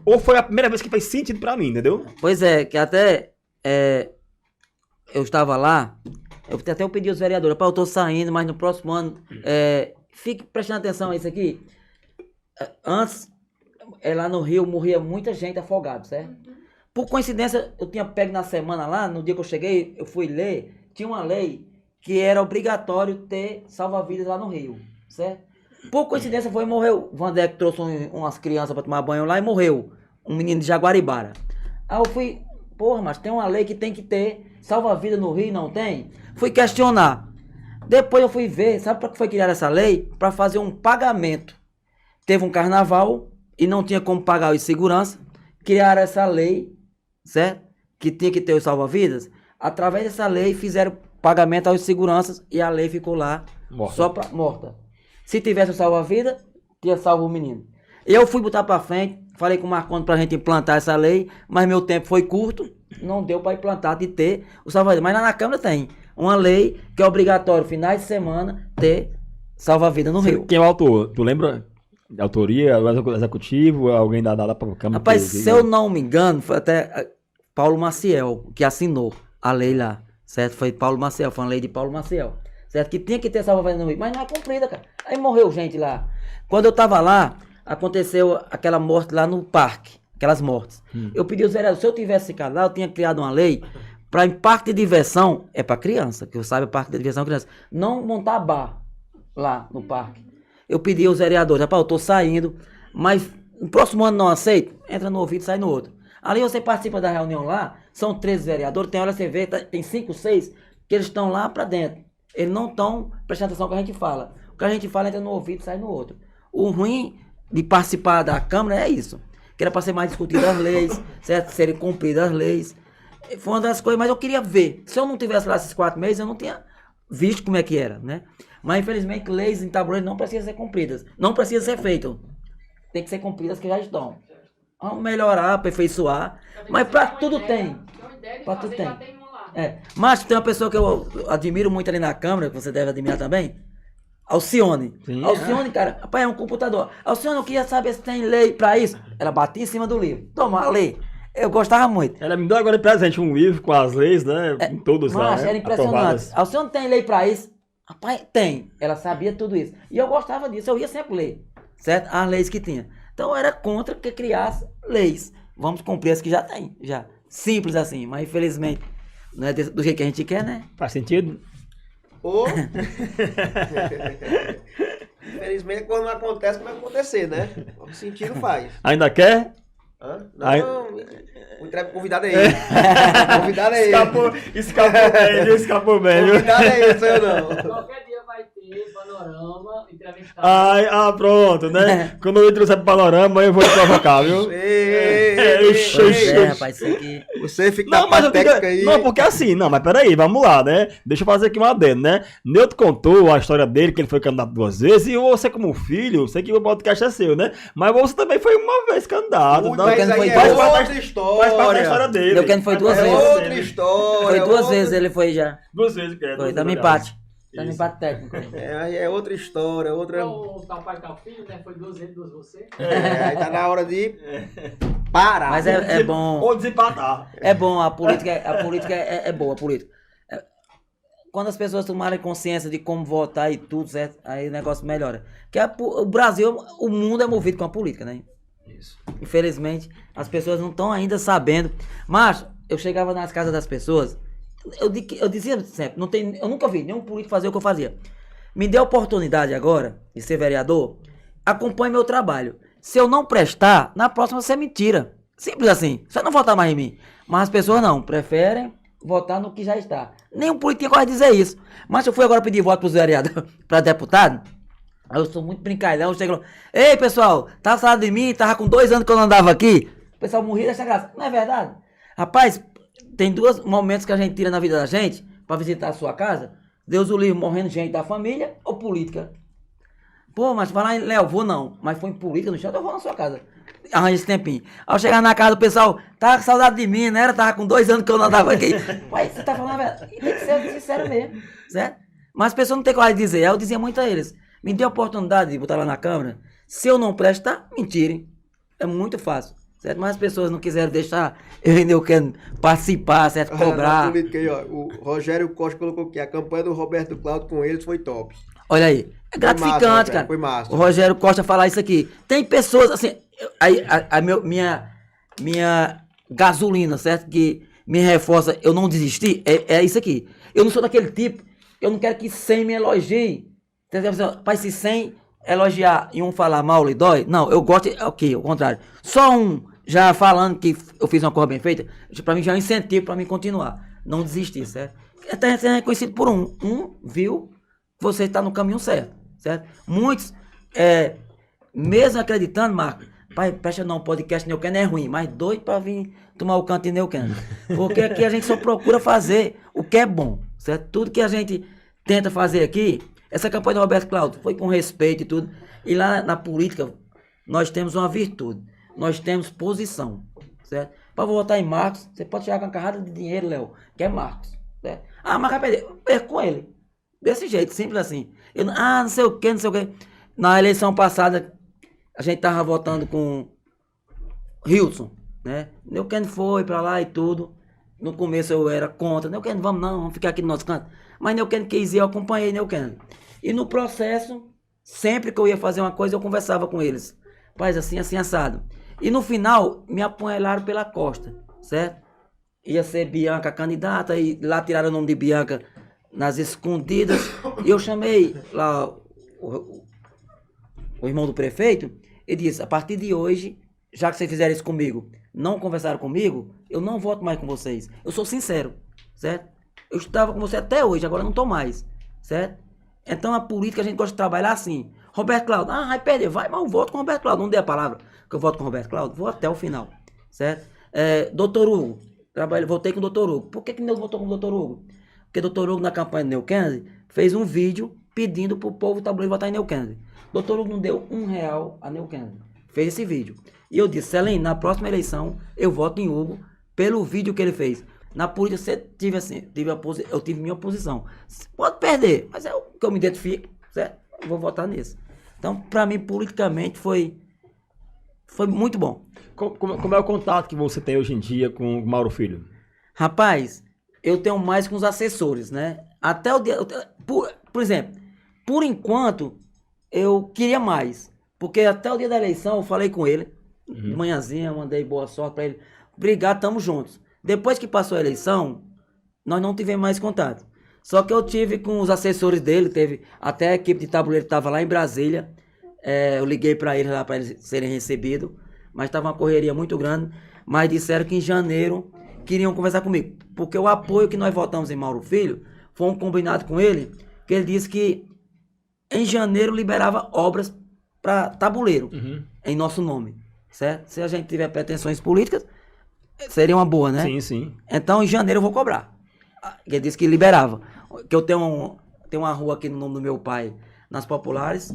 ou foi a primeira vez que fez sentido pra mim, entendeu? Pois é, que até eu estava lá, eu pedi aos vereadores, eu tô saindo, mas no próximo ano, fique prestando atenção a isso aqui. Antes, lá no Rio, morria muita gente afogada, certo? Por coincidência, eu tinha pego na semana lá, no dia que eu cheguei, eu fui ler, tinha uma lei que era obrigatório ter salva-vidas lá no Rio, certo? Por coincidência, morreu. O Vandeco trouxe umas crianças para tomar banho lá e morreu. Um menino de Jaguaribara. Aí eu fui, porra, mas tem uma lei que tem que ter salva-vida no Rio, não tem? Fui questionar. Depois eu fui ver, sabe para que foi criada essa lei? Para fazer um pagamento. Teve um carnaval e não tinha como pagar os segurança. Criaram essa lei, certo? Que tinha que ter os salva-vidas. Através dessa lei fizeram pagamento aos seguranças e a lei ficou lá morta. Se tivesse o salva-vida, tinha salvo o menino. Eu fui botar para frente, falei com o Marcondes pra gente implantar essa lei, mas meu tempo foi curto, não deu para implantar de ter o salva-vida. Mas lá na Câmara tem uma lei que é obrigatório, finais de semana, ter salva-vida no Rio. Quem é o autor? Tu lembra? De autoria, o executivo, alguém da Câmara? Rapaz, se eu não me engano, foi até Paulo Maciel que assinou a lei lá, certo? Foi Paulo Maciel, foi uma lei de Paulo Maciel, certo? Que tinha que ter salva-vida no Rio, mas não é cumprida, cara. Aí morreu gente lá. Quando eu tava lá, aconteceu aquela morte lá no parque, aquelas mortes. Eu pedi aos vereadores, se eu tivesse ficado lá, eu tinha criado uma lei para em parque de diversão, é para criança, que eu saiba, parque de diversão é criança, não montar bar lá no parque. Eu pedi aos vereadores, rapaz, eu tô saindo, mas no próximo ano não aceito, entra no ouvido e sai no outro. Ali você participa da reunião lá, são 13 vereadores, tem hora você vê, tem 5, 6, que eles estão lá para dentro. Eles não estão prestando atenção no que a gente fala. O que a gente fala entra no ouvido e sai no outro. O ruim de participar da Câmara é isso. Que era para ser mais discutidas as leis, certo? Serem cumpridas as leis. Foi uma das coisas, mas eu queria ver. Se eu não tivesse lá esses 4 meses, eu não tinha visto como é que era, né? Mas infelizmente leis em tabuleiro não precisam ser cumpridas. Não precisam ser feitas. Tem que ser cumpridas que já estão. Vamos melhorar, aperfeiçoar. Mas para tudo tem. Para tudo tem. Mas tem uma pessoa que eu admiro muito ali na Câmara, que você deve admirar também. Alcione. Sim, Alcione, cara, rapaz, é um computador. Alcione, eu queria saber se tem lei pra isso. Ela batia em cima do livro. Toma, lei. Eu gostava muito. Ela me deu agora de presente um livro com as leis, né? Todos lá. Mas era impressionante. Aprovadas. Alcione tem lei pra isso? Rapaz, tem. Ela sabia tudo isso. E eu gostava disso. Eu ia sempre ler, certo? As leis que tinha. Então eu era contra que criasse leis. Vamos cumprir as que já tem. Já. Simples assim. Mas infelizmente, não é do jeito que a gente quer, né? Faz sentido? Ou... Infelizmente, quando não acontece, como vai acontecer, né? O sentido faz. Ainda quer? Hã? Não, o convidado é ele. O convidado é ele. Escapou bem. O convidado é ele, sou eu não. Qualquer dia vai ter panorama, entrevistado. Pronto, né? Quando eu trouxer pro panorama, eu vou te provocar, viu? Rapaz, isso aqui... Você fica na patética aí. Não, porque assim, mas peraí, vamos lá, né? Deixa eu fazer aqui um adendo, né? Neutro contou a história dele, que ele foi candidato 2 vezes, e você como filho, sei que o podcast é seu, né? Mas você também foi uma vez candidato. Mas aí é outra história. Faz parte da história dele. Neuquén foi 2 vezes. É outra história. Foi 2 vezes, ele foi já. 2 vezes, que é. Foi, dá-me empate. Dá-me empate técnico. É outra história, outra... O tal pai, tal filho, né? Foi 2 vezes, 2 você. Aí tá na hora de parar. Mas é bom. Ou desempatar. É bom, a política é boa, a política. Quando as pessoas tomarem consciência de como votar e tudo, certo? Aí o negócio melhora. Que o Brasil, o mundo é movido com a política, né? Isso. Infelizmente, as pessoas não estão ainda sabendo. Mas eu chegava nas casas das pessoas, eu dizia sempre, eu nunca vi nenhum político fazer o que eu fazia. Me dê a oportunidade agora de ser vereador, acompanhe meu trabalho. Se eu não prestar, na próxima você me tira. Simples assim. Você não votar mais em mim. Mas as pessoas não, preferem votar no que já está. Nenhum político tinha coragem de dizer isso. Mas eu fui agora pedir voto para os vereadores, para deputado. Eu sou muito brincalhão. Eu chego lá, ei pessoal, tá falando de mim? Tava com 2 anos que eu não andava aqui. O pessoal morria dessa graça. Não é verdade? Rapaz, tem 2 momentos que a gente tira na vida da gente para visitar a sua casa. Deus o livre, morrendo gente da família ou política. Pô, mas falar em Léo, vou não. Mas foi em política no chão, eu vou na sua casa. arranja esse tempinho. Ao chegar na casa do pessoal, tava com saudade de mim, né? Tava com 2 anos que eu não andava aqui. Mas você tá falando a verdade. E tem que ser sincero mesmo, certo? Mas as pessoas não têm coragem de dizer. Eu dizia muito a eles, me dê a oportunidade de botar lá na câmera. Se eu não prestar, mentirem. É muito fácil, certo? Mas as pessoas não quiseram deixar eu e eu quero participar, certo? Cobrar. Na política aí, ó, o Rogério Costa colocou aqui, a campanha do Roberto Cláudio com eles foi top. Olha aí, é gratificante, massa, cara. foi massa. O Rogério Costa falar isso aqui. Tem pessoas, assim, aí, minha gasolina, certo? Que me reforça, eu não desistir, é isso aqui. Eu não sou daquele tipo, eu não quero que 100 me elogie. Entendeu? Mas se 100 elogiar e um falar mal lhe dói, não, eu gosto, ok, ao contrário. Só um já falando que eu fiz uma coisa bem feita, pra mim já é um incentivo pra mim continuar. Não desistir, certo? Até ser reconhecido por um. Viu? Você está no caminho certo, certo? Muitos, mesmo acreditando, Marco, pai, presta não, podcast Neuquén é ruim, mas doido para vir tomar o canto de Neuquén. Porque aqui a gente só procura fazer o que é bom, certo? Tudo que a gente tenta fazer aqui, essa campanha do Roberto Cláudio foi com respeito e tudo. E lá na política, nós temos uma virtude, nós temos posição, certo? Para votar em Marcos, você pode chegar com uma carrada de dinheiro, Léo, que é Marcos, certo? Ah, mas vai perder, perco com ele. Desse jeito, simples assim. Não sei o que, não sei o que. Na eleição passada, a gente tava votando com Hilson, né? Neuquén foi pra lá e tudo. No começo eu era contra. Neuquén, vamos ficar aqui no nosso canto. Mas Neuquén quis ir, eu acompanhei Neuquén. E no processo, sempre que eu ia fazer uma coisa, eu conversava com eles. Faz assim, assim, assado. E no final, me apunhalaram pela costa, certo? Ia ser Bianca candidata, e lá tiraram o nome de Bianca nas escondidas, e eu chamei lá o irmão do prefeito e disse, a partir de hoje, já que vocês fizeram isso comigo, não conversaram comigo, eu não voto mais com vocês. Eu sou sincero, certo? Eu estava com você até hoje, agora não estou mais, certo? Então a política a gente gosta de trabalhar assim. Roberto Cláudio, vai perder, vai, mas eu voto com o Roberto Cláudio, não dê a palavra que eu voto com o Roberto Cláudio, vou até o final, certo? Doutor Hugo, voltei com o Doutor Hugo. Por que Deus votou com o Doutor Hugo? Porque o Dr. Hugo, na campanha de Neuquén, fez um vídeo pedindo pro povo tabuleiro votar em Neuquén. O Dr. Hugo não deu R$1 a Neuquén. Fez esse vídeo. E eu disse, Celene, na próxima eleição, eu voto em Hugo pelo vídeo que ele fez. Na política, você tive assim, eu tive minha oposição. Pode perder, mas é o que eu me identifico, certo? Eu vou votar nisso. Então, pra mim, politicamente, foi muito bom. Como é o contato que você tem hoje em dia com o Mauro Filho? Rapaz, eu tenho mais com os assessores, né? Até o dia... Por exemplo, por enquanto, eu queria mais. Porque até o dia da eleição, eu falei com ele. De manhãzinha, mandei boa sorte pra ele. Obrigado, tamo juntos. Depois que passou a eleição, nós não tivemos mais contato. Só que eu tive com os assessores dele, teve até a equipe de tabuleiro que estava lá em Brasília. Eu liguei para eles lá, para eles serem recebidos. Mas estava uma correria muito grande. Mas disseram que em janeiro queriam conversar comigo, porque o apoio que nós votamos em Mauro Filho foi um combinado com ele, que ele disse que em janeiro liberava obras para tabuleiro, em nosso nome, certo? Se a gente tiver pretensões políticas, seria uma boa, né? Sim, sim. Então em janeiro eu vou cobrar. Ele disse que liberava. Que eu tenho uma rua aqui no nome do meu pai, nas Populares,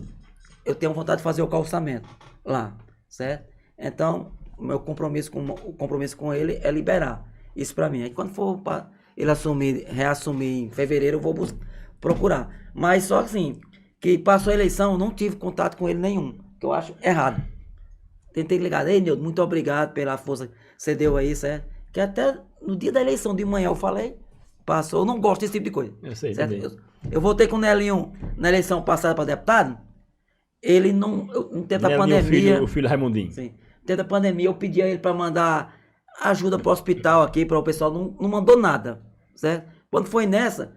eu tenho vontade de fazer o calçamento lá, certo? Então, o meu compromisso com ele é liberar isso pra mim. Aí quando for pra ele reassumir em fevereiro, eu vou procurar. Mas só assim, que passou a eleição, eu não tive contato com ele nenhum, que eu acho errado. Tentei ligar, ei, Nildo, muito obrigado pela força que você deu aí, certo? Que até no dia da eleição de manhã eu falei, passou, eu não gosto desse tipo de coisa. Eu sei, certo? Eu votei com o Nelinho na eleição passada para deputado, ele não, no tempo da pandemia... O filho Raimundinho. Sim, no tempo da pandemia eu pedi a ele para mandar ajuda para o hospital aqui, para o pessoal, não mandou nada, certo? Quando foi nessa,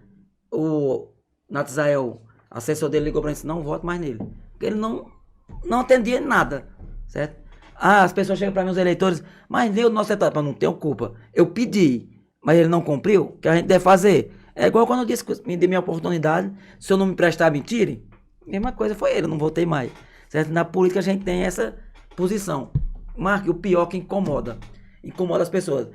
o Natzael, assessor dele, ligou para mim e disse, não voto mais nele, porque ele não atendia nada, certo? As pessoas chegam para mim, os eleitores, mas nem o nosso setor, não tenho culpa, eu pedi, mas ele não cumpriu, o que a gente deve fazer? É igual quando eu disse, me dê minha oportunidade, se eu não me prestar, me tire, mesma coisa foi ele, eu não votei mais, certo? Na política a gente tem essa posição, Marque, o pior que incomoda as pessoas.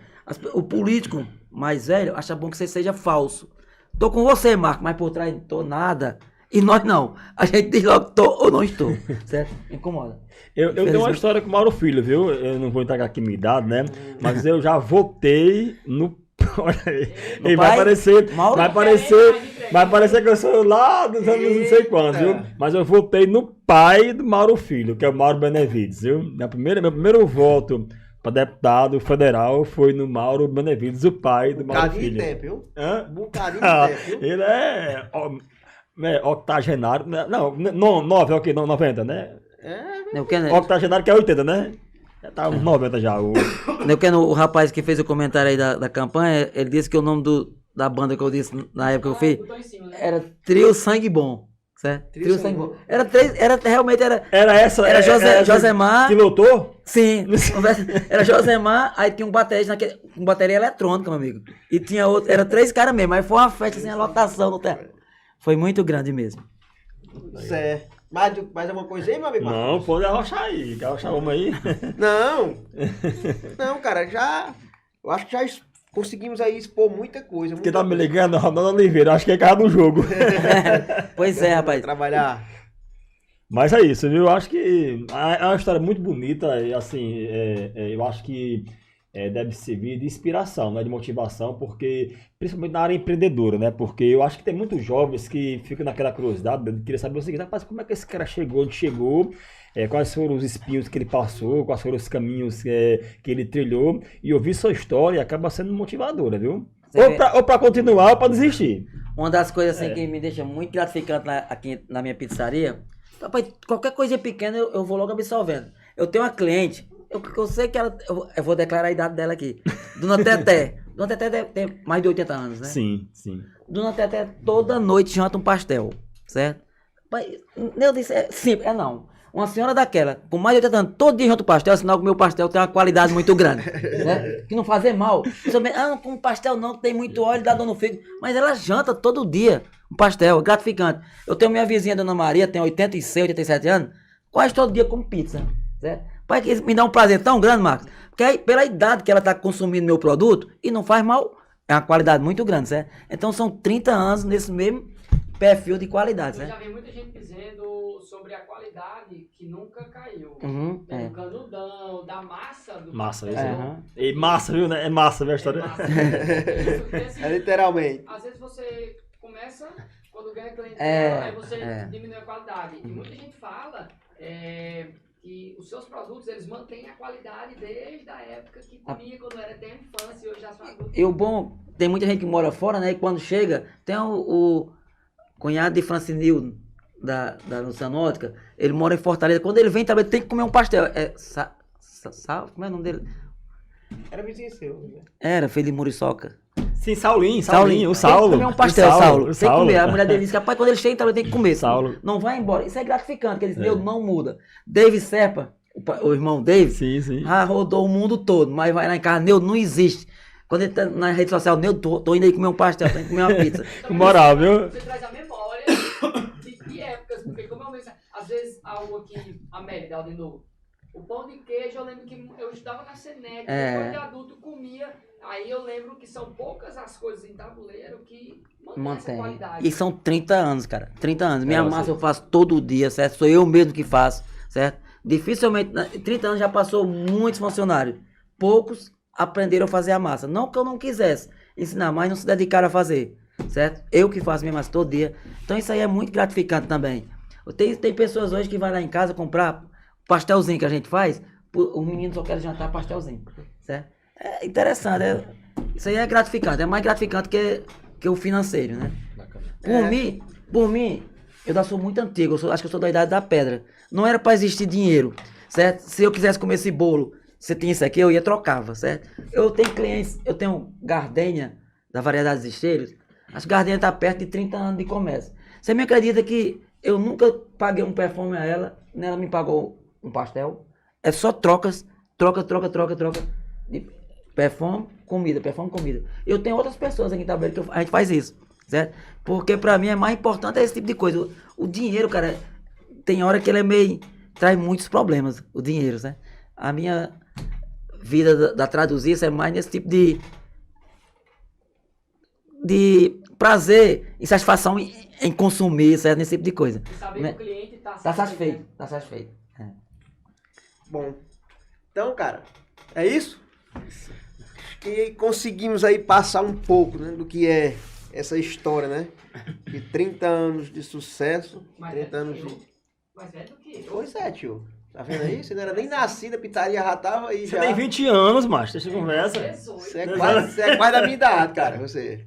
O político mais velho acha bom que você seja falso. Tô com você, Marco, mas por trás não tô nada. E nós não. A gente diz logo, estou ou não estou. Certo? Incomoda. Eu tenho uma história com o Mauro Filho, viu? Eu não vou entregar aqui minha idade, né? Mas eu já votei no. Olha aí. E vai pai? aparecer. Mauro? Vai parecer que eu sou lá dos anos não sei quantos, viu? Mas eu votei no pai do Mauro Filho, que é o Mauro Benevides, viu? Meu primeiro voto para deputado federal foi no Mauro Benevides, o pai do Mauro Bocadinho de Filho. tempo, viu? Hã? Bocadinho de Ah, tempo, viu? ele é octogenário. Não, 9 é o quê? 90, né? Eu quero, Octogenário que é 80, né? Já tá uns 90 já. o rapaz que fez o comentário aí da campanha, ele disse que o nome da banda que eu disse na época que eu fiz Botou em cima, né? era Trio Sangue Bom. Certo? Trio Sangue Bom. Realmente era Josemar. Que lotou? Sim, era Josemar, aí tinha um baterista com bateria eletrônica, meu amigo. E tinha outro, era 3 caras mesmo, aí foi uma festa assim, a lotação no terra. Foi muito grande mesmo. Certo. Mais alguma coisa aí, meu amigo? Não, pode arrochar aí. Quer arrochar uma aí? Não. Não, cara, eu acho que já conseguimos aí expor muita coisa. Quem tá me ligando, Ronaldo Oliveira, acho que é cara do jogo. Pois é, rapaz. Trabalhar. Mas é isso, viu? Eu acho que é uma história muito bonita e assim, eu acho que deve servir de inspiração, né? De motivação, porque, principalmente na área empreendedora, né? Porque eu acho que tem muitos jovens que ficam naquela curiosidade, de querer saber o seguinte, rapaz, como é que esse cara chegou onde chegou, quais foram os espinhos que ele passou, quais foram os caminhos que ele trilhou, e ouvir sua história acaba sendo motivadora, viu? Ou pra continuar ou pra desistir. Uma das coisas assim que me deixa muito gratificante aqui na minha pizzaria, rapaz, qualquer coisa pequena eu vou logo absorvendo. Eu tenho uma cliente, eu sei que ela, eu vou declarar a idade dela aqui, Dona Teté. Dona Teté deve ter mais de 80 anos, né? Sim, sim. Dona Teté toda noite janta um pastel, certo? Mas eu disse, simples, não. Uma senhora daquela, com mais de 80 anos, todo dia janta um pastel, é sinal que o meu pastel tem uma qualidade muito grande, né? Que não fazer mal. Não com pastel não, tem muito óleo, dá dor no fígado. Mas ela janta todo dia um pastel, gratificante. Eu tenho minha vizinha, Dona Maria, tem 86, 87 anos, quase todo dia come pizza, certo? Pai, me dá um prazer tão grande, Marcos, porque aí, pela idade que ela está consumindo meu produto, e não faz mal, é uma qualidade muito grande, certo? Então são 30 anos nesse mesmo perfil de qualidade, Eu certo? já vi muita gente dizendo sobre a qualidade que nunca caiu. Uhum, Do canudão, da massa do Massa, pastel. isso. Uhum. E massa, viu, né? É massa, viu a história? Massa. Isso, porque, assim, Literalmente. às vezes você começa, quando ganha cliente, aí você diminui a qualidade. E muita gente fala que os seus produtos, eles mantêm a qualidade desde a época que comia, quando era até infância e hoje já são adultos. E o bom, tem muita gente que mora fora, né? E quando chega, tem o cunhado de Francinil, da Lucianótica, ele mora em Fortaleza. Quando ele vem também, tem que comer um pastel. Como é o nome dele? Era vizinho seu, né? Era, filho de Muriçoca. Sim, Saulinho, o Tem Saulo. que comer um pastel, Saulo. O Tem que comer. A mulher dele disse, rapaz, quando ele chega, também tem que comer. Saulo. Não vai embora. Isso é gratificante, que ele disse, Deus não muda. David Serpa, o irmão David, Sim. rodou o mundo todo, mas vai lá em casa, Neu, não existe. Quando ele tá na rede social, Neu, tô indo aí comer um pastel, tô indo comer uma pizza. Com moral, viu? Você traz a memória de épocas, porque como eu mencionei, às vezes algo aqui, a Mérida, de novo. O pão de queijo, eu lembro que eu estudava na Senec, depois de adulto comia, aí eu lembro que são poucas as coisas em tabuleiro que mantém essa qualidade. E são 30 anos, cara. 30 anos. Minha massa você- eu faço todo dia, certo? Sou eu mesmo que faço, certo? Dificilmente, 30 anos já passou muitos funcionários. Poucos aprenderam a fazer a massa. Não que eu não quisesse ensinar, mas não se dedicaram a fazer, certo? Eu que faço minha massa todo dia. Então isso aí é muito gratificante também. Tem pessoas hoje que vão lá em casa comprar pastelzinho que a gente faz, os meninos só querem jantar pastelzinho, certo? É interessante, isso aí é gratificante, é mais gratificante que o financeiro, né? Por mim, eu já sou muito antigo, acho que eu sou da idade da pedra. Não era para existir dinheiro, certo? Se eu quisesse comer esse bolo, você tinha isso aqui, eu ia trocava, certo? Eu tenho clientes, eu tenho gardênia da variedade dos esteiros, as gardenias tá perto de 30 anos de comércio. Você me acredita que eu nunca paguei um perfume a ela, nem ela me pagou um pastel? É só trocas, troca. De perfume, comida. Eu tenho outras pessoas aqui em Tabuleiro que a gente faz isso, certo? Porque pra mim é mais importante esse tipo de coisa. O dinheiro, cara, tem hora que ele é meio... traz muitos problemas, o dinheiro, né? A minha vida da traduzir é mais nesse tipo de prazer e satisfação em consumir, certo? Nesse tipo de coisa. E saber Né? que o cliente tá Tá satisfeito, tá satisfeito. Bom, então, cara, é isso? Acho que conseguimos aí passar um pouco, né, do que é essa história, né? De 30 anos de sucesso, Mais 30 velho anos que de... eu. Mais velho do que eu. Pois é, tio. Tá vendo aí? Você não era nem nascido, a pitaria já tava aí Você já. tem 20 anos, macho, deixa eu conversa. 18. Você é quase da minha idade, cara, você.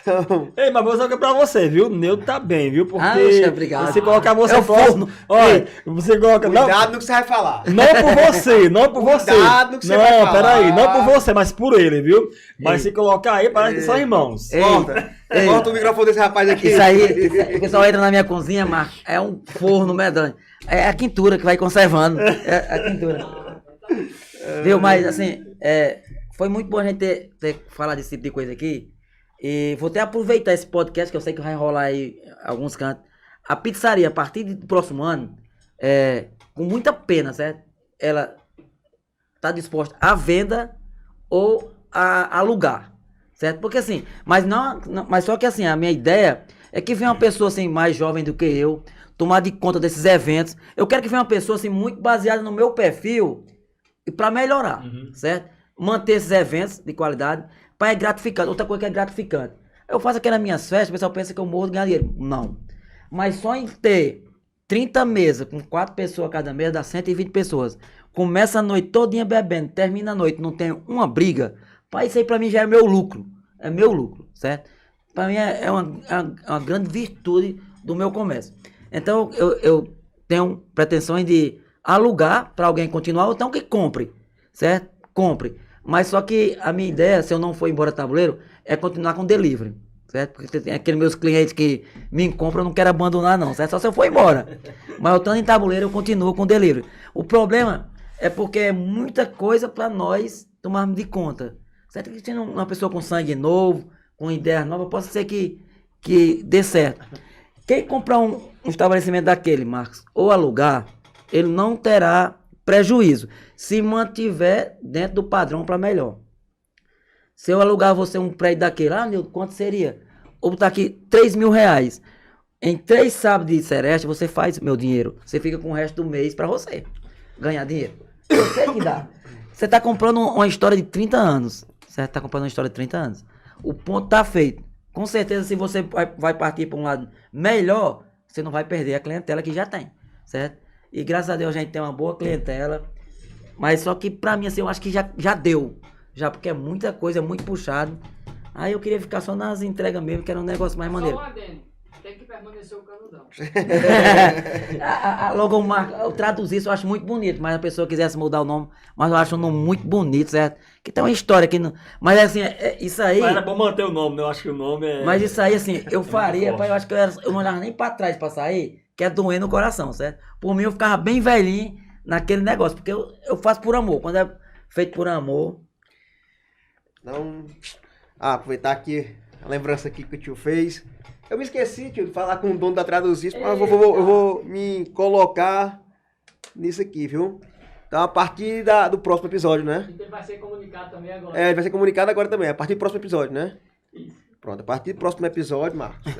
Então, Ei, mas vou dizer pra você, viu? O Neutro tá bem, viu? Porque Oxe, obrigado. você colocar você É o próximo. Olha, você coloca. cuidado no que você vai falar. Não por você, não por você. Cuidado no que você não, vai falar. peraí, não por você, mas por ele, viu? Mas se colocar aí, parece que são irmãos. Ei, Corta. ei. Corta o microfone desse rapaz aqui. Isso aí, o pessoal entra na minha cozinha, Marcos, é um forno medonho. É a quintura que vai conservando. É a quintura. Viu? Mas, assim, foi muito bom a gente ter falado desse tipo de coisa aqui. E vou até aproveitar esse podcast, que eu sei que vai rolar aí em alguns cantos. A pizzaria, a partir do próximo ano, com muita pena, certo? Ela está disposta à venda ou a alugar, certo? Porque assim, mas só que assim, a minha ideia é que venha uma pessoa assim, mais jovem do que eu, tomar de conta desses eventos. Eu quero que venha uma pessoa assim, muito baseada no meu perfil e para melhorar, certo? Manter esses eventos de qualidade, para é gratificante. Outra coisa que é gratificante. Eu faço aqui nas minhas festas, o pessoal pensa que eu morro de ganhar dinheiro. Não. Mas só em ter 30 mesas, com 4 pessoas cada mesa, dá 120 pessoas. Começa a noite todinha bebendo, termina a noite, não tem uma briga. Isso aí pra mim já é meu lucro. É meu lucro, certo? Pra mim é uma grande virtude do meu comércio. Então eu tenho pretensões de alugar para alguém continuar, ou então que compre, certo? Compre. Mas só que a minha ideia, se eu não for embora tabuleiro, é continuar com delivery, certo? Porque tem aqueles meus clientes que me compram, eu não quero abandonar não, certo? Só se eu for embora. Mas eu estando em tabuleiro, eu continuo com delivery. O problema é porque é muita coisa para nós tomarmos de conta, certo? Que sendo uma pessoa com sangue novo, com ideia nova, pode ser que dê certo. Quem comprar um estabelecimento daquele, Marcos, ou alugar, ele não terá prejuízo, se mantiver dentro do padrão para melhor. Se eu alugar você um prédio daquele, Nilton, quanto seria? Ou botar aqui R$3.000. Em 3 sábados de sereste, você faz meu dinheiro. Você fica com o resto do mês para você ganhar dinheiro. Eu sei que dá. Você está comprando uma história de 30 anos. Você está comprando uma história de 30 anos. O ponto está feito. Com certeza, se você vai partir para um lado melhor, você não vai perder a clientela que já tem, certo? E graças a Deus a gente tem uma boa clientela. Mas só que pra mim, assim, eu acho que já deu. Já, porque é muita coisa, é muito puxado. Aí eu queria ficar só nas entregas mesmo, que era um negócio mais maneiro. Só um adendo. Tem que permanecer o canudão. Logo, eu traduzir isso eu acho muito bonito, mas a pessoa quisesse mudar o nome, mas eu acho um nome muito bonito, certo? Que tem uma história aqui. Mas assim, isso aí. Mas era bom manter o nome, né? Eu acho que o nome é. Mas isso aí, assim, eu faria, forte. pai, eu acho que eu não olhava nem pra trás pra sair, que é doendo no coração, certo? Por mim, eu ficava bem velhinho naquele negócio, porque eu faço por amor. Quando é feito por amor. Então, aproveitar aqui a lembrança aqui que o tio fez. Eu me esqueci, tio, de falar com o dono da Traduzista, mas eu vou me colocar nisso aqui, viu? Então, a partir do próximo episódio, né? Então ele vai ser comunicado também agora. Ele vai ser comunicado agora também, a partir do próximo episódio, né? Isso. Pronto, a partir do próximo episódio, Marcos,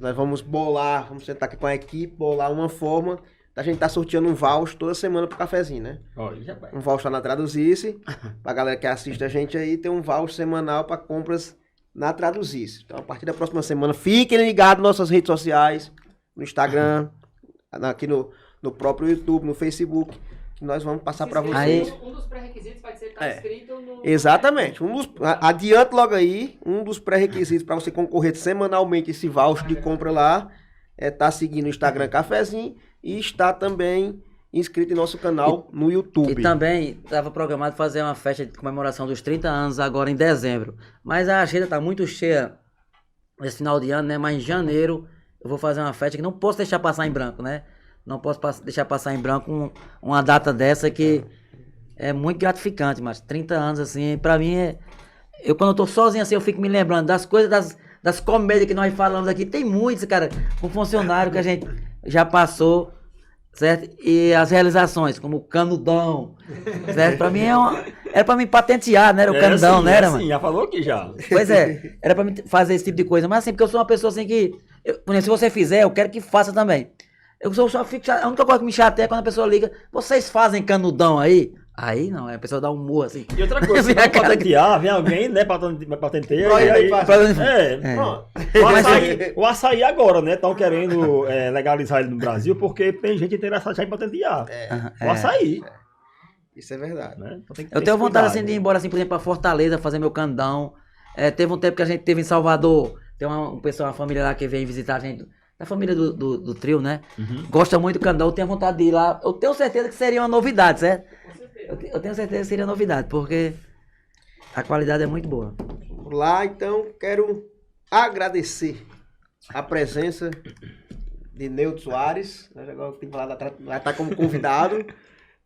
nós vamos vamos sentar aqui com a equipe, bolar uma forma da gente estar sorteando um voucher toda semana pro cafezinho, né? Olha, rapaz. Um voucher na Traduzice, pra galera que assiste a gente aí, tem um voucher semanal para compras na Traduzice. Então, a partir da próxima semana, fiquem ligados nas nossas redes sociais, no Instagram, aqui no próprio YouTube, no Facebook, que nós vamos passar para vocês. Um dos pré-requisitos vai ser estar inscrito no... Exatamente. Adiante logo aí, um dos pré-requisitos para você concorrer semanalmente esse voucher de compra lá, é estar seguindo o Instagram Cafezinho e estar também inscrito em nosso canal no YouTube. E também estava programado fazer uma festa de comemoração dos 30 anos agora em dezembro. Mas a agenda está muito cheia nesse final de ano, né? Mas em janeiro eu vou fazer uma festa que não posso deixar passar em branco, né? Não posso deixar passar em branco uma data dessa que é muito gratificante, mas 30 anos assim, pra mim eu quando eu tô sozinho assim, eu fico me lembrando das coisas, das comédias que nós falamos aqui. Tem muitos, cara, com funcionário que a gente já passou, certo? E as realizações, como o Canudão, certo? Pra mim Era pra me patentear, né? Era o candão, sim, né? Era, sim, mano? já falou aqui já. Pois é, era pra mim fazer esse tipo de coisa. Mas assim, porque eu sou uma pessoa assim que. Por exemplo, se você fizer, eu quero que faça também. Só fico. A única coisa que me chateia é quando a pessoa liga, vocês fazem canudão aí? Aí não, a pessoa dá um murro assim. E outra coisa, se Minha não cara patentear, vem alguém, né, patenteia, Pra e ele aí... faz. É, Pronto. o açaí agora, né, estão querendo legalizar ele no Brasil, porque tem gente interessada já em patentear. O açaí, Isso é verdade. né? Então tem que Eu ter tenho esse vontade cuidado. assim de ir embora, assim, por exemplo, pra Fortaleza, fazer meu candão. Teve um tempo que a gente teve em Salvador. Tem um pessoal, uma família lá que vem visitar a gente. Da família do trio, né? Gosta muito do candão, eu tenho vontade de ir lá. Eu tenho certeza que seria uma novidade, certo? Eu tenho certeza que seria novidade, porque a qualidade é muito boa. Lá, então, quero agradecer a presença de Neudo Soares. Agora tem que falar, vai estar como convidado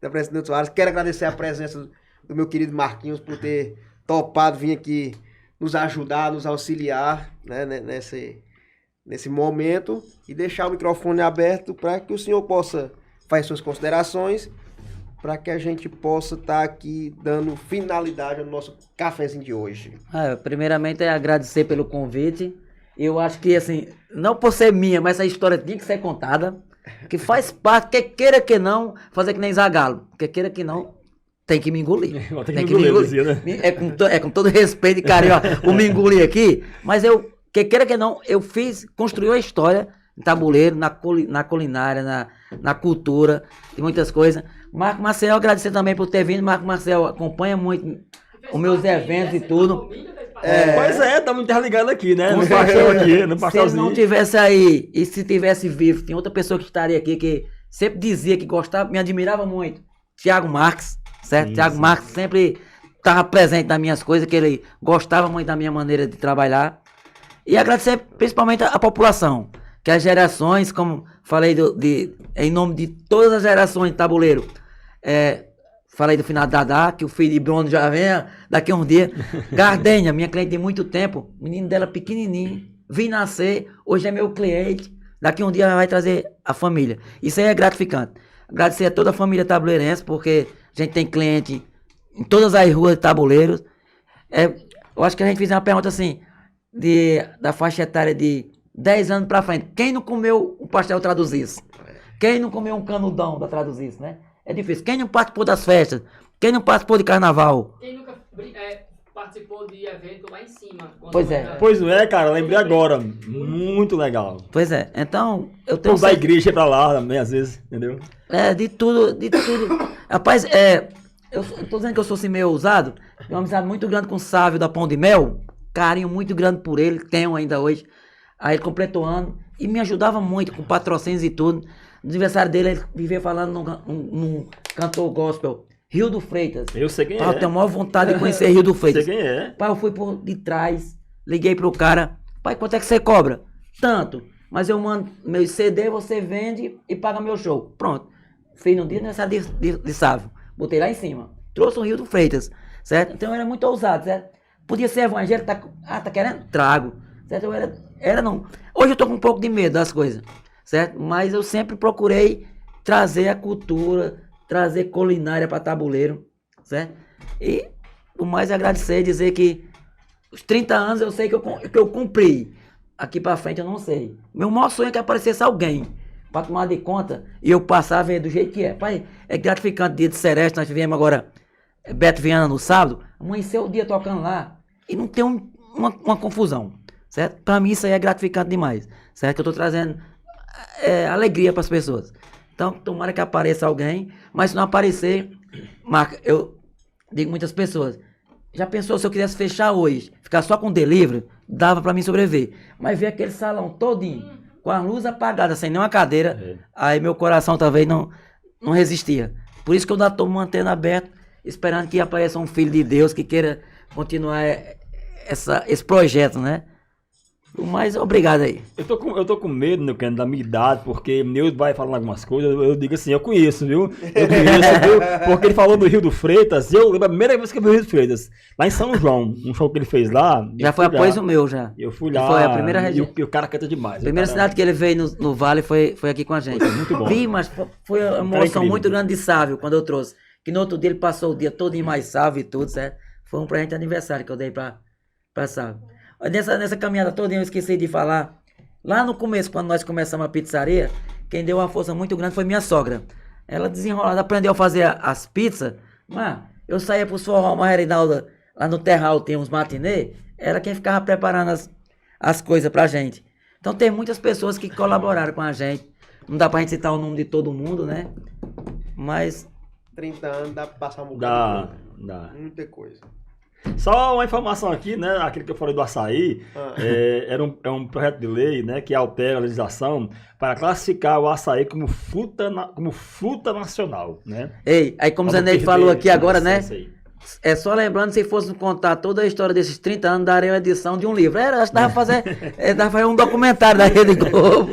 da presença de Neudo Soares. Quero agradecer a presença do meu querido Marquinhos por ter topado vir aqui nos ajudar, nos auxiliar, né, nesse momento, e deixar o microfone aberto para que o senhor possa fazer suas considerações, para que a gente possa estar aqui dando finalidade ao nosso cafezinho de hoje. Primeiramente é agradecer pelo convite. Eu acho que, assim, não por ser minha, mas essa história tinha que ser contada. Que faz parte, quer queira que não, fazer que nem Zagalo. Quer queira que não, tem que me engolir. Tem que me engolir, dizia, né? É com todo respeito e carinho, ó, o me engolir aqui. Mas eu, quer queira que não, construí uma história em tabuleiro, na culinária, na cultura, e muitas coisas. Marco Marcel, agradecer também por ter vindo. Marco Marcel acompanha muito os meus eventos e tudo. Pois é, estamos interligados aqui, né? Com No certeza. pastel aqui, no Se ele pastelzinho. não tivesse aí, e se tivesse vivo, tem outra pessoa que estaria aqui que sempre dizia que gostava, me admirava muito. Thiago Marques, certo? Sim, Thiago sim. Marques sempre estava presente nas minhas coisas, que ele gostava muito da minha maneira de trabalhar. E agradecer principalmente a população, que as gerações, como falei em nome de todas as gerações de tabuleiro, falei do final da Dadá, que o filho de Bruno já vem daqui a uns dias. Gardênia, minha cliente de muito tempo, o menino dela pequenininho, vim nascer, hoje é meu cliente, daqui a um dia vai trazer a família. Isso aí é gratificante. Agradecer a toda a família tabuleirense, porque a gente tem cliente em todas as ruas de tabuleiros. Eu acho que a gente fez uma pergunta assim, da faixa etária de 10 anos pra frente. Quem não comeu um pastel Traduzis? Quem não comeu um canudão da Traduzis, né? É difícil. Quem não participou das festas? Quem não participou de carnaval? Quem nunca participou de evento lá em cima? Pois é. Pois não é, cara, lembrei agora. Muito legal. Pois é. Então, eu tenho Ou da igreja pra lá também, às vezes, entendeu? de tudo, de tudo. Rapaz, eu tô dizendo que eu sou assim meio ousado. Tenho uma amizade muito grande com o Sávio da Pão de Mel. Carinho muito grande por ele, tenho ainda hoje. Aí ele completou ano e me ajudava muito com patrocínios e tudo. No aniversário dele, ele vivia falando num cantor gospel, Rildo Freitas. Eu sei quem Pai, é. eu tenho a maior vontade de conhecer Rildo Sei Freitas. quem é. Pai, eu fui por de trás, liguei pro cara. Pai, quanto é que você cobra? Tanto. Mas eu mando meu CD, você vende e paga meu show. Pronto. Fiz no dia do aniversário de Sávio. Botei lá em cima. Trouxe o Rildo Freitas, certo? Então eu era muito ousado, certo? Podia ser evangélico, tá querendo? Trago. Certo? Eu era não. Hoje eu tô com um pouco de medo das coisas, certo? Mas eu sempre procurei trazer a cultura, trazer culinária para tabuleiro, certo? E o mais agradecer e dizer que os 30 anos eu sei que eu cumpri. Aqui para frente eu não sei. Meu maior sonho é que aparecesse alguém para tomar de conta e eu passar a ver do jeito que é. Pai, é gratificante dia de Sereste, nós viemos agora Beto Viana no sábado, amanheceu o dia tocando lá e não tem uma confusão. Certo? Para mim isso aí é gratificante demais, certo? Que eu tô trazendo alegria para as pessoas. Então, tomara que apareça alguém, mas se não aparecer, Marca, eu digo muitas pessoas, já pensou se eu quisesse fechar hoje, ficar só com delivery, dava para mim sobreviver. Mas ver aquele salão todinho, com a luz apagada, sem nenhuma cadeira, aí meu coração talvez não resistia. Por isso que eu ainda tô mantendo aberto, esperando que apareça um filho de Deus que queira continuar esse projeto, né? Mas obrigado aí. Eu tô com medo, meu querido, da minha idade, porque Neudo vai falando algumas coisas, eu digo assim, eu conheço, viu? Eu conheço, viu? Porque ele falou do Rio do Freitas, eu lembro a primeira vez que eu vi o Rio do Freitas, lá em São João, um show que ele fez lá. Já foi após o meu, já. Eu fui lá, Foi a primeira região. e o cara canta demais. A primeira cidade que ele veio no Vale foi aqui com a gente. Muito bom. Vi, mas foi uma emoção incrível. muito grande de Sávio, quando eu trouxe. que no outro dia ele passou o dia todo em mais salve e tudo, certo? Foi um presente de aniversário que eu dei pra salve. Nessa caminhada toda eu esqueci de falar. Lá no começo, quando nós começamos a pizzaria, quem deu uma força muito grande foi minha sogra. Ela desenrolada, aprendeu a fazer as pizzas. Mas eu saía pro forró, mas Reinalda, lá no Terral tem uns matinê, era quem ficava preparando as coisas pra gente. Então tem muitas pessoas que colaboraram com a gente. Não dá pra gente citar o nome de todo mundo, né? Mas 30 anos dá pra passar um Dá, bocado de coisa. dá. Muita coisa. Só uma informação aqui, né? Aquilo que eu falei do açaí, é um projeto de lei, né? Que altera a legislação para classificar o açaí como fruta nacional, né? ei, aí como o Pra não Zanete falou perder aqui agora, né? isso aí. É só lembrando, se fosse contar toda a história desses 30 anos, daria uma edição de um livro. Era, acho que dava pra fazer um documentário da Rede Globo.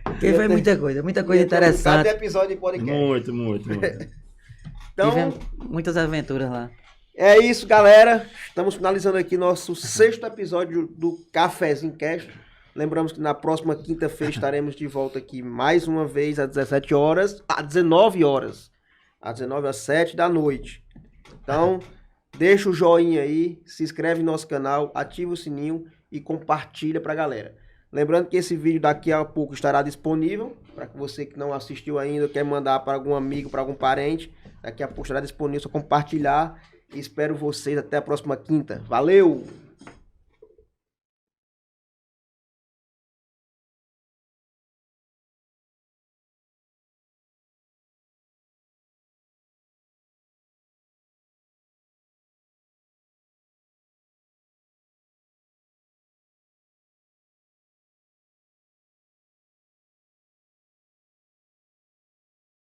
Porque foi muita coisa Cada interessante. episódio de podcast. Muito. Então, Tivemos muitas aventuras lá. é isso, galera. Estamos finalizando aqui nosso 6º episódio do Cafezinho Cast. Lembramos que na próxima quinta-feira estaremos de volta aqui mais uma vez às 17 horas, às 19 horas. Às 19 às 7 da noite. Então, deixa o joinha aí, se inscreve no nosso canal, ativa o sininho e compartilha pra galera. Lembrando que esse vídeo daqui a pouco estará disponível, para que você que não assistiu ainda, quer mandar para algum amigo, para algum parente, daqui a pouco estará disponível, só compartilhar. E espero vocês até a próxima quinta. Valeu!